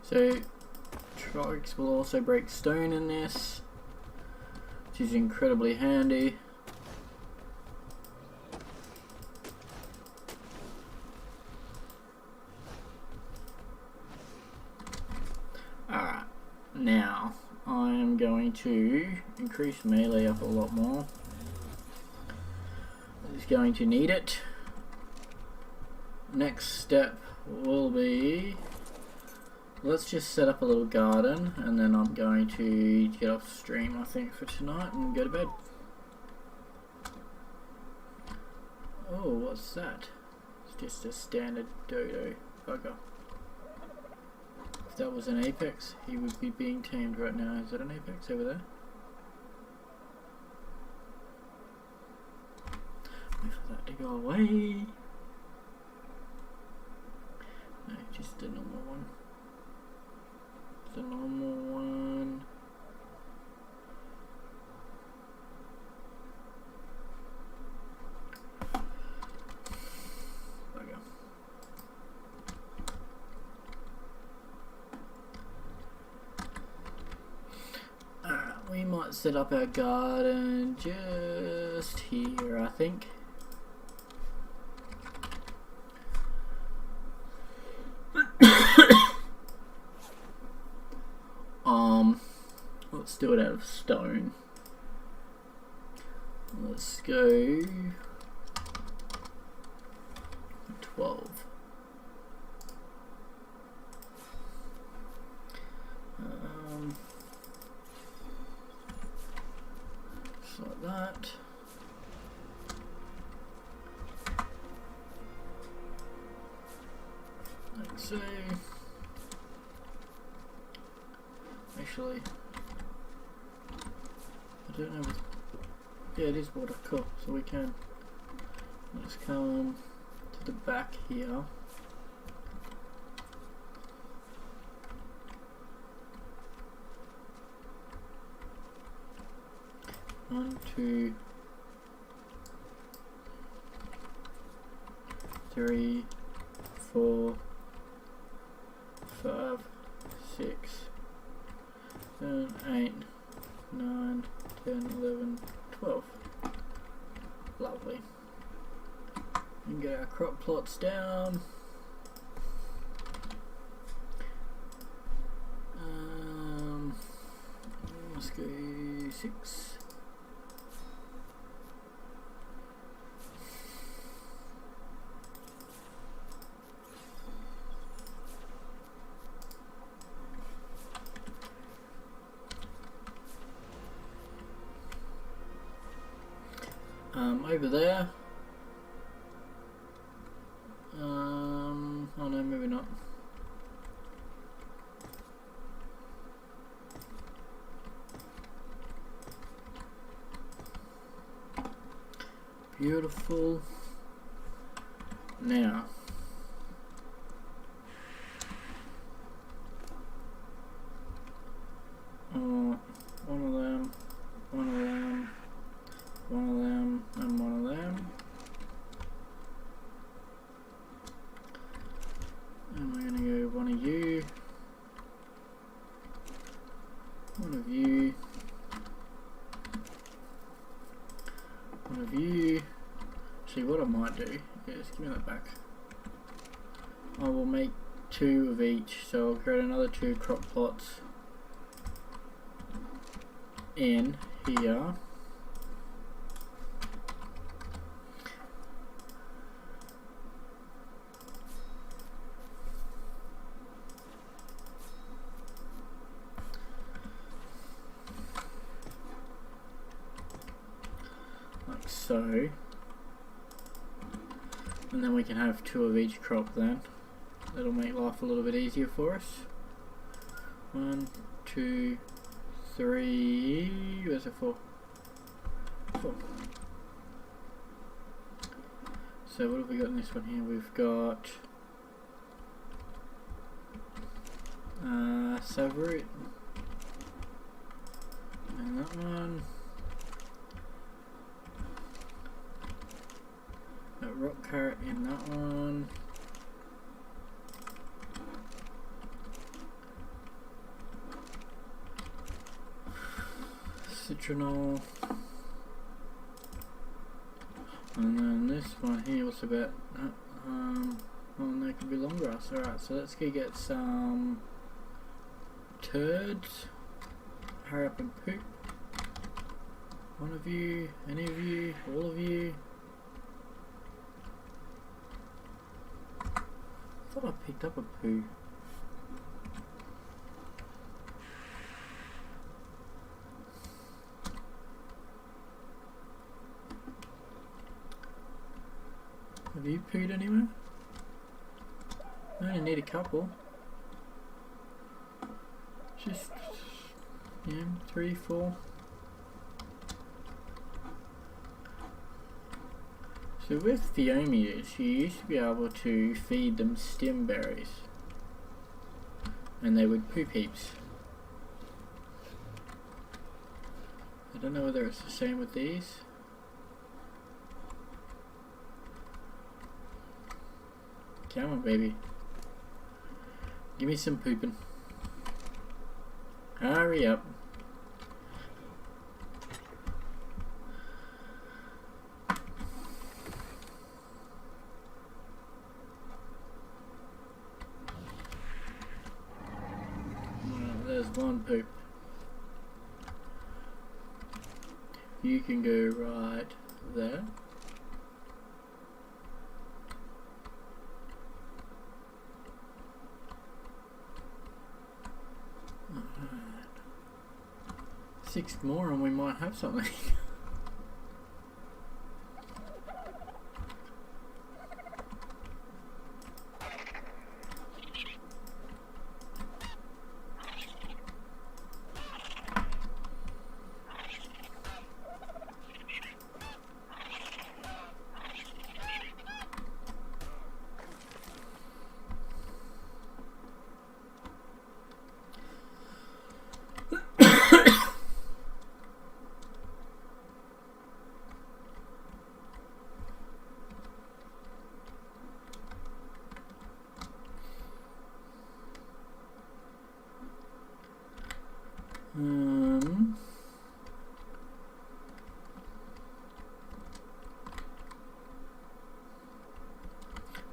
So, Troix will also break stone in this, which is incredibly handy. Alright, now I am going to increase melee up a lot more. It's going to need it. Next step will be, let's just set up a little garden, and then I'm going to get off stream, I think, for tonight and go to bed. Oh, what's that? It's just a standard dodo bugger. If that was an apex, he would be being tamed right now. Is that an apex over there? Wait for that to go away. No, just a normal one. The normal one. Bugger. We might set up our garden just here, I think. Let's do it out of stone. Let's go 12. Just like that. Like so. Actually, I don't know. Yeah, it is water. Cool. So we can just come to the back here. One, two, three, 4, 5, 6, 7, 8, 9, 10, 11, 12. Lovely. We can get our crop plots down. Let's go 6. Over there. Oh no, maybe not. Beautiful. Now, one of them, one of them, one of them, and one of them. Actually, what I might do is give me that back. I will make 2 of each, so I'll create another 2 crop plots in here. Like so. And then we can have 2 of each crop then. That'll make life a little bit easier for us. 1, 2, 3. Where's it 4? 4. So what have we got in this one here? We've got Savroot. And that one. Got rock carrot in that one. Citronal. And then this one here was about well, no, it could be long grass. Alright, so let's go get some turds. Hurry up and poop. One of you, any of you, all of you. I thought I picked up a poo. Have you pooed anywhere? I only need a couple. Just, yeah, 3, 4. So with Theomias, you used to be able to feed them stem berries. And they would poop heaps. I don't know whether it's the same with these. Come on, baby. Give me some pooping. Hurry up. Well, there's one poop. You can go right there. Alright. 6 more and we might have something.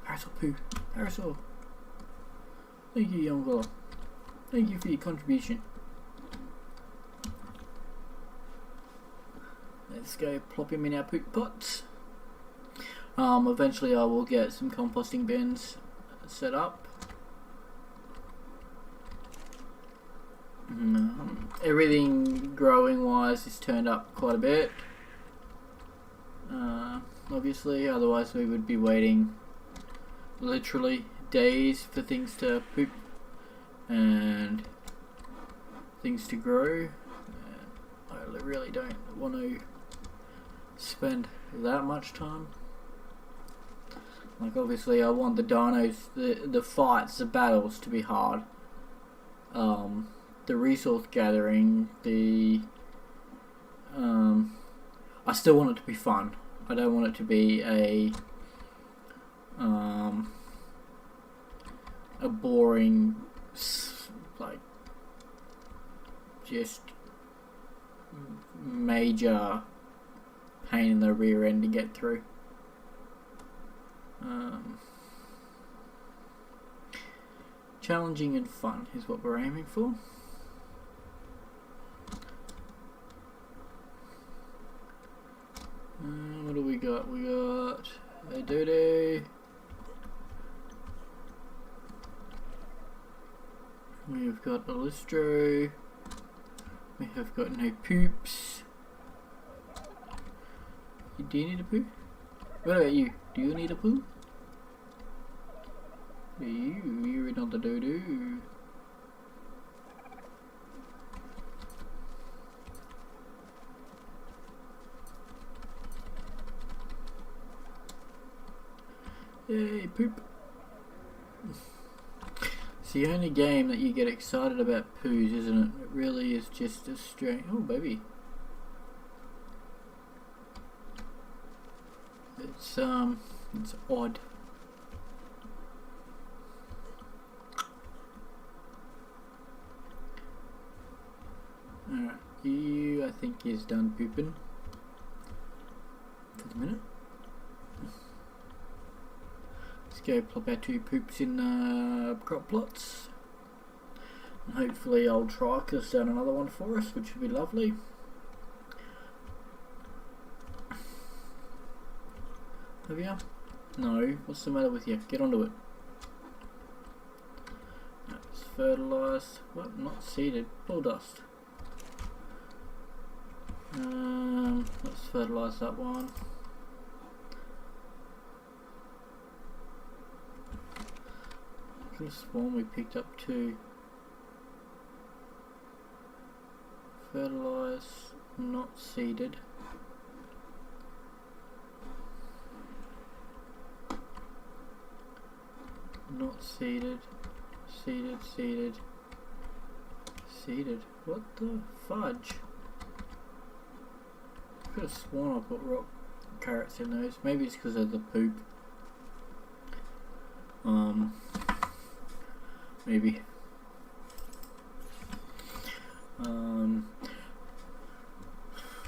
Parasol poo. Parasol. Thank you, young fella. Thank you for your contribution. Let's go plop him in our poop pots. Eventually I will get some composting bins set up. Everything growing wise is turned up quite a bit. Obviously, otherwise we would be waiting literally days for things to poop and things to grow. I really don't want to spend that much time. Like, obviously I want the dinos, the fights, the battles to be hard. The resource gathering, I still want it to be fun. I don't want it to be a boring, like, just major pain in the rear end to get through. Challenging and fun is what we're aiming for. What do we got? We got a dodo. We've got a listro. We have got no poops. Do you need a poo? What about you? Do you need a poo? You're not the dodo. Yay, poop. It's the only game that you get excited about poos, isn't it? It really is just a strange... Oh, baby. It's odd. Alright, you, I think, is done pooping for the minute. Let's go plop our 2 poops in crop plots. And hopefully old Triker's done another one for us, which would be lovely. Have you? No. What's the matter with you? Get onto it. That's fertilised. What? Not seeded. Bull dust. Let's fertilise that one. I could have sworn we picked up 2. Fertilise, not seeded. Not seeded. Seeded, seeded. Seeded. What the fudge? I could have sworn I put rock carrots in those. Maybe it's because of the poop. Maybe.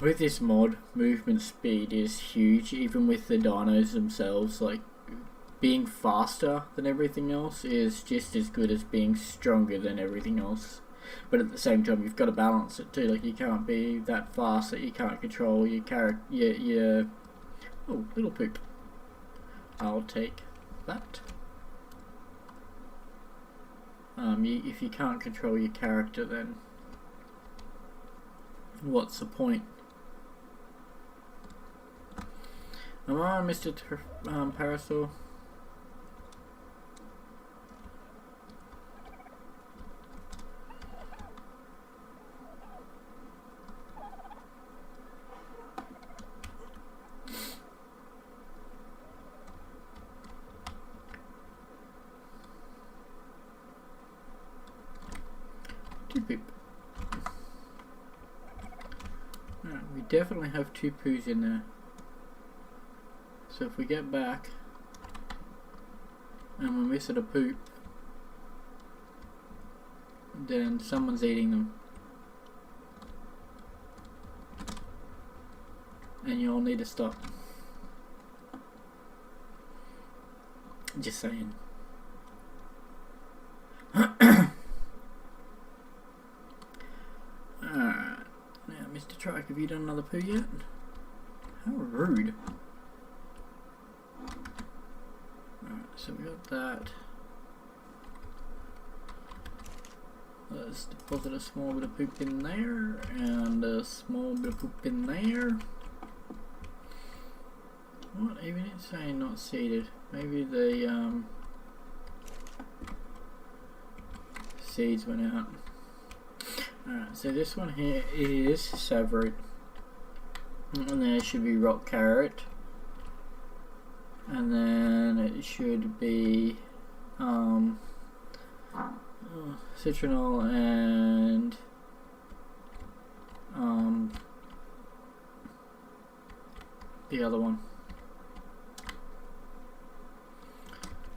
With this mod, movement speed is huge, even with the dinos themselves. Like, being faster than everything else is just as good as being stronger than everything else. But at the same time, you've got to balance it too. Like, you can't be that fast that you can't control your character. Oh, little poop. I'll take that. If you can't control your character, then what's the point? Am I Mr. Parasol? Alright, we definitely have 2 poos in there. So if we get back and we're missing a poop, then someone's eating them. And you'll need to stop. Just saying. Alright. Now, Mr. Trike, have you done another poo yet? How rude. Alright, so we got that. Let's deposit a small bit of poop in there, and a small bit of poop in there. What? Even it's saying not seeded. Maybe the seeds went out. Alright, so this one here is savroot. And there should be rock carrot. And then it should be citronal and the other one.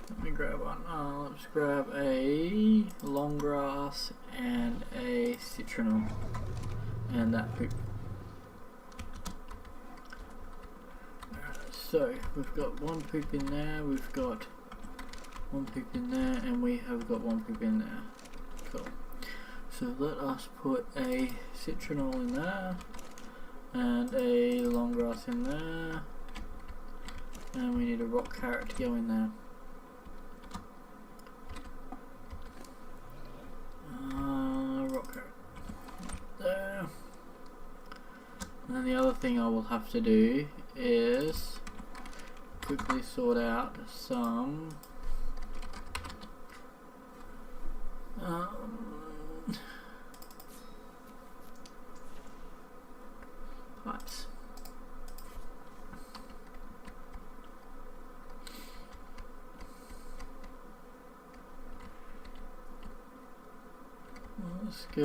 Let me grab one. Let's grab a long grass and a citronal and that poop. Alright, let's So we've got one poop in there, we've got one poop in there, and we have got one poop in there. Cool. So let us put a citronal in there, and a long grass in there, and we need a rock carrot to go in there. Rock carrot there. And then the other thing I will have to do is quickly sort out some pipes. Let's go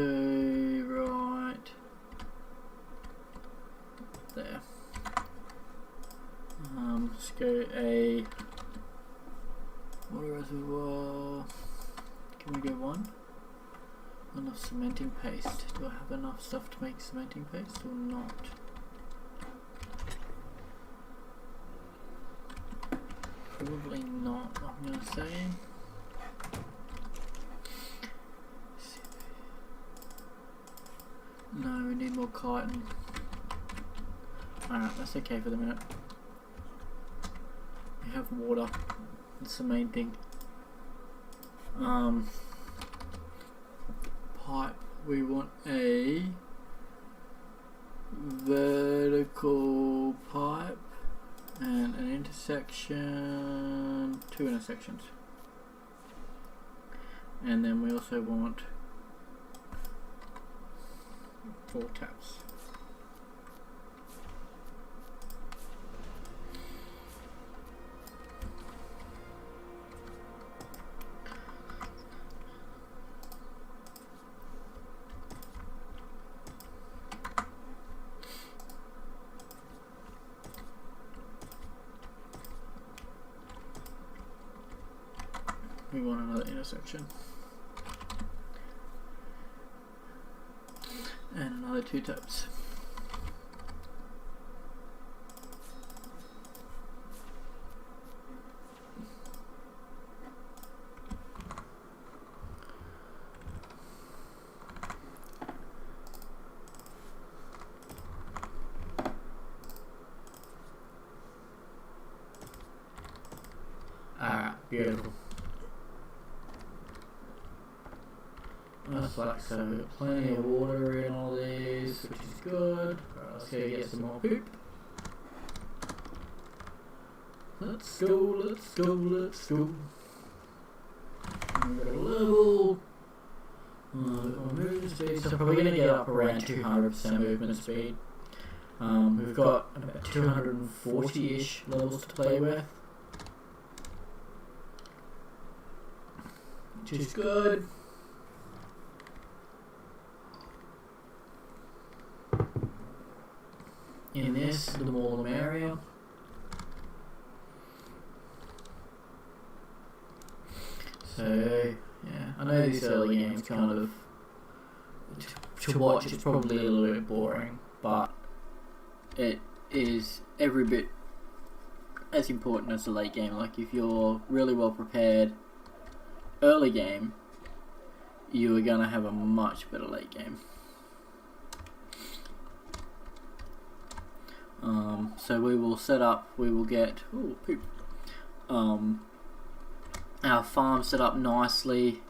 right there. Let's go a water reservoir. Can we go one? Enough cementing paste. Do I have enough stuff to make cementing paste or not? Probably not, I'm gonna say. No, we need more chitin. Alright, that's okay for the minute. We have water. That's the main thing. Pipe. We want a vertical pipe and an intersection, 2 intersections. And then we also want 4 taps. We want another intersection. And another 2 taps. Alright, beautiful. That's like so. We've got plenty of water in all these, which is good. Alright, let's go get some more poop. Let's go, let's go, let's go. We've got a level. Movement speed, so probably going to get up around 200% movement speed. We've got about 240-ish levels to play with, which is good. In this, the more the merrier. So, yeah, I know these early games kind of, to watch it's probably a little bit boring, but it is every bit as important as the late game. Like if you're really well prepared early game, you are going to have a much better late game. So we will set up, we will get our farm set up nicely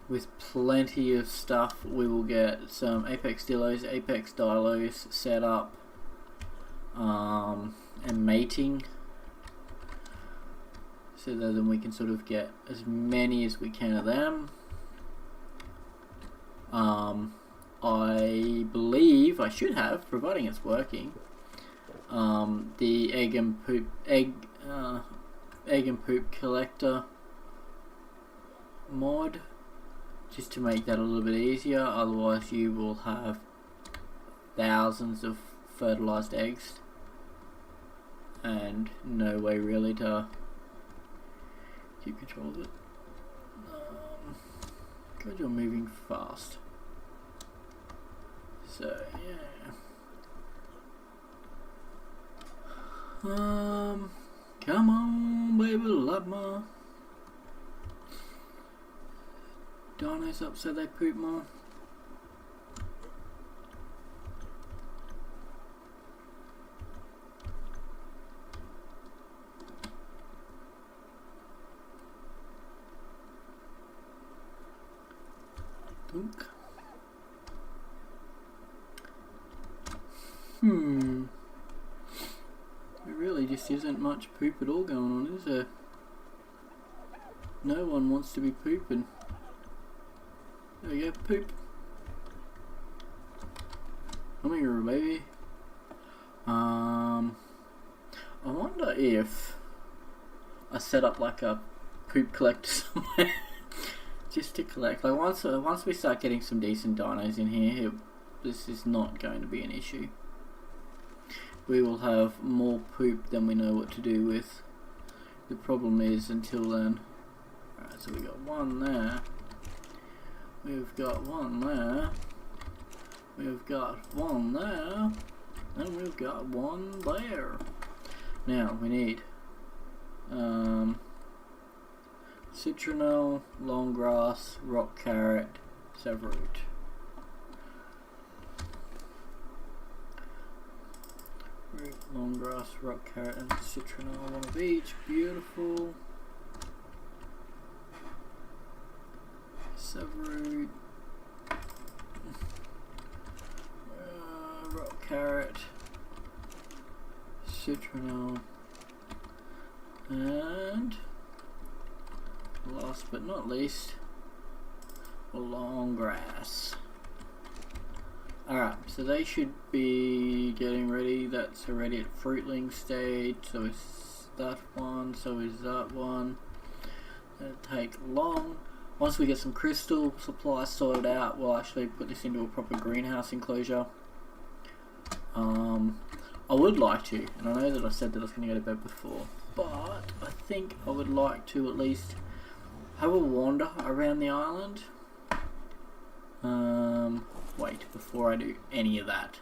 with plenty of stuff. We will get some apex dilos, apex dilos set up, and mating, so that then we can sort of get as many as we can of them. I believe I should have, providing it's working, the egg and poop collector mod, just to make that a little bit easier. Otherwise you will have thousands of fertilized eggs and no way really to keep control of it. God, you're moving fast. So yeah. Come on, baby, love more. Dinos up so they poop more. Dunk. There really just isn't much poop at all going on, is there? No one wants to be pooping. There we go, poop. Come here, baby. I wonder if I set up like a poop collector somewhere just to collect. Like once we start getting some decent dinos in here, this is not going to be an issue. We will have more poop than we know what to do with. The problem is until then. Alright, so we got one there. We've got one there. We've got one there. And we've got one there. Now we need citronelle, long grass, rock carrot, severoot. Long grass, rock carrot, and citronelle, one of each. Beautiful. Severoot, rock carrot, citronelle, and last but not least, long grass. Alright, so they should be getting ready. That's already at fruitling stage, so is that one, so is that one. It'll take long. Once we get some crystal supply sorted out, we'll actually put this into a proper greenhouse enclosure. I would like to, and I know that I said that I was going to go to bed before, but I think I would like to at least have a wander around the island. Wait, before I do any of that,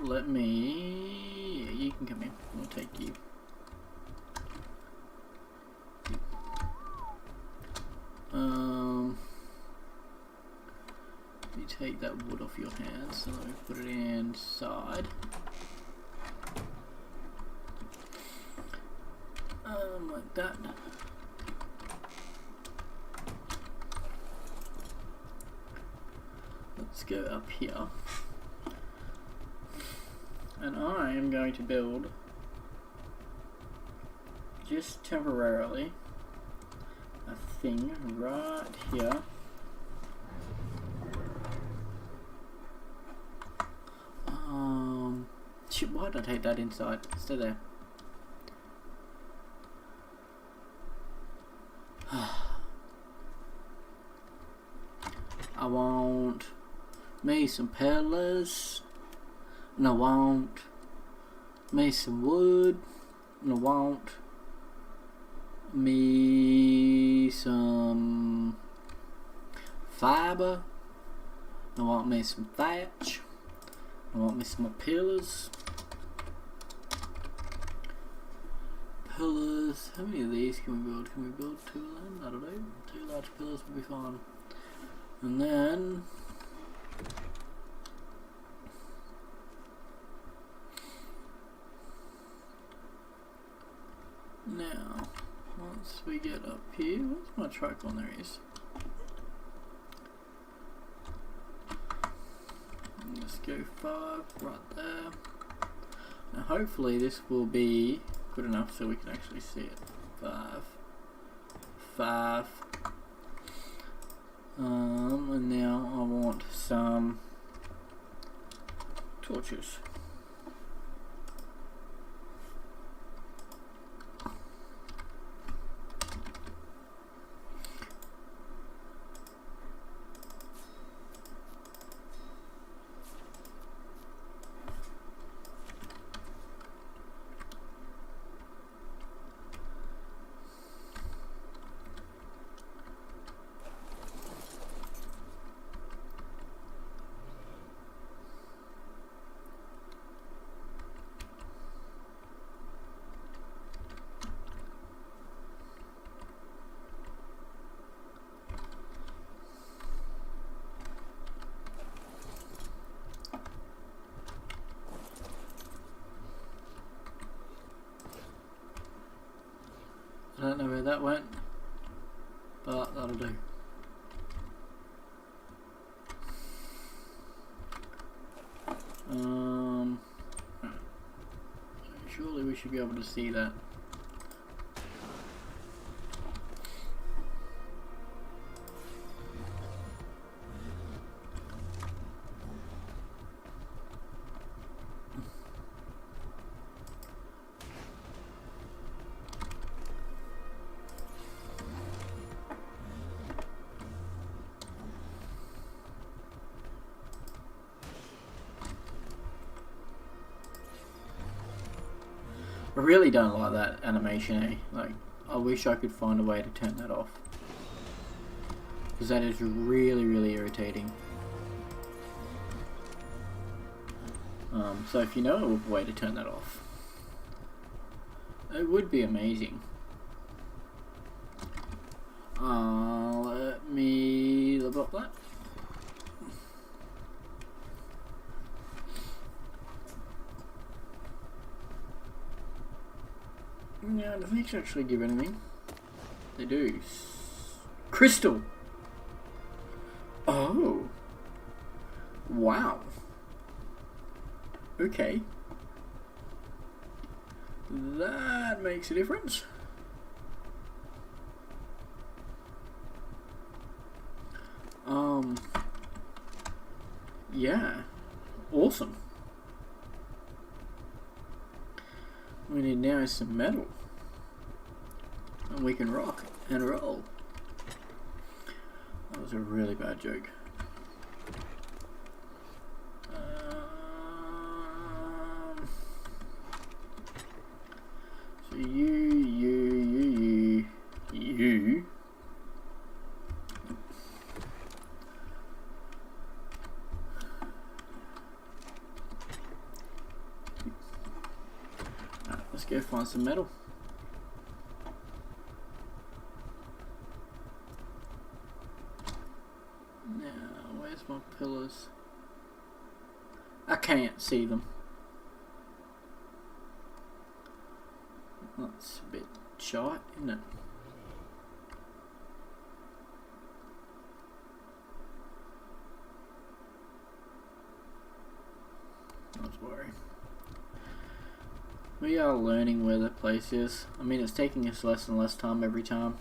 let me... You can come in. I'll take you. You take that wood off your hands, so let me put it inside. Like that. Let's go up here. And I am going to build, just temporarily, a thing right here. Shit, why did I take that inside? Stay there. I want me some pillars, and I want me some wood, and I want me some fiber, I want me some thatch, I want me some more pillars. Pillars, how many of these can we build? Can we build 2 of them? I don't know, 2 large pillars would be fine. And then now, once we get up here, where's my truck on? There is. Let's go 5 right there. Now hopefully this will be good enough so we can actually see it. 5. And now I want some torches. don't know where that went, but that'll do. Surely we should be able to see that. I really don't like that animation, eh? Like, I wish I could find a way to turn that off. Because that is really, really irritating. So if you know a way to turn that off, it would be amazing. Let me level up that. Yeah, the things actually give anything. They do. Crystal! Oh! Wow. Okay. That makes a difference. Yeah. Awesome. We need now is some metal. And we can rock and roll. That was a really bad joke. So you. Let's go find some metal. Now, where's my pillars? I can't see them. That's a bit shy, isn't it? Not to worry. We are learning where the place is. I mean, it's taking us less and less time every time.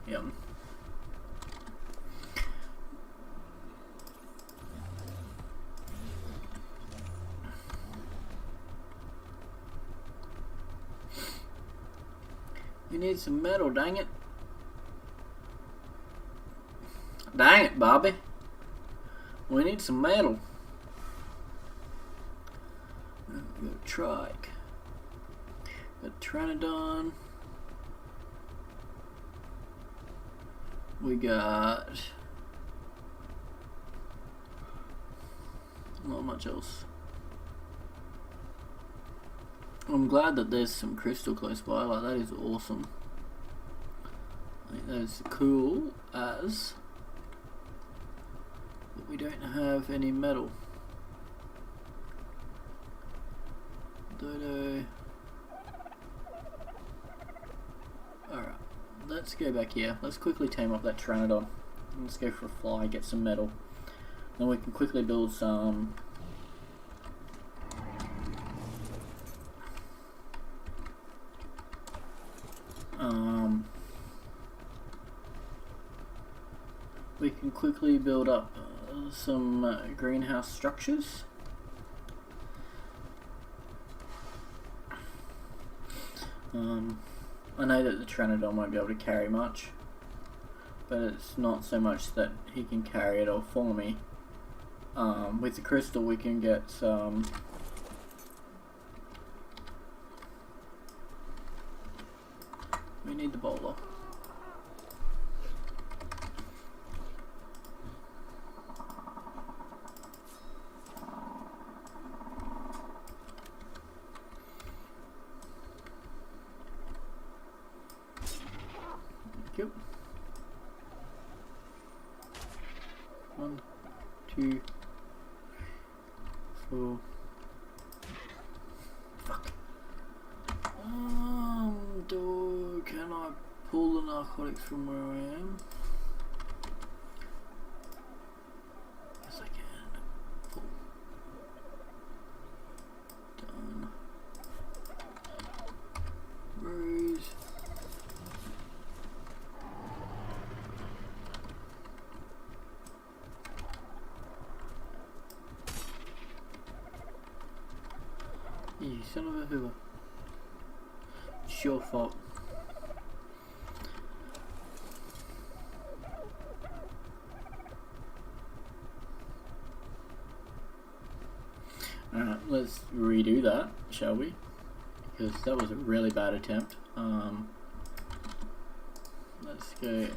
Yep. You need some metal, dang it. Dang it, Bobby. We need some metal. We got a trike. Got a Pteranodon. We got not much else. I'm glad that there's some crystal close by. Like, that is awesome. I think that is cool as. But we don't have any metal. Dodo. Alright, let's go back here. Let's quickly tame up that Pteranodon. Let's go for a fly, get some metal. Then we can quickly build some we can quickly build up some greenhouse structures. I know that the Pteranodon won't be able to carry much, but it's not so much that he can carry it all for me. With the crystal we can get some we need the bowler. Yep. 1, 2, Oh. Fuck. Can I pull the narcotics from where I am? Yes, I can. Pull. Done. Rose. You son of a hoover. It's your fault. Alright, let's redo that, shall we? Because that was a really bad attempt. Let's go.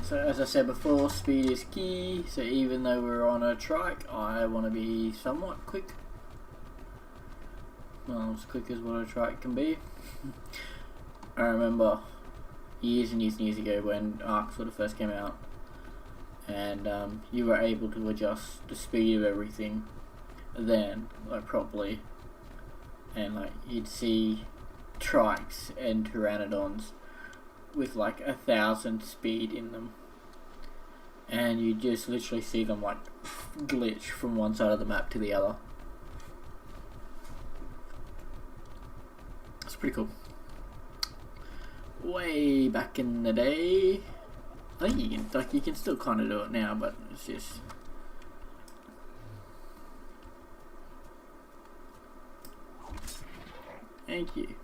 So as I said before, speed is key, so even though we're on a trike, I want to be somewhat quick. Well, as quick as what a trike can be. I remember years and years and years ago when Ark sort of first came out, and you were able to adjust the speed of everything then, like properly, and like you'd see trikes and pteranodons with like 1,000 speed in them, and you just literally see them like glitch from one side of the map to the other. It's pretty cool. Way back in the day, I think you can still kind of do it now, but it's just thank you.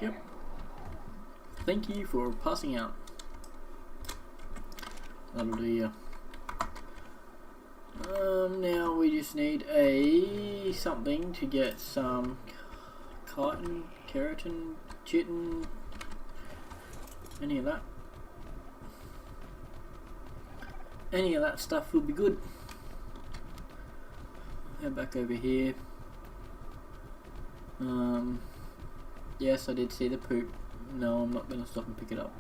Yep. Thank you for passing out. That'll do you. Now we just need a something to get some chitin, keratin, chitin, any of that. Any of that stuff will be good. Head back over here. Yes, I did see the poop. No, I'm not going to stop and pick it up.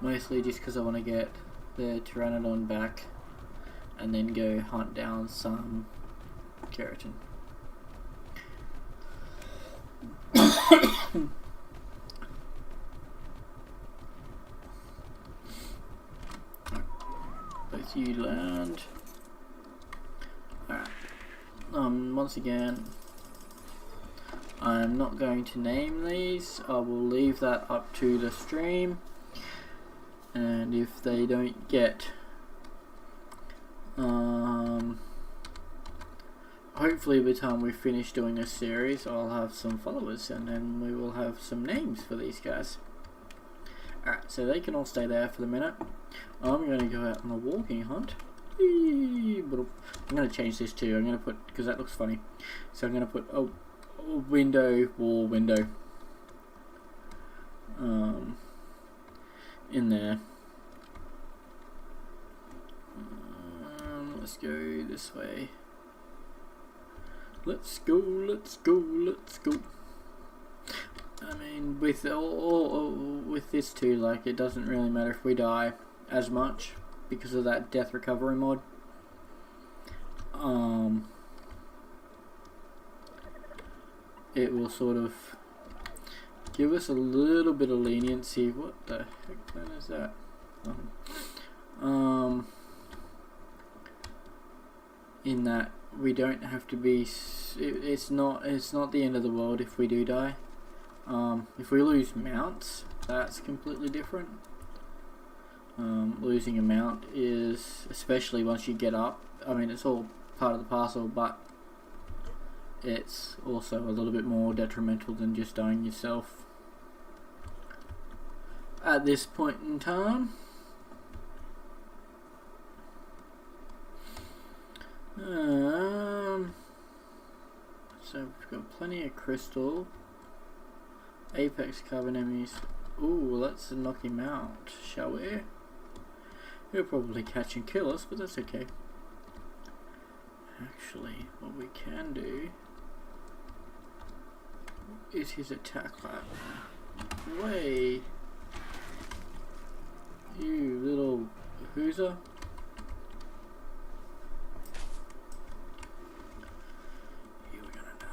Mostly just because I want to get the pteranodon back and then go hunt down some keratin. Both you land. Alright. Once again, I'm not going to name these. I will leave that up to the stream, and if they don't get hopefully by the time we finish doing this series I'll have some followers, and then we will have some names for these guys. Alright, so they can all stay there for the minute. I'm going to go out on a walking hunt. I'm going to change this too. I'm going to put, because that looks funny, so I'm going to put a window, wall, window in there. Let's go this way. Let's go, let's go, let's go. I mean, with with this too, like, it doesn't really matter if we die as much because of that death recovery mod. It will sort of give us a little bit of leniency. What the heck then is that? In that we don't have to be. It's not the end of the world if we do die. If we lose mounts, that's completely different. Losing a mount is, especially once you get up, I mean, it's all part of the parcel, but it's also a little bit more detrimental than just dying yourself at this point in time. So we've got plenty of crystal. Apex carbon enemies. Ooh, let's knock him out, shall we? He'll probably catch and kill us, but that's okay. Actually, what we can do is his attack lab. Way, you little hooser. You were gonna die.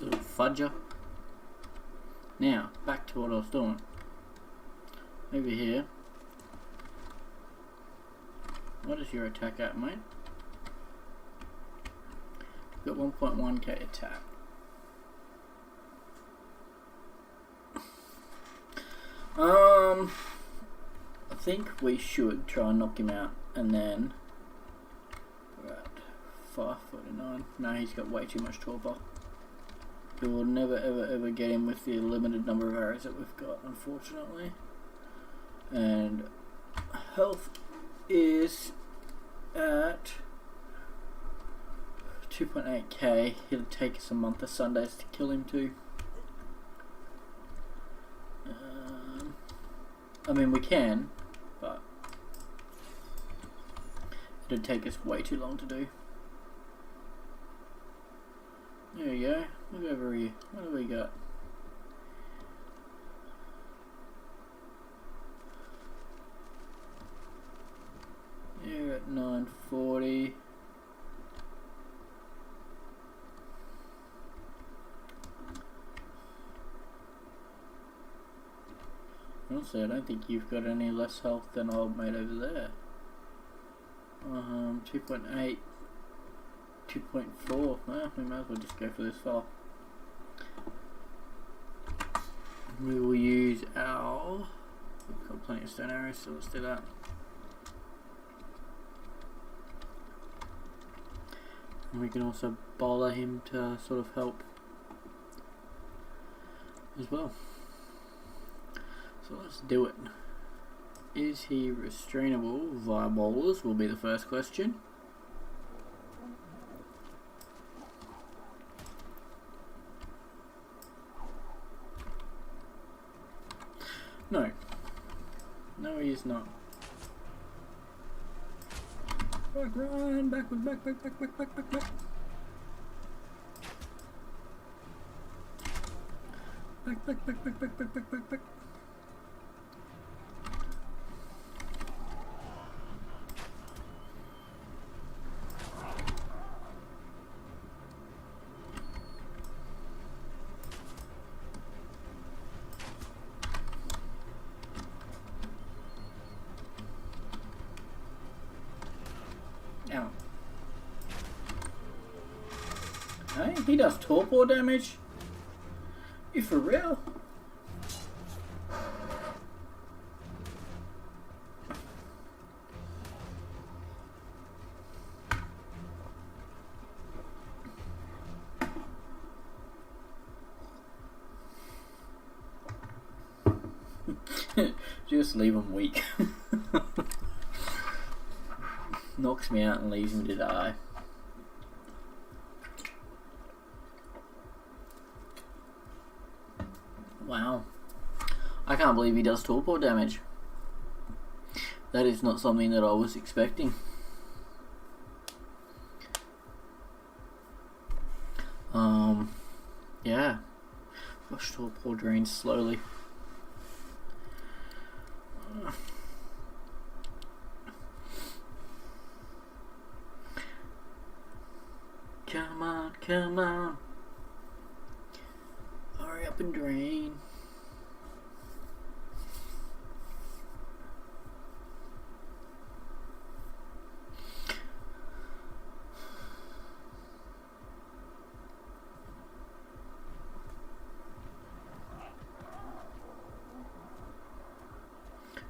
Little fudger. Now, back to what I was doing. Over here. What is your attack at, mate? Got 1.1k attack. I think we should try and knock him out, and then we're at 549. No, he's got way too much torpor. We will never ever get him with the limited number of arrows that we've got, unfortunately. And health is at 2.8k. It'll take us a month of Sundays to kill him too. I mean, we can, but it'll take us way too long to do. There you go. Look over here. What do we got? You're at 940. Honestly, I don't think you've got any less health than old mate over there. 2.8. 2.4. Well, we might as well just go for this file. We will use our... We've got plenty of stone arrows, so let's do that. And we can also bother him to sort of help as well. So let's do it. Is he restrainable via bowlers will be the first question. No. No, he is not. Back, run! Backwards, back. Back. Back. Ow. Hey, he does torpor damage? You for real? Just leave him weak. Knocks me out and leaves me to die. Wow. I can't believe he does torpor damage. That is not something that I was expecting. Yeah. Gosh, torpor drains slowly. Come on. Hurry up and drain.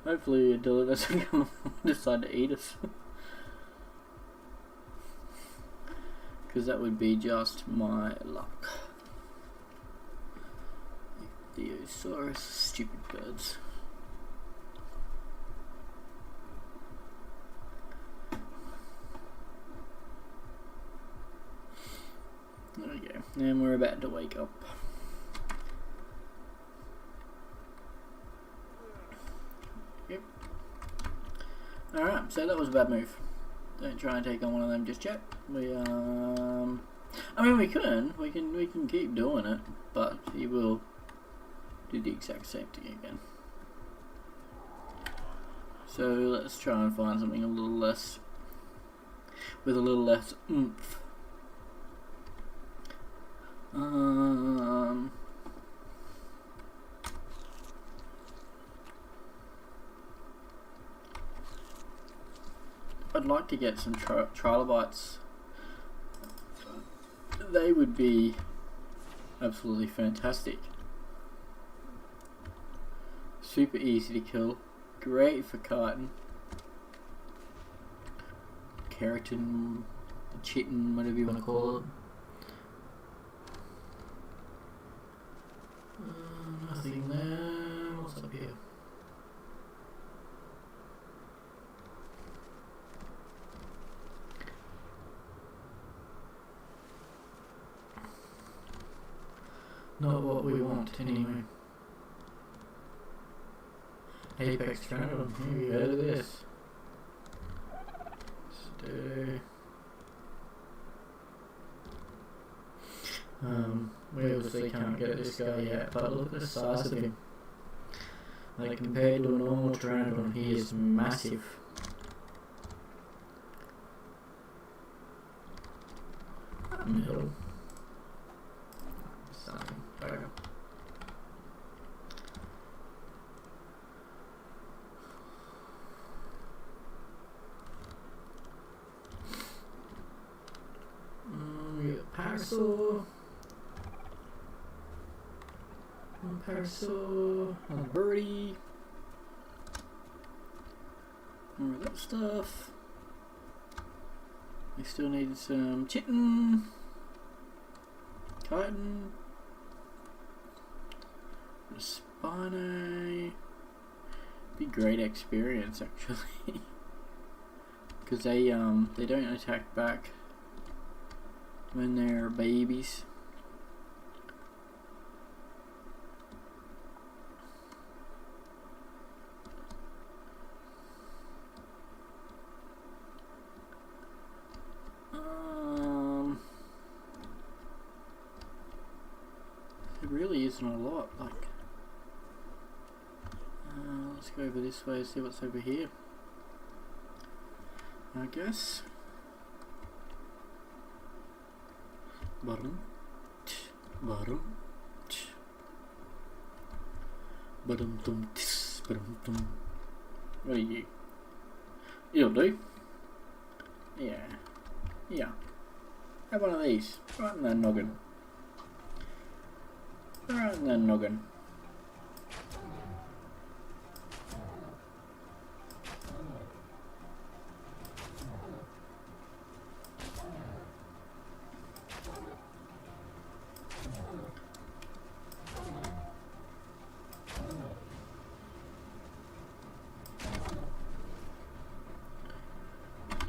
Hopefully Adela doesn't come and decide to eat us. Because that would be just my luck. Theosaurus, stupid birds. There we go. And we're about to wake up. Yep. Alright, so that was a bad move. Don't try and take on one of them just yet. I mean we can keep doing it, but he will do the exact same thing again. So let's try and find something a little less, with a little less oomph. I'd like to get some trilobites. They would be absolutely fantastic. Super easy to kill. Great for kiting. Keratin, chitin, whatever you want to call it. Nothing there. What's up here? Not what we want anyway. Apex Pteranodon, have you heard of this? We obviously can't get this guy yet, but look at the size of him. Like compared to a normal Pteranodon, he is massive. Middle. Something. Okay. We got Parasaur. Parasaur. Another birdie. More of that stuff. We still need some chitin. Chitin. Spino. Be great experience actually. Because they don't attack back when they're babies. It really isn't a lot. Like, let's go over this way and see what's over here. I guess. Bottom. Bottom. Bottom. Bottom. What are you? You'll do. Yeah. Yeah. Have one of these. Right in that noggin. Right in that noggin.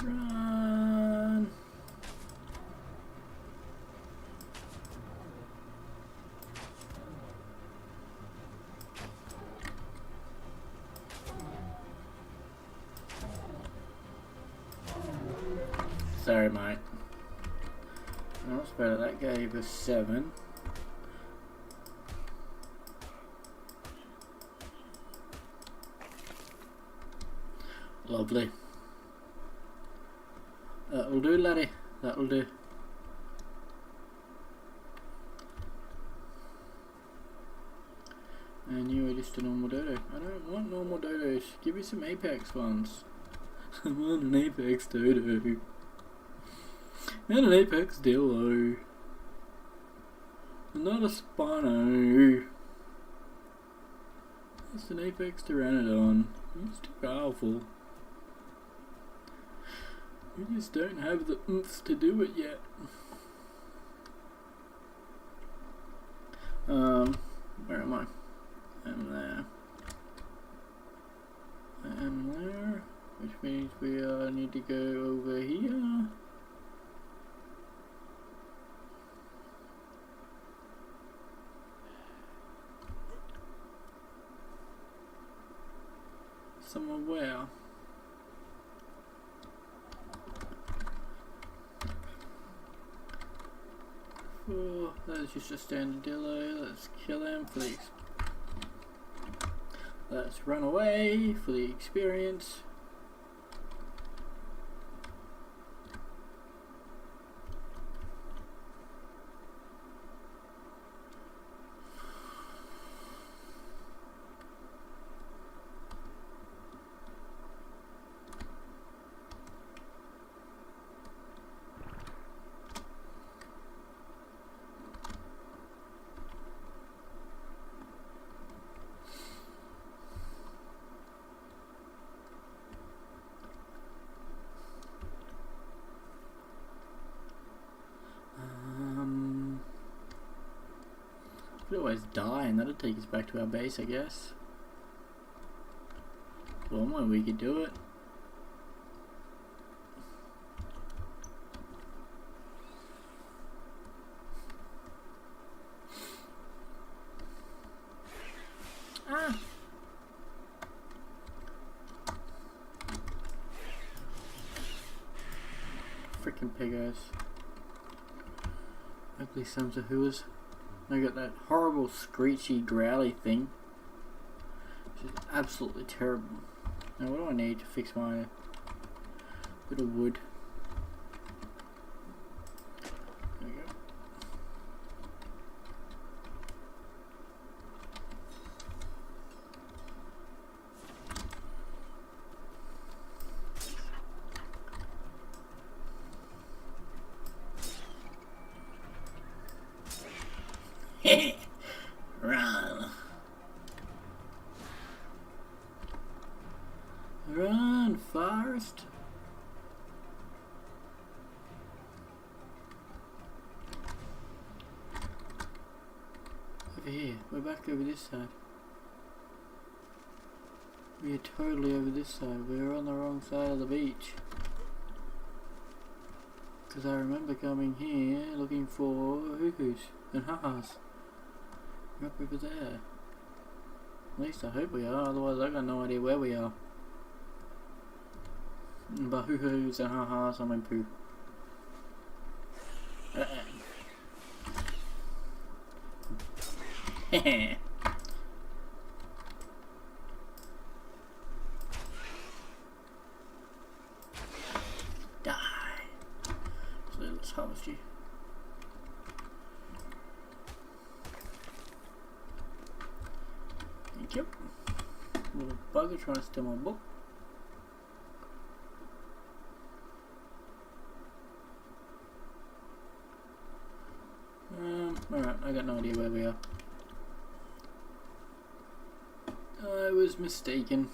Run. Sorry, mate. That's better. That gave us 7. Lovely. That'll do, laddie. That'll do. And you are just a normal dodo. I don't want normal dodos. Give me some apex ones. I want an apex dodo. And an apex dillo. Not a Spino. It's an apex pteranodon. It's too powerful. We just don't have the oomph to do it yet. Where am I? I'm there. I am there, which means we need to go over here. Somewhere where? Oh, that is just a standard dillo. Let's kill him for the let's run away for the experience. Could always die and that'll take us back to our base, I guess. One way we could do it. Ah! Freaking piggos. Ugly sons of whoas. I got that horrible screechy growly thing, which is absolutely terrible. Now what do I need to fix my bit of wood? There we go. Run. Run, Forest. Over here. We're back over this side. We are totally over this side. We're on the wrong side of the beach. Because I remember coming here looking for hoo-hoos and ha-has. We're up over there. At least I hope we are, otherwise I got no idea where we are. But hoo-hoos and ha-has, I'm in poo. Die. So let's harvest you. Thank you. Little bugger trying to steal my book. Alright, I got no idea where we are. I was mistaken.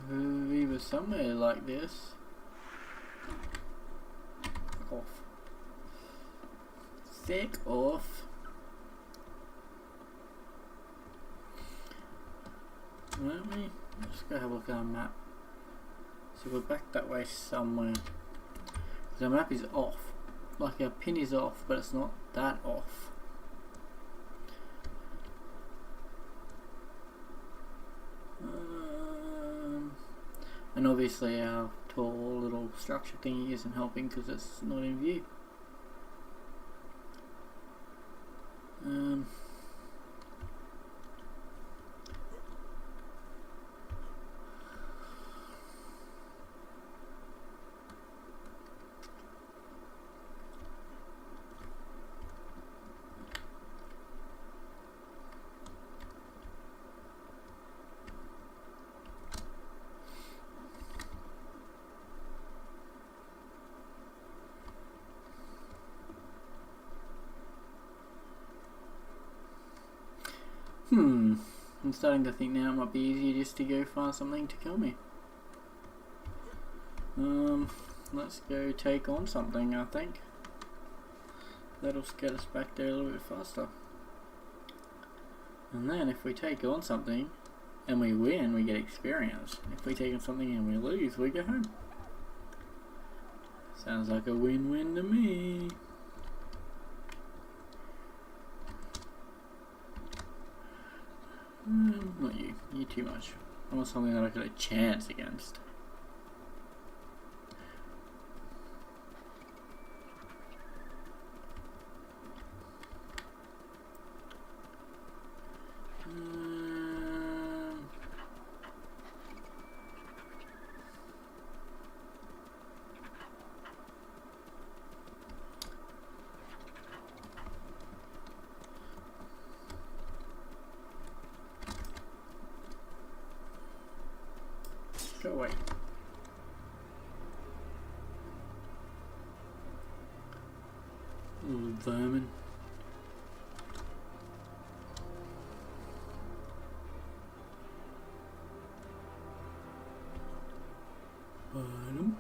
We were somewhere like this. Fuck off. Thick off. Let me just go have a look at our map. So we're back that way somewhere. The map is off. Like our pin is off, but it's not that off. And obviously our tall little structure thingy isn't helping because it's not in view. I'm starting to think now it might be easier just to go find something to kill me. Let's go take on something, I think. That'll get us back there a little bit faster. And then if we take on something and we win, we get experience. If we take on something and we lose, we go home. Sounds like a win-win to me. Not you. You too much. I want something that I got a chance against. Go away. Little vermin. Bottom.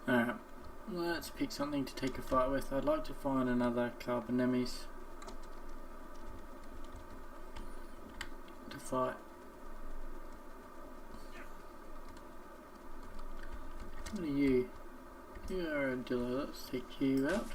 Alright, let's pick something to take a fight with. I'd like to find another Carbonemes to fight. What are you? You are a dealer. Let's take you out.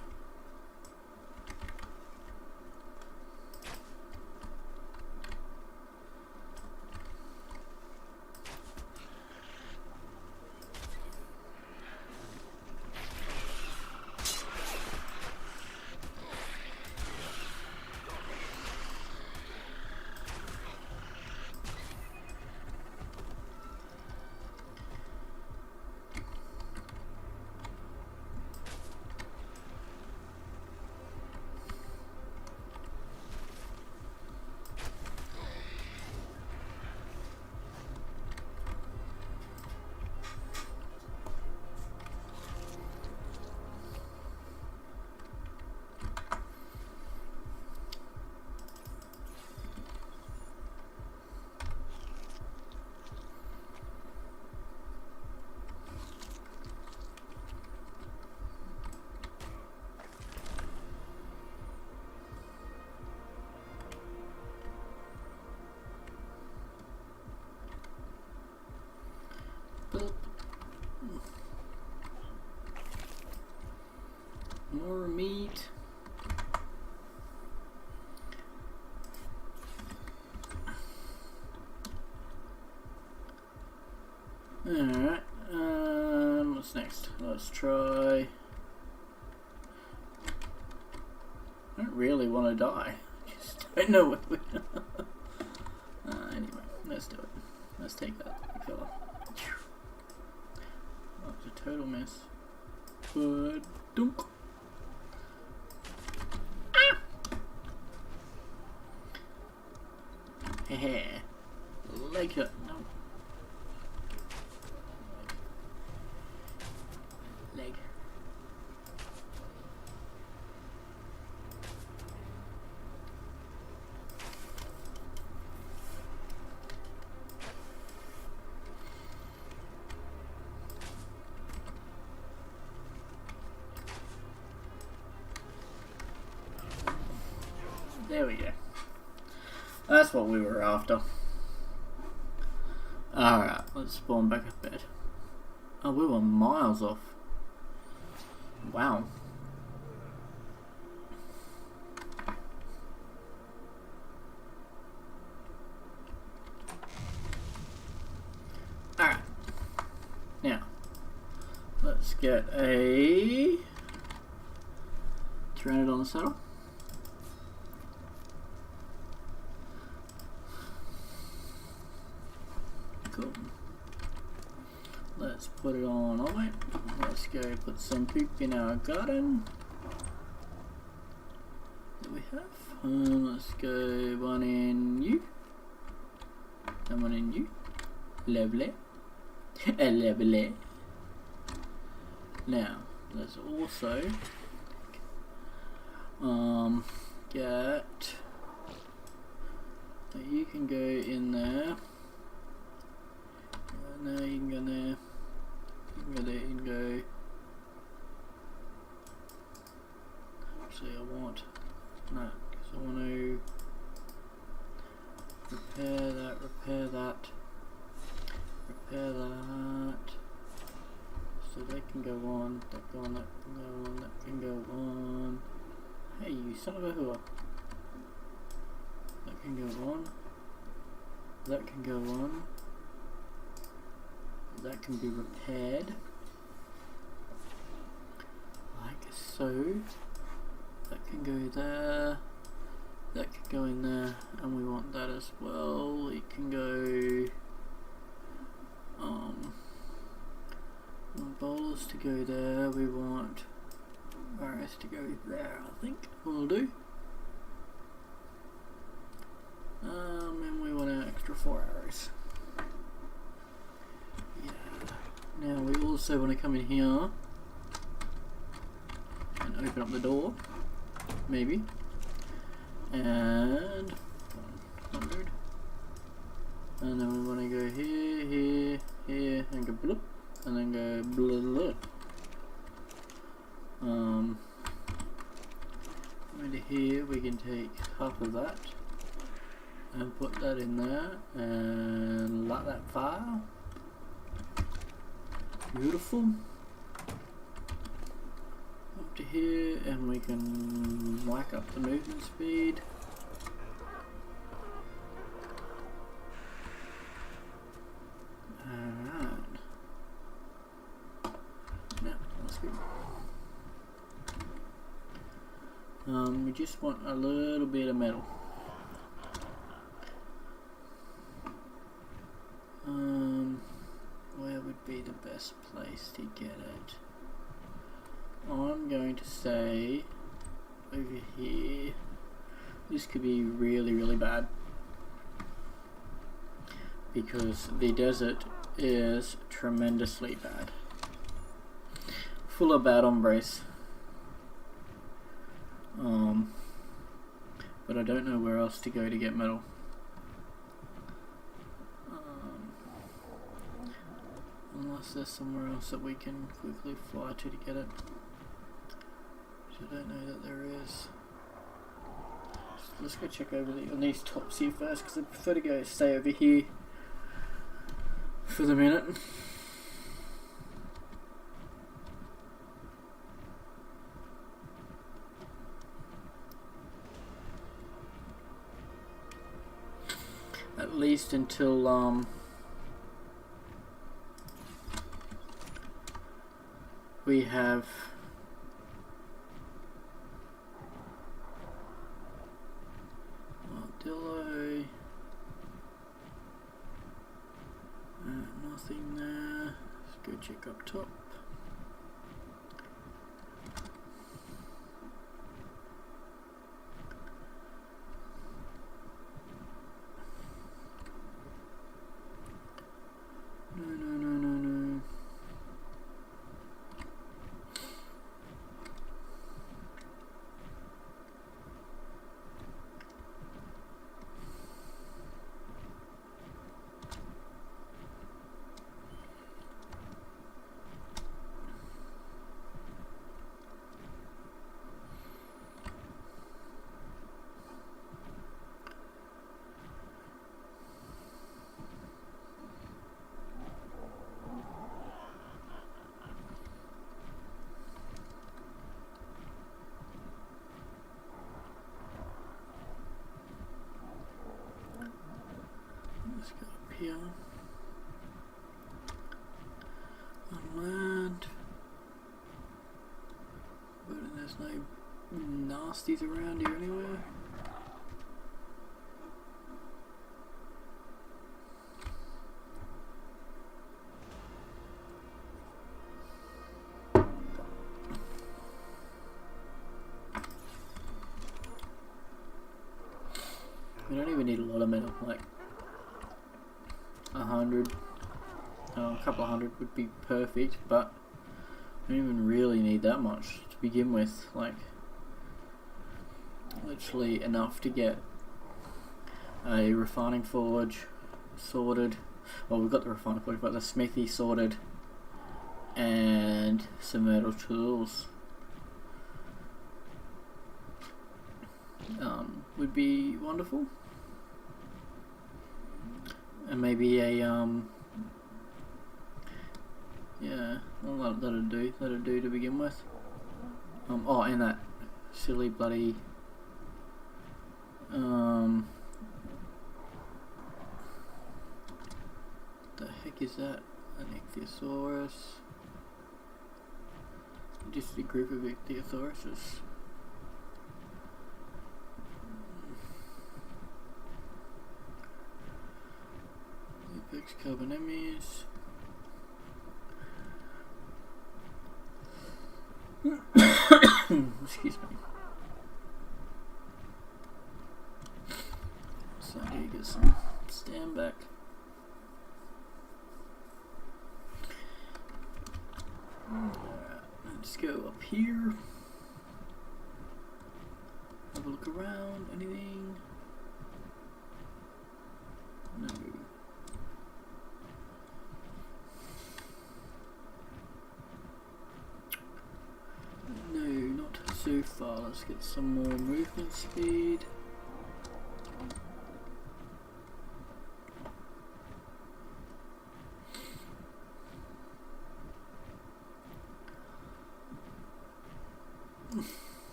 More meat. Alright, what's next? Let's try... I don't really want to die. Just don't know what we... anyway, let's do it. Let's take that killer. That was a total miss. But dunk. Heh. Leg cut. No. Leg. There we go. That's what we were after. Alright, let's spawn back up bed. Oh, we were miles off. Wow. Alright. Now, let's get a Pteranodon saddle. Cool. Let's put it on. Oh wait, let's go put some poop in our garden. we have? Let's go one in you. And one in you. Lovely. Lovely. Now, let's also get... You can go in there. No, you can go there. You can go there, you can go... Actually, I want... No, because I want to... Repair that, repair that. Repair that. So that can go on, that can go on, that can go on, that can go on. Hey, you son of a whore. That can go on. That can go on. That can be repaired. Like so. That can go there. That can go in there. And we want that as well. It can go... we want bowlers to go there. We want arrows to go there, I think we'll do. And we want an extra 4 arrows. Yeah. Now we also want to come in here and open up the door, maybe. And 100. And then we want to go here, here, here, and go bloop, and then go bloop. Over here we can take half of that and put that in there and light that fire. Beautiful. Up to here, and we can whack up the movement speed. Alright. Now, that's good. We just want a little bit of metal. Where would be the best place to get it? I'm going to say over here. This could be really, really bad because the desert is tremendously bad, full of bad hombres. But I don't know where else to go to get metal. Unless there's somewhere else that we can quickly fly to get it. Which I don't know that there is. So let's go check over on these tops here first, because I prefer to stay over here for the minute. At least until we have Dillo, nothing there. Let's go check up top. No. Let's go up here on land, but there's no nasties around here anywhere. We don't even need a lot of metal, like 100, a couple of hundred would be perfect, but we don't even really need that much to begin with, like literally enough to get a refining forge sorted. Well, we've got the refining forge, but the smithy sorted, and some metal tools would be wonderful. And maybe a yeah, well, that'd do to begin with. Oh, and that silly bloody the heck is that? An ichthyosaurus? Just a group of ichthyosauruses. Apex carbonemes. Excuse me. So I need to get some stand back. Let's go up here. Have a look around. Anything? No. No, not so far. Let's get some more movement speed.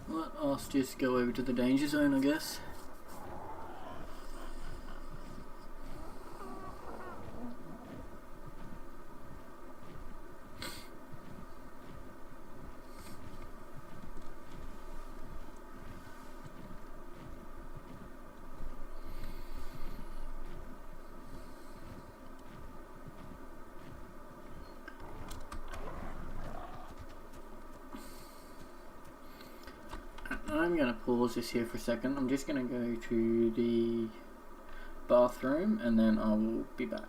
Let us just go over to the danger zone, I guess. I'm going to pause this here for a second. I'm just going to go to the bathroom and then I will be back.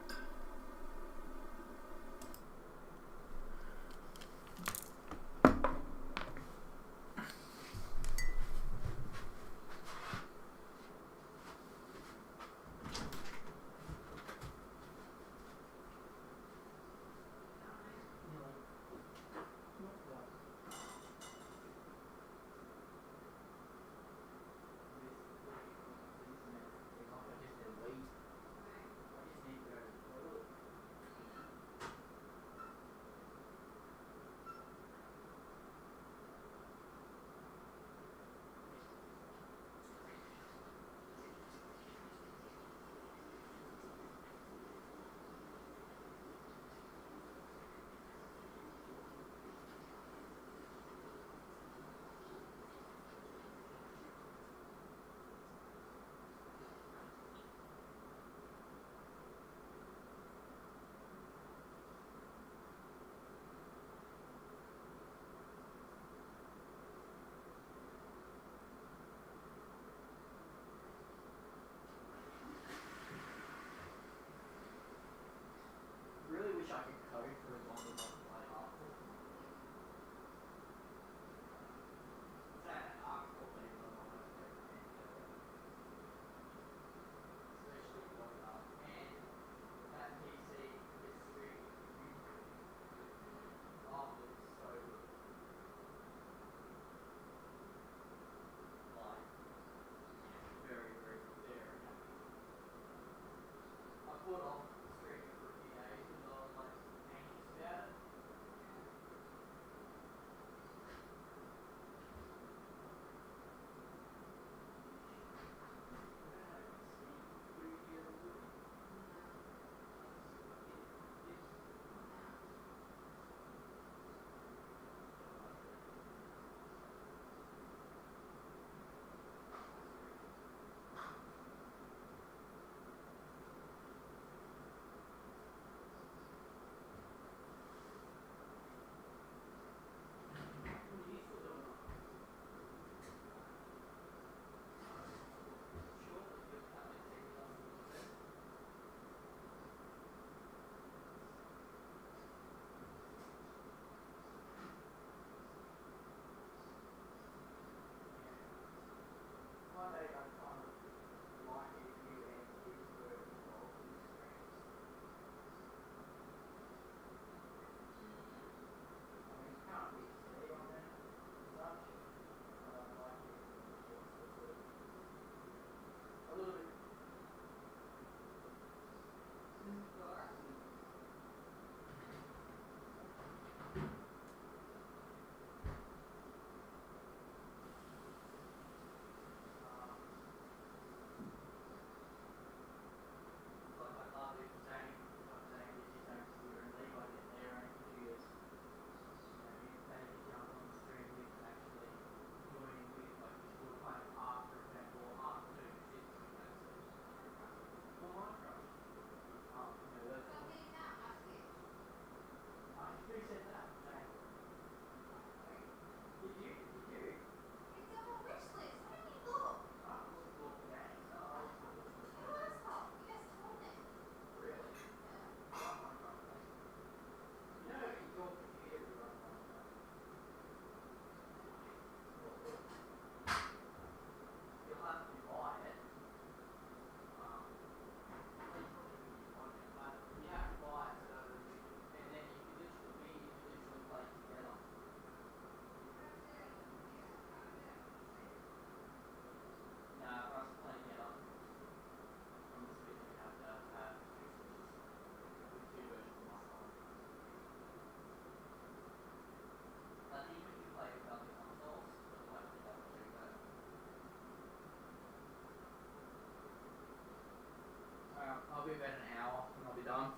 on.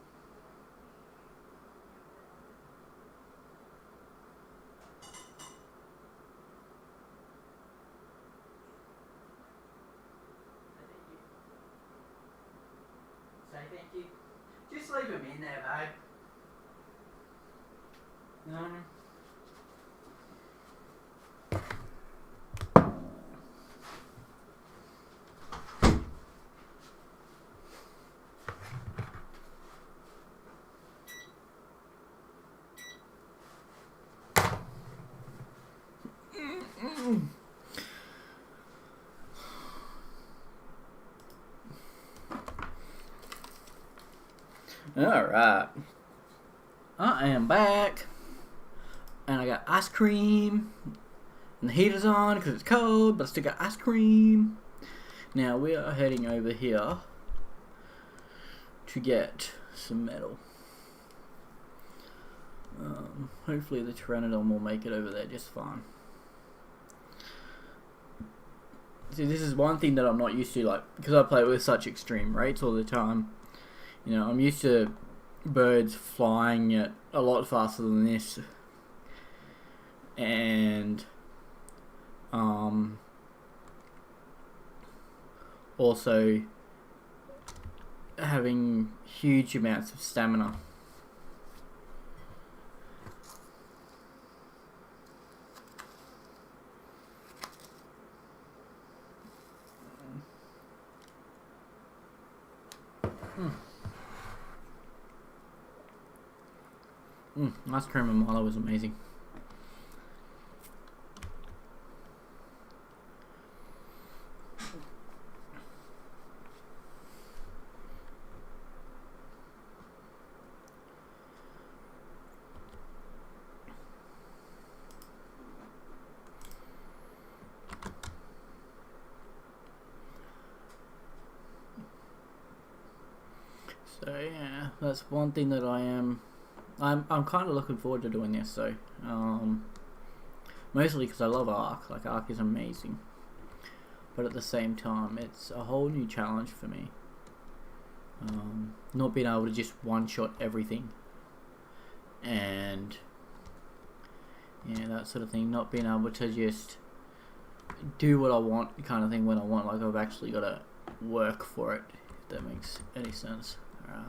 Say thank you. Just leave them in there, babe. No. Alright. I am back. And I got ice cream. And the heater's on because it's cold, but I still got ice cream. Now we are heading over here to get some metal. Hopefully the Pteranodon will make it over there just fine. See, this is one thing that I'm not used to, like, because I play with such extreme rates all the time. You know, I'm used to birds flying at a lot faster than this. And also having huge amounts of stamina. Ice cream and Milo was amazing. So yeah, that's one thing that I'm kind of looking forward to doing this. So mostly because I love Ark. Like, Ark is amazing, but at the same time, it's a whole new challenge for me. Not being able to just one-shot everything, and yeah, that sort of thing. Not being able to just do what I want, kind of thing, when I want. Like, I've actually got to work for it. If that makes any sense. Alright.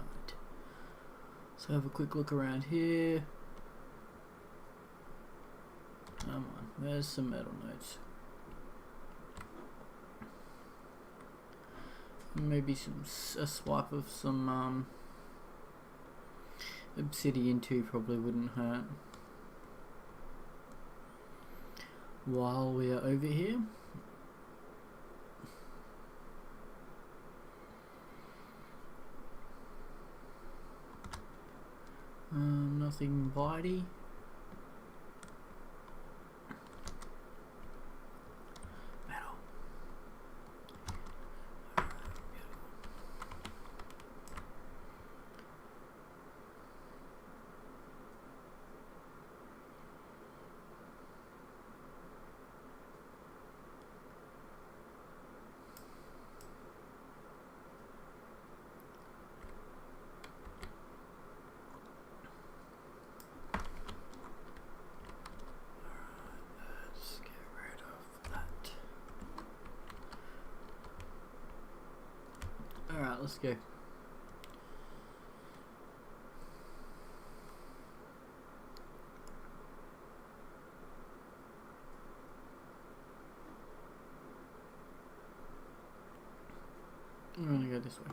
So have a quick look around here. Come on, there's some metal nodes. Maybe a swipe of some obsidian too probably wouldn't hurt. While we are over here. Nothing bitey. Metal. Alright, let's go. I'm gonna go this way.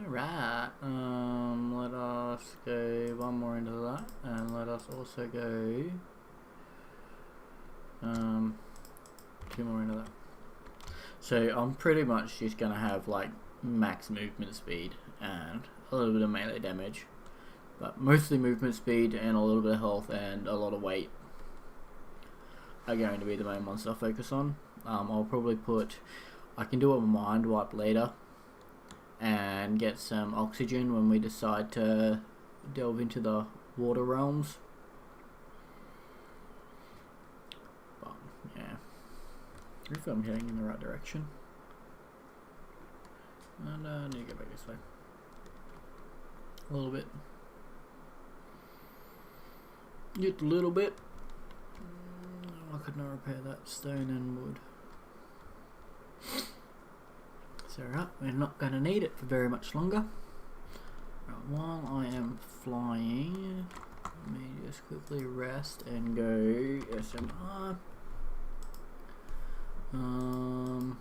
Alright, let us go one more into that, and let us also go two more into that. So I'm pretty much just gonna have like max movement speed and a little bit of melee damage, but mostly movement speed and a little bit of health and a lot of weight are going to be the main ones I focus on. I'll probably I can do a mind wipe later and get some oxygen when we decide to delve into the water realms. But If I'm heading in the right direction. And I need to go back this way. A little bit. Just a little bit. I could not repair that stone and wood. So right, we're not going to need it for very much longer. Right, while I am flying, let me just quickly rest and go SMR. Can't.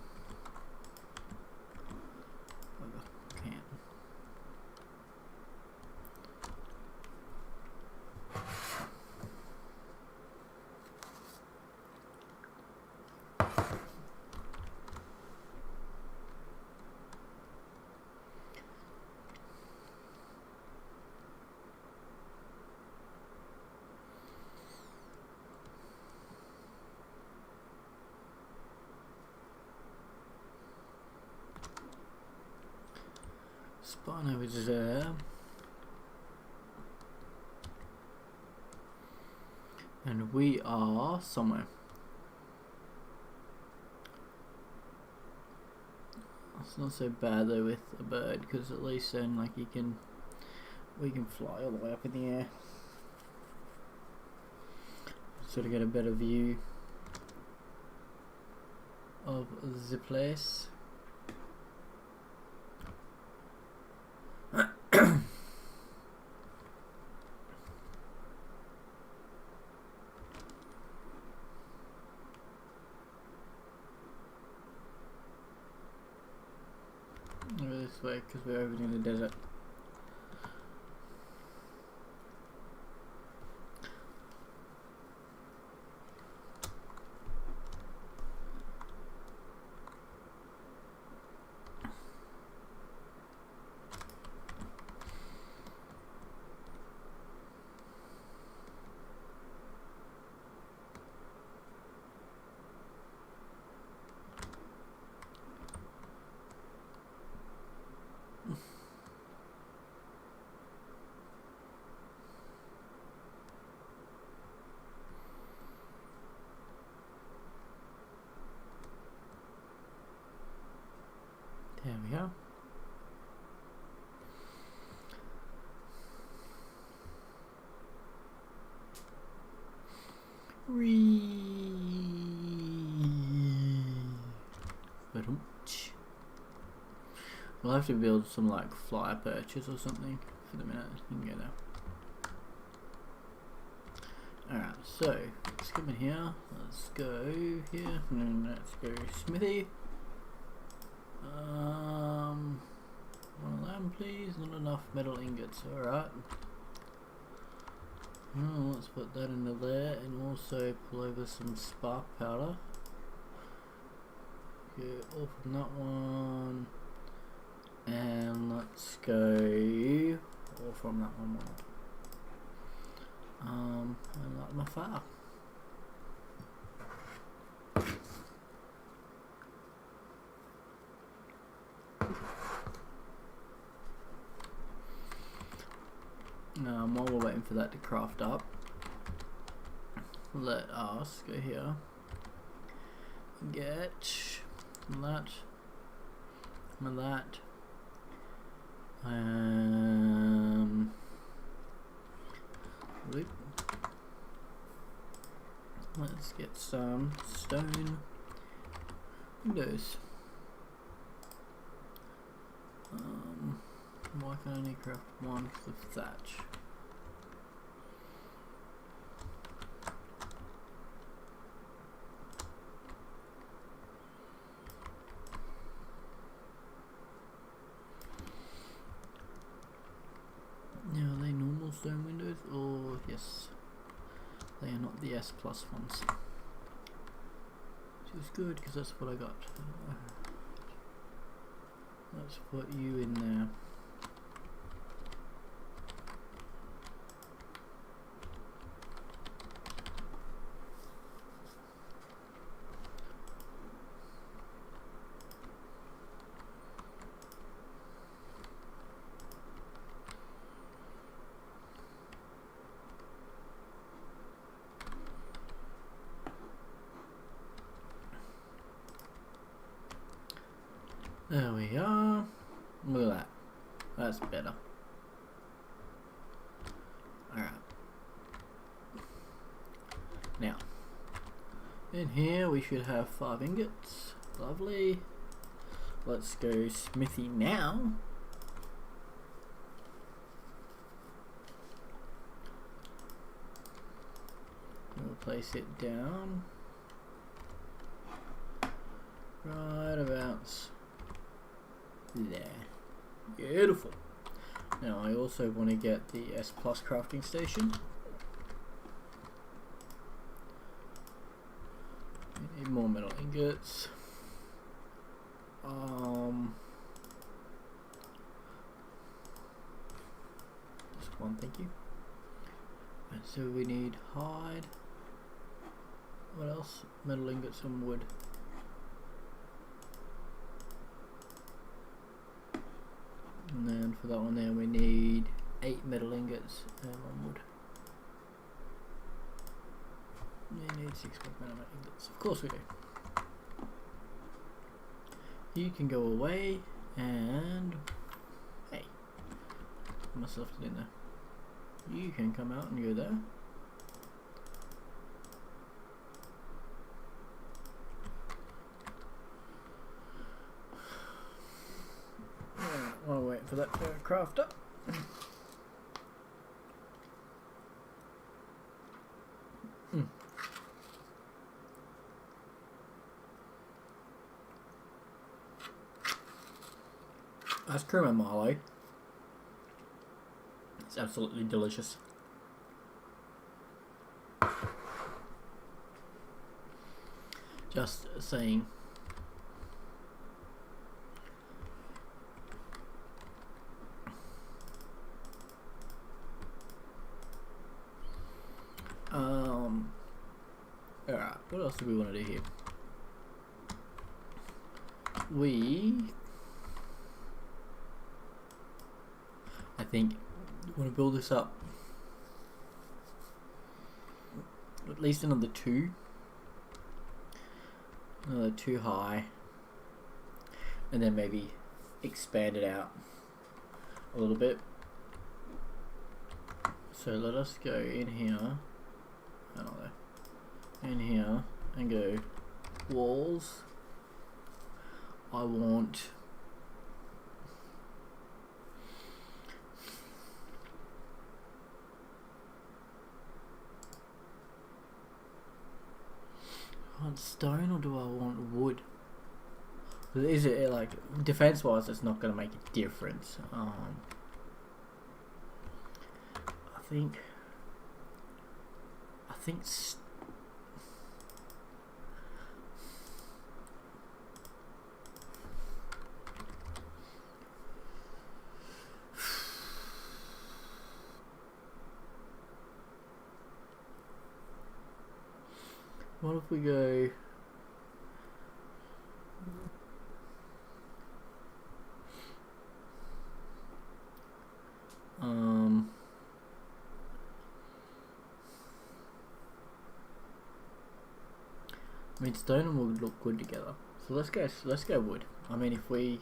Spino is there. And we are somewhere. It's not so bad though with a bird, because at least then like we can fly all the way up in the air. Sort of get a better view of the place. Over this way because we're over in the desert. There we go. We'll have to build some like flyer perches or something for the minute. You can go there. Alright, so let's come in here. Let's go here. And let's go smithy. One of them please. Not enough metal ingots. Alright. Let's put that into there and also pull over some spark powder. Go all from that one. And let's go all from that one more. And light my fire. While we're waiting for that to craft up, let us go here, get that, and that, loop. Let's get some stone windows. Why can I only craft one because of thatch? Now are they normal stone windows or yes? They are not the S plus ones. Which is good because that's what I got. Let's put you in there. There we are. Look at that. That's better. Alright. Now, in here we should have 5 ingots. Lovely. Let's go smithy now. We'll place it down. Right about there. Beautiful. Now I also want to get the S Plus crafting station. We need more metal ingots. Just one, thank you. And so we need hide. What else? Metal ingots and wood. And then for that one there we need 8 metal ingots and 1 wood. We need 6 metal ingots. Of course we do. You can go away and hey, I must have left it in there. You can come out and go there. While we're waiting for that to craft up. Ice cream and Marlow. It's absolutely delicious. Just saying. Alright, what else do we want to do here? I think we want to build this up at least another 2 high, and then maybe expand it out a little bit. So let us go in here, I don't know, in here and go walls. I want stone or do I want wood? Is it like defense wise it's not going to make a difference. I think what if we go I mean stone and wood look good together. So let's go wood. I mean if we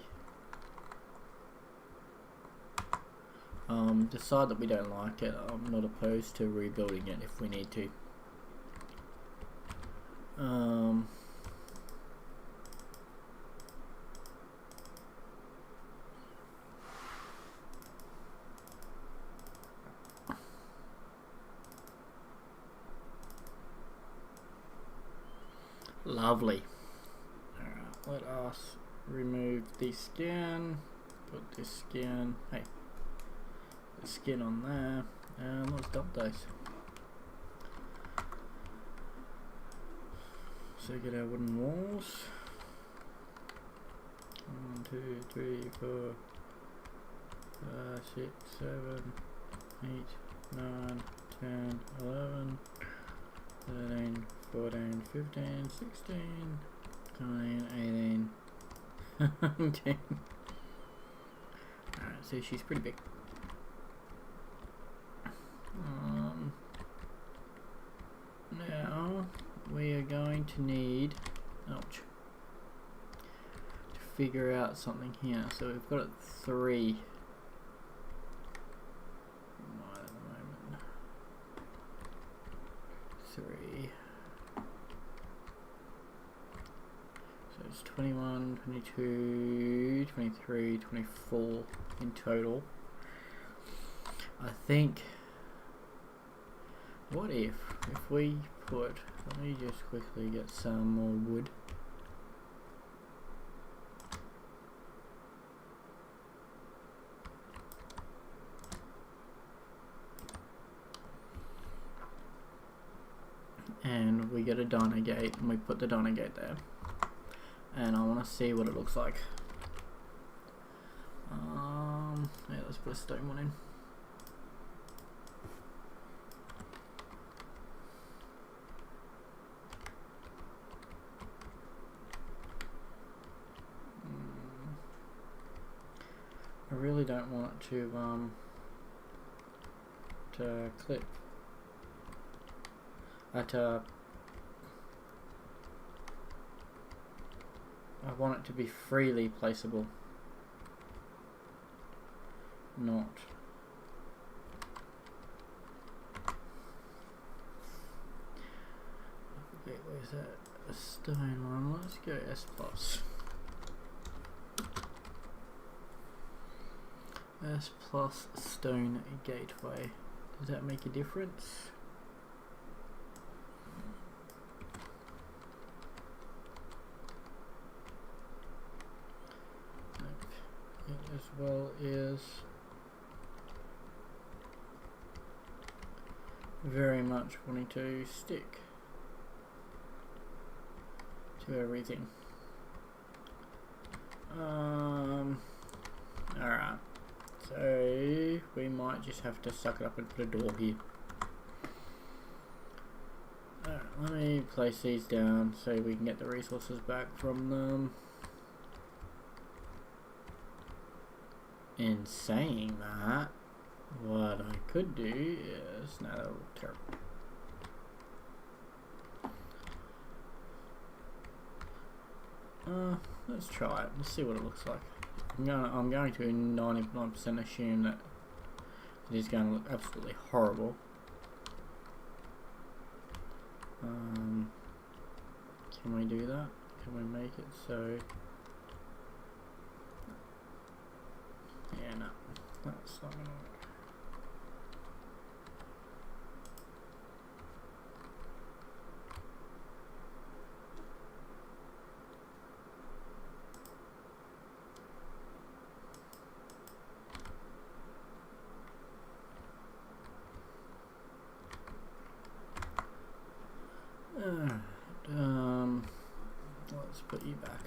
decide that we don't like it, I'm not opposed to rebuilding it if we need to. Lovely. Alright, let us remove the skin, put this skin, hey, the skin on there, and let's dump those. So get our wooden walls. 1, 2, 3, 4, 5, 6, 7, 8, 9, 10, 11, 13, 14, 15, 16, 17, 18, 19. Alright, so she's pretty big. Now we are going to need, ouch, to figure out something here. So we've got it 3. At the moment. 3. So it's 21, 22, 23, 24 in total. I think, what if we put, let me just quickly get some more wood. And we get a dino gate, and we put the dino gate there. And I want to see what it looks like. Yeah, let's put a stone one in. I really don't want it to clip. I want it to be freely placeable, not where's that? A stone one. Let's go S plus. S plus stone gateway. Does that make a difference? As well is very much wanting to stick to everything. Alright, so we might just have to suck it up and put a door here. Alright, let me place these down so we can get the resources back from them. In saying that, what I could do is, no, that'll look terrible. Let's try it. Let's see what it looks like. I'm going to 99% assume that it is going to look absolutely horrible. Can we do that? Can we make it so? Yeah, no, that's not gonna work. Let's put you back.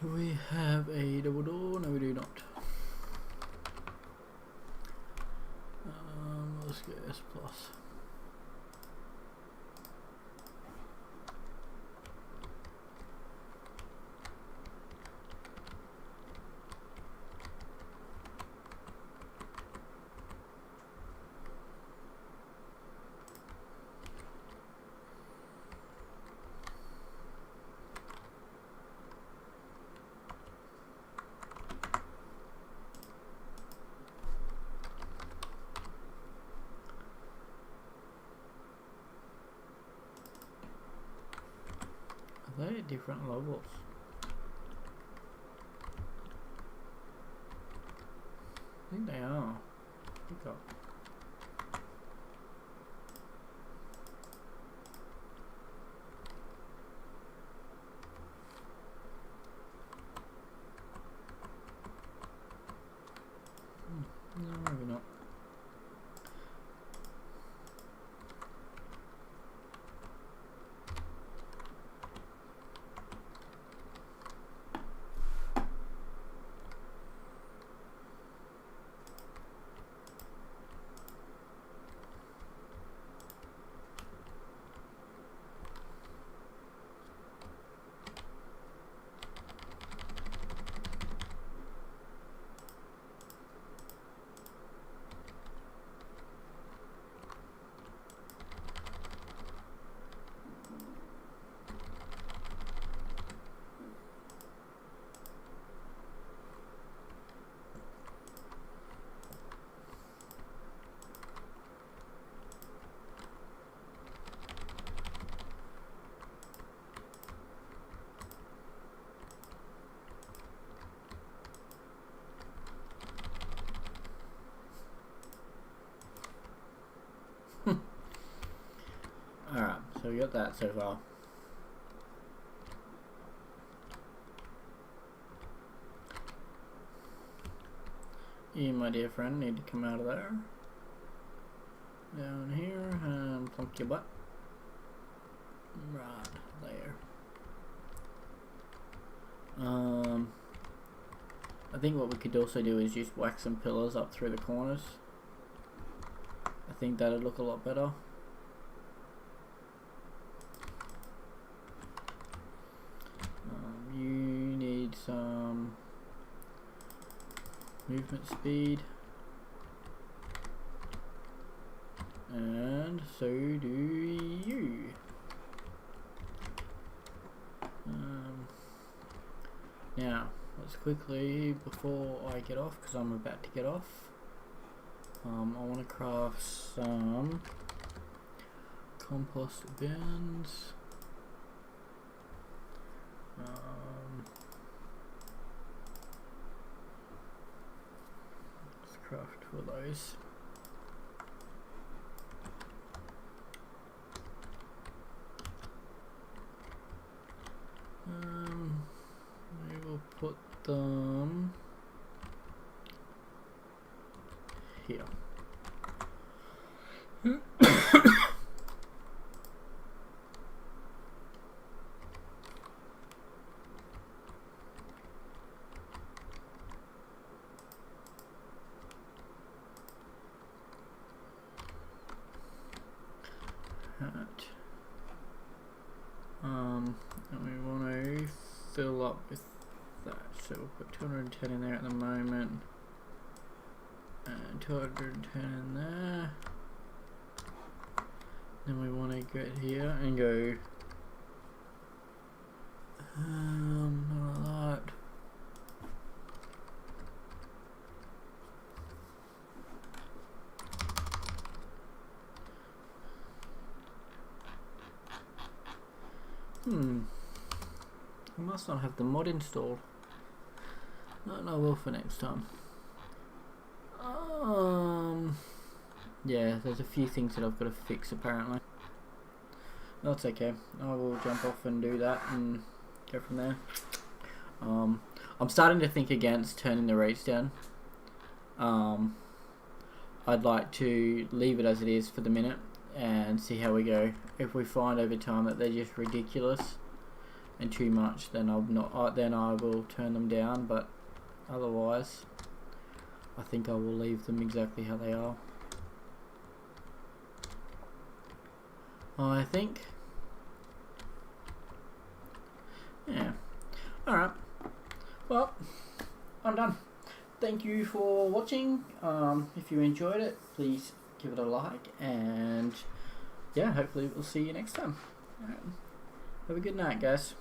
Do we have a double door? No, we do not. Let's get S plus. they at different levels? I think they are. Pick up. No, maybe not. Alright, so we got that so far. You, my dear friend, need to come out of there. Down here and plunk your butt. Right there. I think what we could also do is just whack some pillars up through the corners. I think that'd look a lot better. You need some movement speed, and so do you. Now, let's quickly, before I get off, because I'm about to get off, I want to craft some compost bins. Let's craft two of those. We will put them here. And we want to fill up with that, so we'll put 210 in there at the moment, and 210 in there. Then we want to get here and go not like that. I must not have the mod installed. No, I will for next time. Yeah, there's a few things that I've got to fix apparently. That's okay. I will jump off and do that and go from there. I'm starting to think against turning the rates down. I'd like to leave it as it is for the minute and see how we go. If we find over time that they're just ridiculous and too much, then then I will turn them down, but otherwise I think I will leave them exactly how they are. I think. Yeah. Alright. Well, I'm done. Thank you for watching. If you enjoyed it, please give it a like, and yeah, hopefully we'll see you next time. Alright. Have a good night, guys.